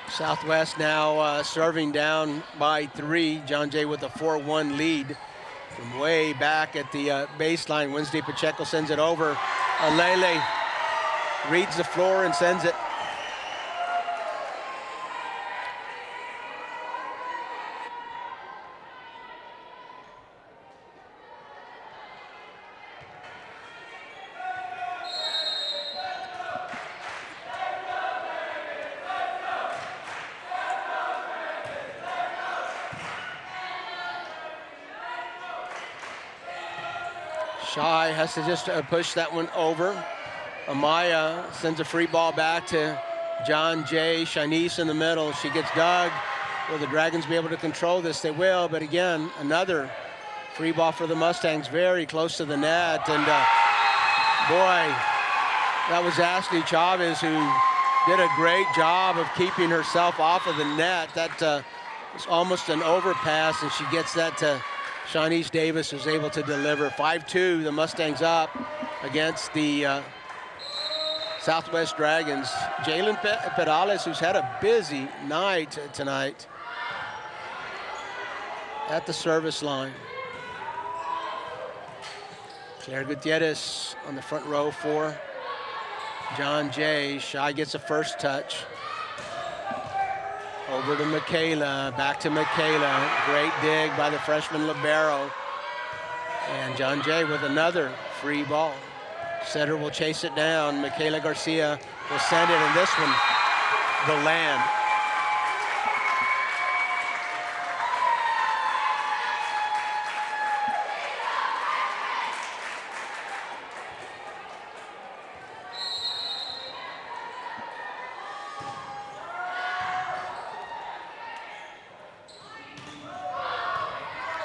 Speaker 1: Southwest now serving down by 3. John Jay with a 4-1 lead from way back at the baseline. Wednesday Pacheco sends it over. Alele reads the floor and sends it. Shy has to just push that one over. Amaya sends a free ball back to John Jay. Shanice in the middle. She gets dug. Will the Dragons be able to control this? They will, but again, another free ball for the Mustangs, very close to the net. And boy, that was Ashley Chavez who did a great job of keeping herself off of the net. That was almost an overpass, and she gets that to Shanice Davis, who's able to deliver. 5-2, the Mustangs up against the Southwest Dragons. Jalen Perales, who's had a busy night tonight at the service line. Claire Gutierrez on the front row for John Jay. Shy gets a first touch. Over to Michaela, back to Michaela. Great dig by the freshman libero. And John Jay with another free ball. Setter will chase it down. Michaela Garcia will send it, and this one, the land.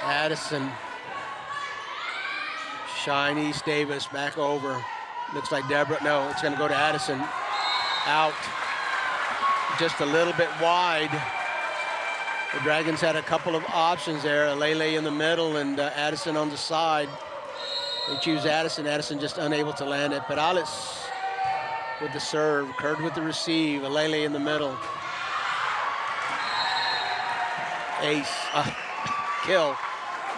Speaker 1: Addison, Shanice Davis back over. Looks like Deborah, no, it's gonna go to Addison. Out, just a little bit wide. The Dragons had a couple of options there. Alele in the middle and Addison on the side. They choose Addison. Addison just unable to land it. Perales with the serve. Kurd with the receive. Alele in the middle. Ace. Kill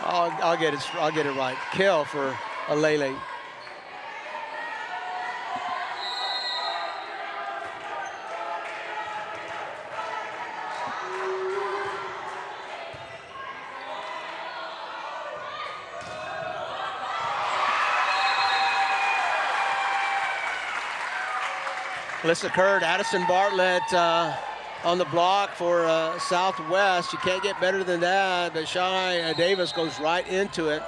Speaker 1: I'll get it right. Kill for Alele. Alyssa Curd, Addison Bartlett on the block for Southwest. You can't get better than that, but Shai Davis goes right into it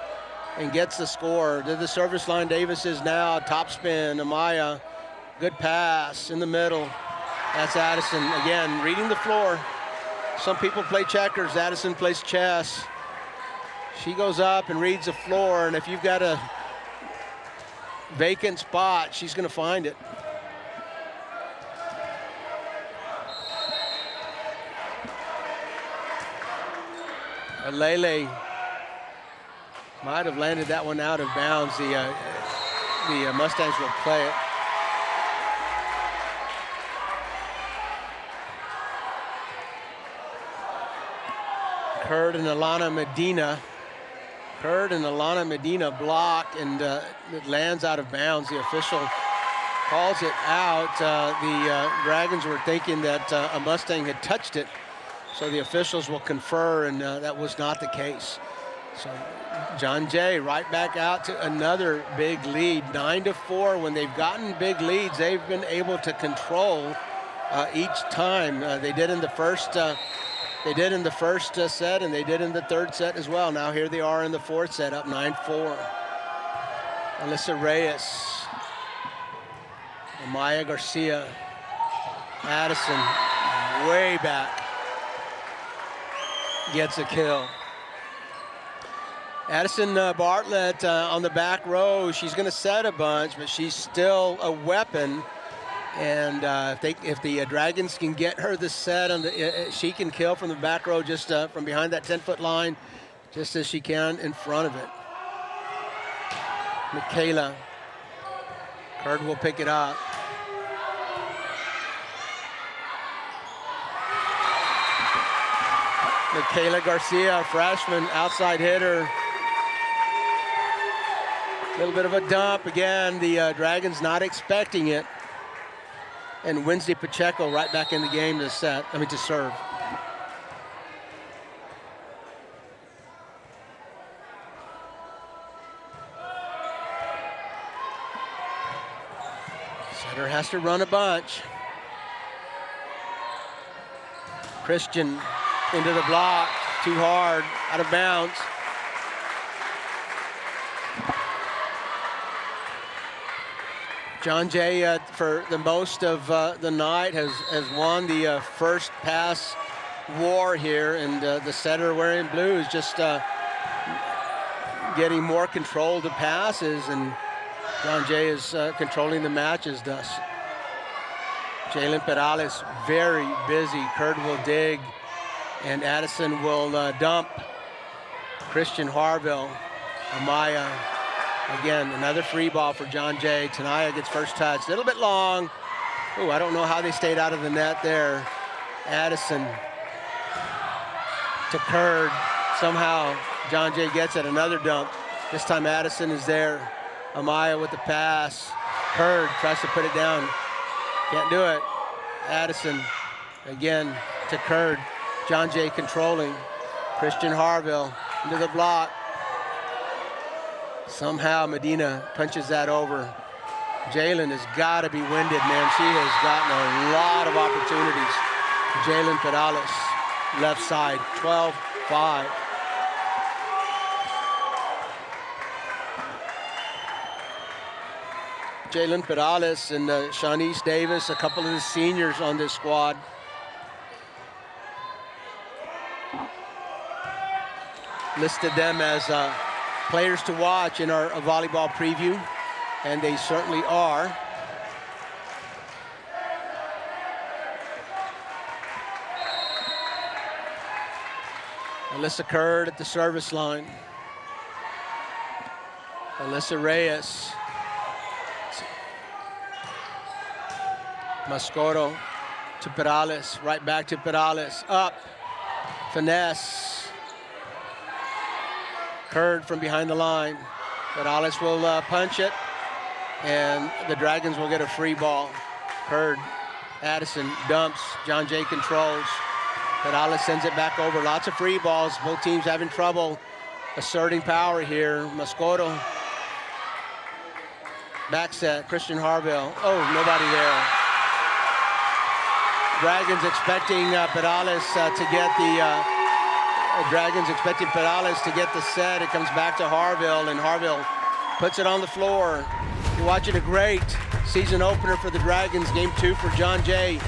Speaker 1: and gets the score. To the service line, Davis is now top spin. Amaya, good pass in the middle. That's Addison, again, reading the floor. Some people play checkers, Addison plays chess. She goes up and reads the floor, and if you've got a vacant spot, she's gonna find it. Lele might have landed that one out of bounds. The Mustangs will play it. Curd and Alana Medina block, and it lands out of bounds. The official calls it out. The Dragons were thinking that a Mustang had touched it. So the officials will confer, and that was not the case. So John Jay right back out to another big lead, 9-4. When they've gotten big leads, they've been able to control each time. They did in the first. They did in the first set, and they did in the third set as well. Now here they are in the fourth set, up 9-4. Alyssa Reyes, Amaya Garcia, Addison, way back. Gets a kill. Addison Bartlett on the back row. She's going to set a bunch, but she's still a weapon. And if the Dragons can get her the set, she can kill from the back row, just from behind that 10-foot line, just as she can in front of it. Michaela. Curd will pick it up. Michaela Garcia, freshman, outside hitter. A little bit of a dump. Again, the Dragons not expecting it. And Wednesday Pacheco right back in the game to serve. Setter has to run a bunch. Christian into the block, too hard, out of bounds. John Jay, for the most of the night, has won the first pass war here, and the setter wearing blue is just getting more control to passes, and John Jay is controlling the matches thus. Jalen Perales, very busy. Curd will dig, and Addison will dump. Christian Harville, Amaya, again, another free ball for John Jay. Tanaya gets first touch, a little bit long. Oh, I don't know how they stayed out of the net there. Addison to Curd. Somehow John Jay gets it, another dump. This time Addison is there. Amaya with the pass. Curd tries to put it down. Can't do it. Addison again to Curd. John Jay controlling. Christian Harville into the block. Somehow Medina punches that over. Jalen has got to be winded, man. She has gotten a lot of opportunities. Jalen Perales, left side, 12-5. Jalen Perales and Shanice Davis, a couple of the seniors on this squad. Listed them as players to watch in our volleyball preview, and they certainly are. Alyssa Curd at the service line. Alyssa Reyes. Mascoro to Perales, right back to Perales, up, finesse. Curd from behind the line. Perales will punch it, and the Dragons will get a free ball. Curd, Addison dumps, John Jay controls. Perales sends it back over. Lots of free balls. Both teams having trouble asserting power here. Moscoto. Back set, Christian Harville. Oh, nobody there. Dragons expecting Perales to get the Dragons expecting Perales to get the set. It comes back to Harville, and Harville puts it on the floor. You're watching a great season opener for the Dragons, game 2 for John Jay.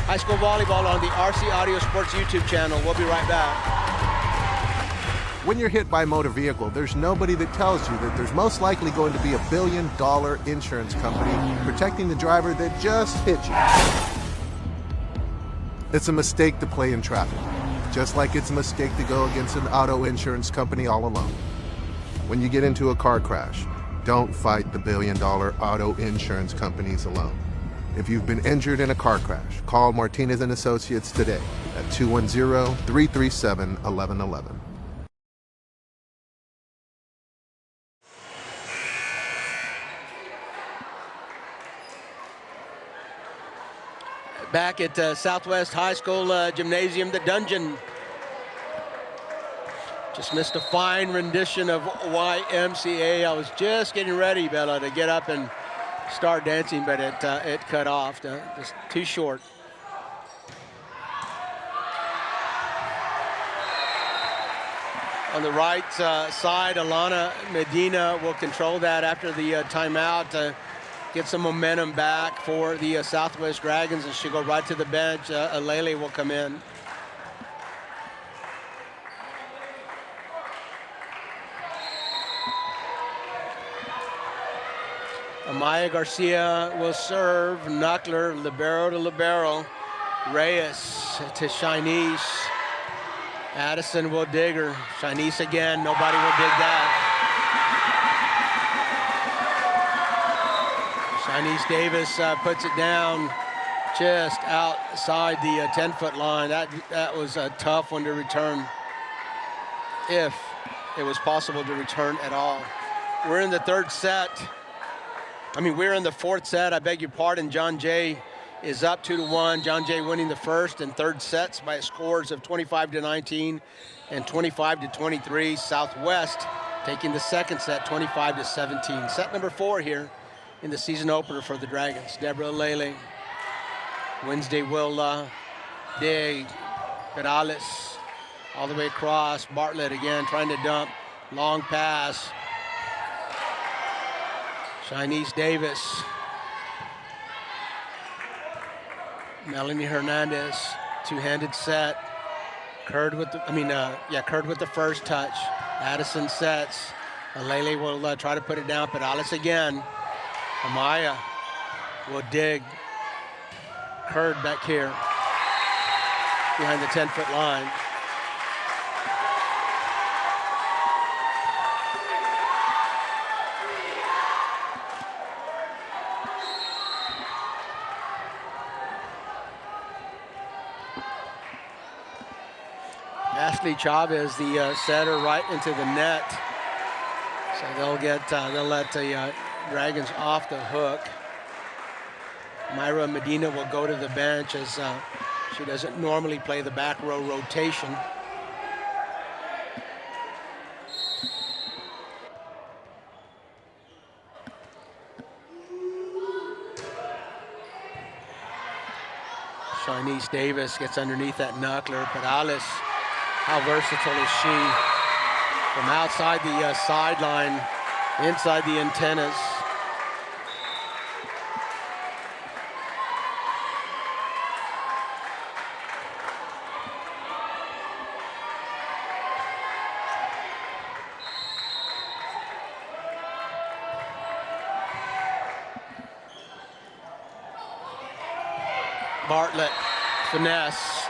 Speaker 1: High school volleyball on the RC Audio Sports YouTube channel. We'll be right back.
Speaker 3: When you're hit by a motor vehicle, there's nobody that tells you that there's most likely going to be $1 billion insurance company protecting the driver that just hit you. It's a mistake to play in traffic, just like it's a mistake to go against an auto insurance company all alone. When you get into a car crash, don't fight the $1 billion auto insurance companies alone. If you've been injured in a car crash, call Martinez and Associates today at 210-337-1111.
Speaker 1: Back at Southwest High School Gymnasium, the Dungeon. Just missed a fine rendition of YMCA. I was just getting ready, Bella, to get up and start dancing, but it cut off, just too short. On the right side, Alana Medina will control that after the timeout to get some momentum back for the Southwest Dragons, and she'll go right to the bench. Alele will come in. Amaya Garcia will serve. Knuckler, libero to libero. Reyes to Shinice. Addison will dig her. Shinice again, nobody will dig that. Shinice Davis puts it down just outside the 10-foot line. That was a tough one to return, if it was possible to return at all. We're in the third set. We're in the fourth set, I beg your pardon. John Jay is up 2-1. John Jay winning the first and third sets by scores of 25-19 and 25-23. Southwest taking the second set, 25-17. Set number 4 here in the season opener for the Dragons. Deborah Lele. Wednesday will dig. Perales all the way across. Bartlett again trying to dump. Long pass. Shinice Davis. Melanie Hernandez, two-handed set. Curd with the first touch. Addison sets. Alele will try to put it down. Perales again. Amaya will dig. Curd back here behind the 10-foot line. Ashley Chavez, the setter, right into the net. So they'll let the Dragons off the hook. Myra Medina will go to the bench as she doesn't normally play the back row rotation. Shinice Davis gets underneath that knuckler. Perales, how versatile is she? From outside the sideline, inside the antennas. Bartlett, finesse,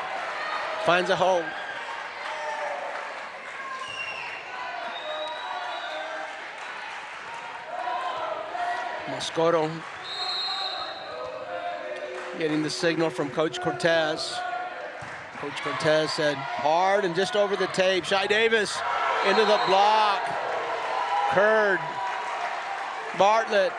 Speaker 1: finds a hole. Moscoto getting the signal from Coach Cortez. Coach Cortez said hard and just over the tape. Shy Davis into the block. Curd. Bartlett.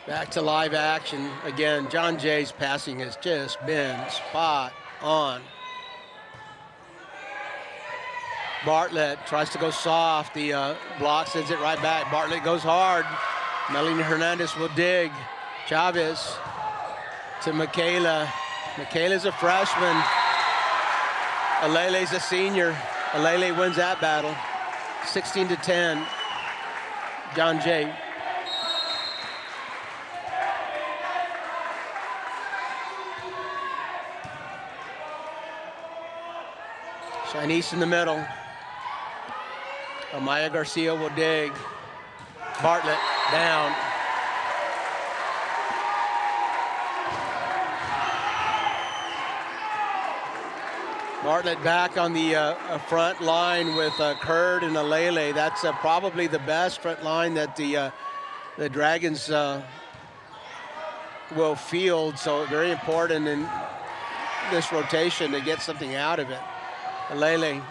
Speaker 1: Back to live action. Again, John Jay's passing has just been spot on. Bartlett tries to go soft. The block sends it right back. Bartlett goes hard. Melanie Hernandez will dig. Chavez to Michaela. Michaela's a freshman. Alele's a senior. Alele wins that battle. 16-10. John Jay. Chinese in the middle. Amaya Garcia will dig. Bartlett down. Bartlett back on the front line with Curd and Alele. That's probably the best front line that the Dragons will field. So very important in this rotation to get something out of it. Alele,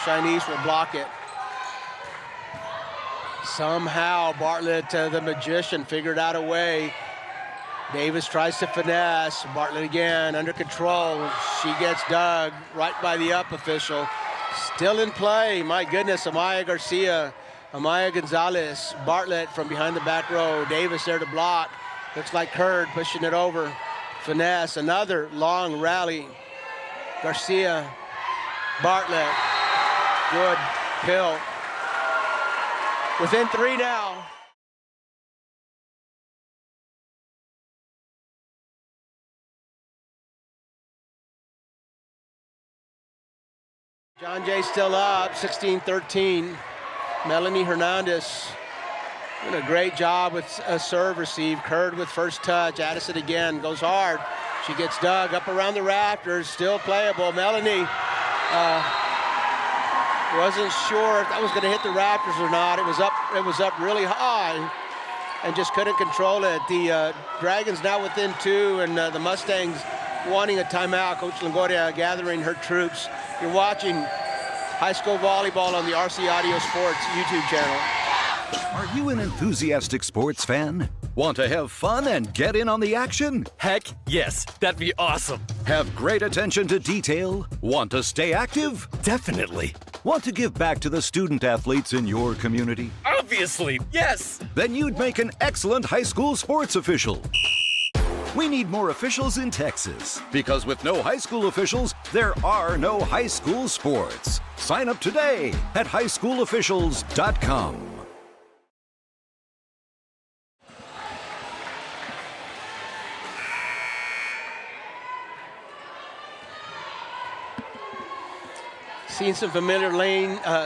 Speaker 1: Chinese will block it. Somehow Bartlett, the magician, figured out a way. Davis tries to finesse. Bartlett again, under control. She gets dug right by the up official. Still in play, my goodness, Amaya Garcia, Amaya Gonzalez, Bartlett from behind the back row. Davis there to block. Looks like Curd pushing it over. Finesse, another long rally. Garcia, Bartlett, good pill. Within 3 now. John Jay still up, 16-13. Melanie Hernandez doing a great job with a serve receive. Curd with first touch. Addison again goes hard. She gets dug up around the rafters, still playable. Melanie wasn't sure if that was going to hit the rafters or not. It was up really high and just couldn't control it. The Dragons now within 2, and the Mustangs wanting a timeout. Coach Longoria gathering her troops. You're watching high school volleyball on the RC Audio Sports YouTube channel.
Speaker 7: Are you an enthusiastic sports fan? Want to have fun and get in on the action?
Speaker 8: Heck yes, that'd be awesome.
Speaker 7: Have great attention to detail? Want to stay active?
Speaker 8: Definitely.
Speaker 7: Want to give back to the student athletes in your community?
Speaker 8: Obviously, yes.
Speaker 7: Then you'd make an excellent high school sports official. We need more officials in Texas, because with no high school officials, there are no high school sports. Sign up today at highschoolofficials.com.
Speaker 1: Seen some familiar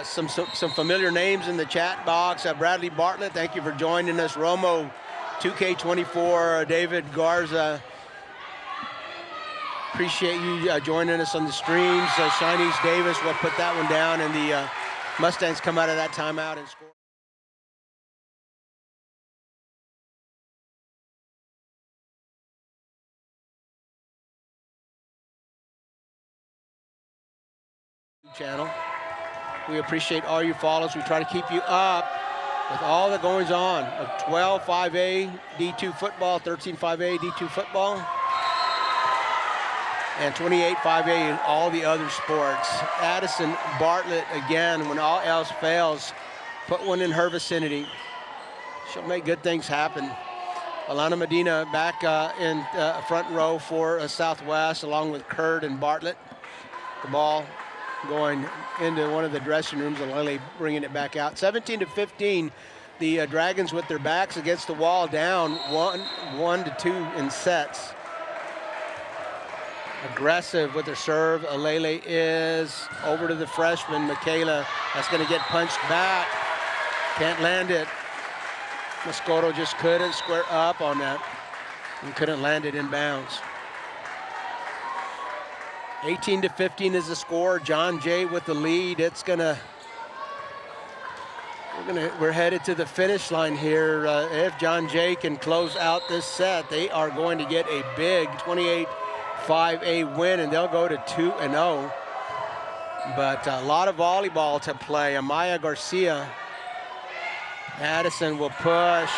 Speaker 1: some familiar names in the chat box. Bradley Bartlett, thank you for joining us. Romo, 2K24, David Garza. Appreciate you joining us on the streams. Chinese Davis will put that one down, and the Mustangs come out of that timeout and score. Channel. We appreciate all you follows. We try to keep you up with all the goings on of 12 5A D2 football, 13 5A D2 football, and 28 5A in all the other sports. Addison Bartlett, again, when all else fails, put one in her vicinity. She'll make good things happen. Alana Medina back in front row for Southwest, along with Curd and Bartlett. The ball going into one of the dressing rooms, and Lily bringing it back out. 17-15, the Dragons with their backs against the wall, down 1-2 in sets. Aggressive with their serve. Alele is over to the freshman, Michaela. That's going to get punched back. Can't land it. Moscoto just couldn't square up on that and couldn't land it in bounds. 18-15 is the score. John Jay with the lead. It's gonna We're headed to the finish line here. If John Jay can close out this set, they are going to get a big 28-5A win, and they'll go to 2-0. But a lot of volleyball to play. Amaya Garcia. Addison will push.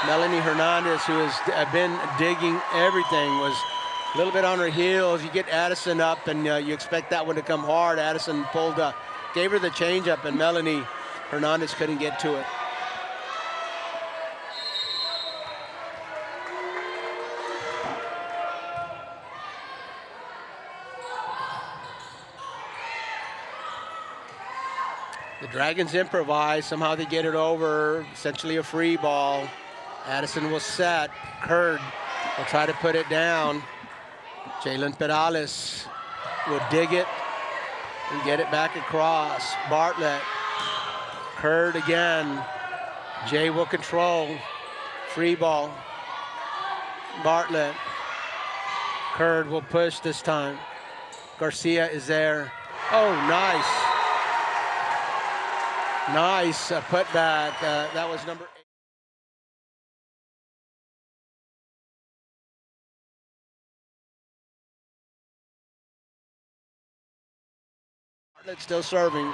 Speaker 1: Melanie Hernandez, who has been digging everything, was a little bit on her heels. You get Addison up, and you expect that one to come hard. Addison gave her the changeup, and Melanie Hernandez couldn't get to it. The Dragons improvise. Somehow they get it over. Essentially a free ball. Addison will set. Curd will try to put it down. Jalen Perales will dig it and get it back across. Bartlett. Curd again. Jay will control. Free ball. Bartlett. Curd will push this time. Garcia is there. Oh, nice. Nice putback. That was number 8. Bartlett still serving.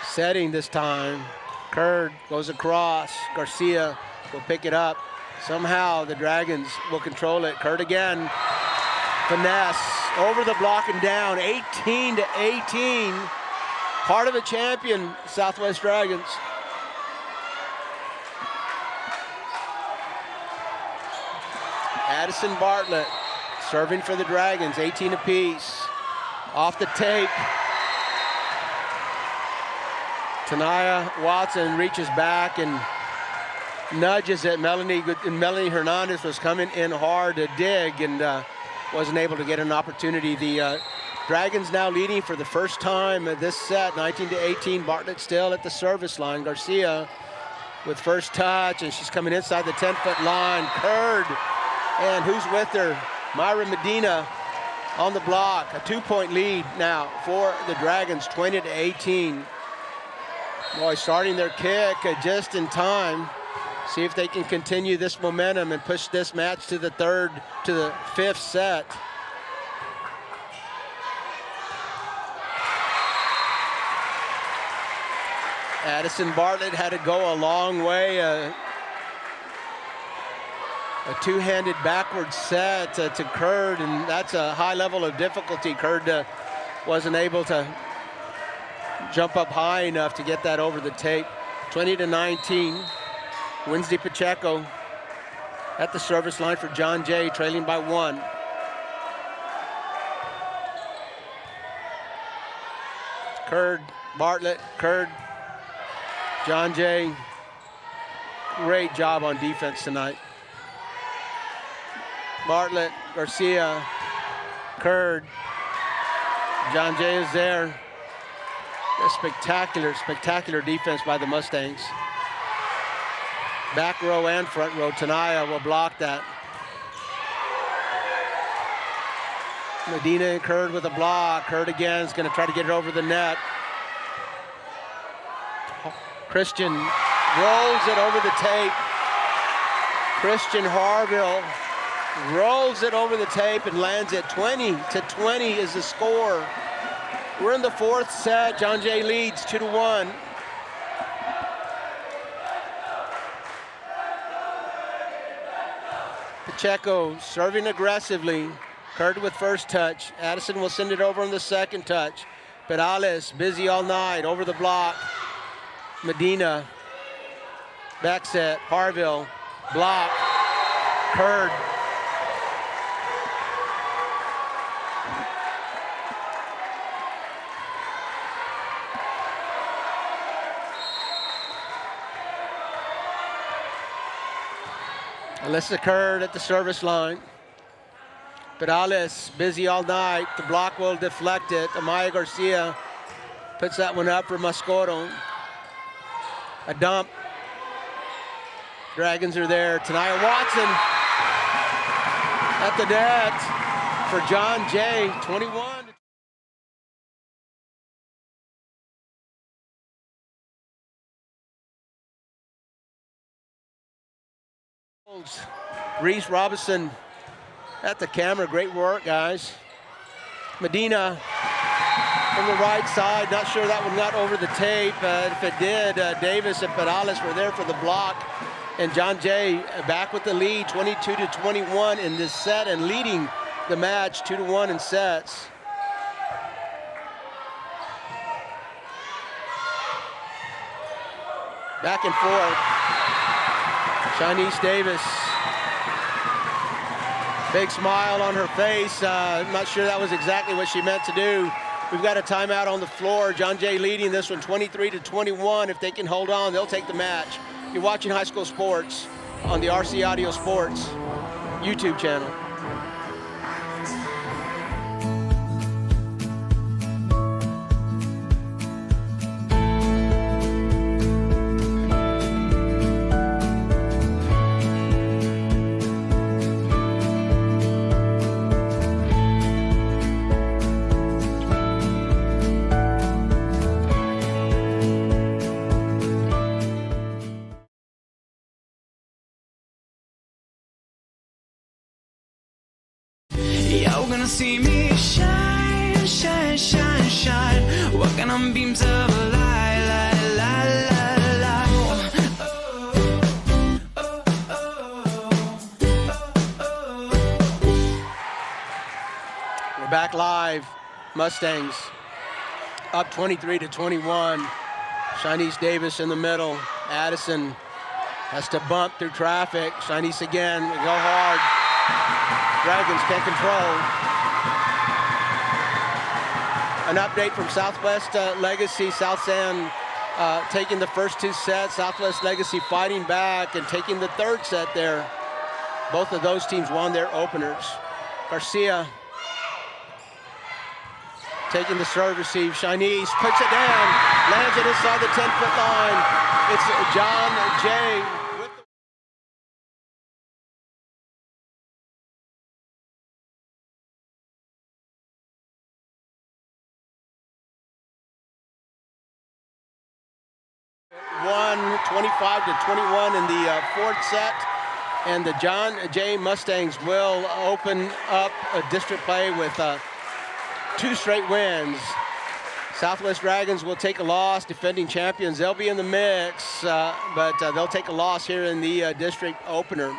Speaker 1: Setting this time. Curd goes across. Garcia will pick it up. Somehow the Dragons will control it. Curd again. Finesse over the block and down. 18-18. Part of a champion, Southwest Dragons. Addison Bartlett serving for the Dragons, 18 apiece. Off the tape. Tanaya Watson reaches back and nudges it. Melanie Hernandez was coming in hard to dig and wasn't able to get an opportunity. The Dragons now leading for the first time this set, 19-18. Bartlett still at the service line. Garcia with first touch, and she's coming inside the 10-foot line. Curd, and who's with her? Myra Medina on the block. A 2-point lead now for the Dragons, 20-18. Boy, starting their kick just in time. See if they can continue this momentum and push this match to the fifth set. Addison Bartlett had to go a long way. A two-handed backward set to Curd, and that's a high level of difficulty. Curd wasn't able to jump up high enough to get that over the tape. 20-19. Wednesday Pacheco at the service line for John Jay, trailing by 1. Curd, Bartlett, Curd, John Jay. Great job on defense tonight. Bartlett, Garcia, Curd. John Jay is there. A spectacular, spectacular defense by the Mustangs. Back row and front row. Tanaya will block that. Medina and Curd with a block. Curd again is going to try to get it over the net. Christian rolls it over the tape. Christian Harville rolls it over the tape and lands it. 20-20 is the score. We're in the fourth set. John Jay leads 2-1. Pacheco serving aggressively. Curd with first touch. Addison will send it over on the second touch. Perales busy all night over the block. Medina, back set, Harville, block, Curd. Alyssa Curd at the service line. Perales busy all night. The block will deflect it. Amaya Garcia puts that one up for Mascoro. A dump. Dragons are there. Tanaya Watson at the net for John Jay, 21. Reese Robinson at the camera. Great work, guys. Medina from the right side. Not sure that one got over the tape. If it did, Davis and Perales were there for the block. And John Jay back with the lead, 22-21 in this set and leading the match 2-1 in sets. Back and forth. Shanice Davis. Big smile on her face. I'm not sure that was exactly what she meant to do. We've got a timeout on the floor. John Jay leading this one 23-21. If they can hold on, they'll take the match. You're watching High School Sports on the RC Audio Sports YouTube channel.
Speaker 2: You're gonna see me shine, shine, shine, shine. Walking on beams of light, light, light, light, light. Oh, oh, oh, oh.
Speaker 1: We're back live. Mustangs up 23-21. Shanice Davis in the middle. Addison has to bump through traffic. Shanice again, we go hard. Dragons can't control. An update from Southwest Legacy. South San taking the first two sets. Southwest Legacy fighting back and taking the third set there. Both of those teams won their openers. Garcia taking the serve receive. Shanice puts it down. Lands it inside the 10-foot line. It's John Jay. Won 25-21 in the fourth set, and the John Jay Mustangs will open up a district play with 2 straight wins. Southwest Dragons will take a loss, defending champions. They'll be in the mix, but they'll take a loss here in the district opener.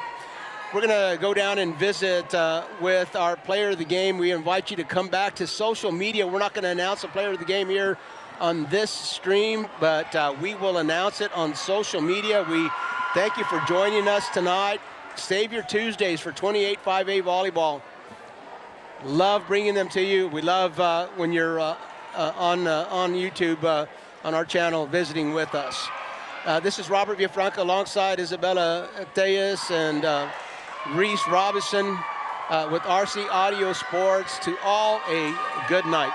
Speaker 1: We're gonna go down and visit with our player of the game. We invite you to come back to social media. We're not gonna announce a player of the game here on this stream, but we will announce it on social media. We thank you for joining us tonight. Save your Tuesdays for 28-5A volleyball. Love bringing them to you. We love when you're on YouTube, on our channel, visiting with us. This is Robert Villafranca alongside Isabella Tejas and Reese Robinson with RC Audio Sports. To all, a good night.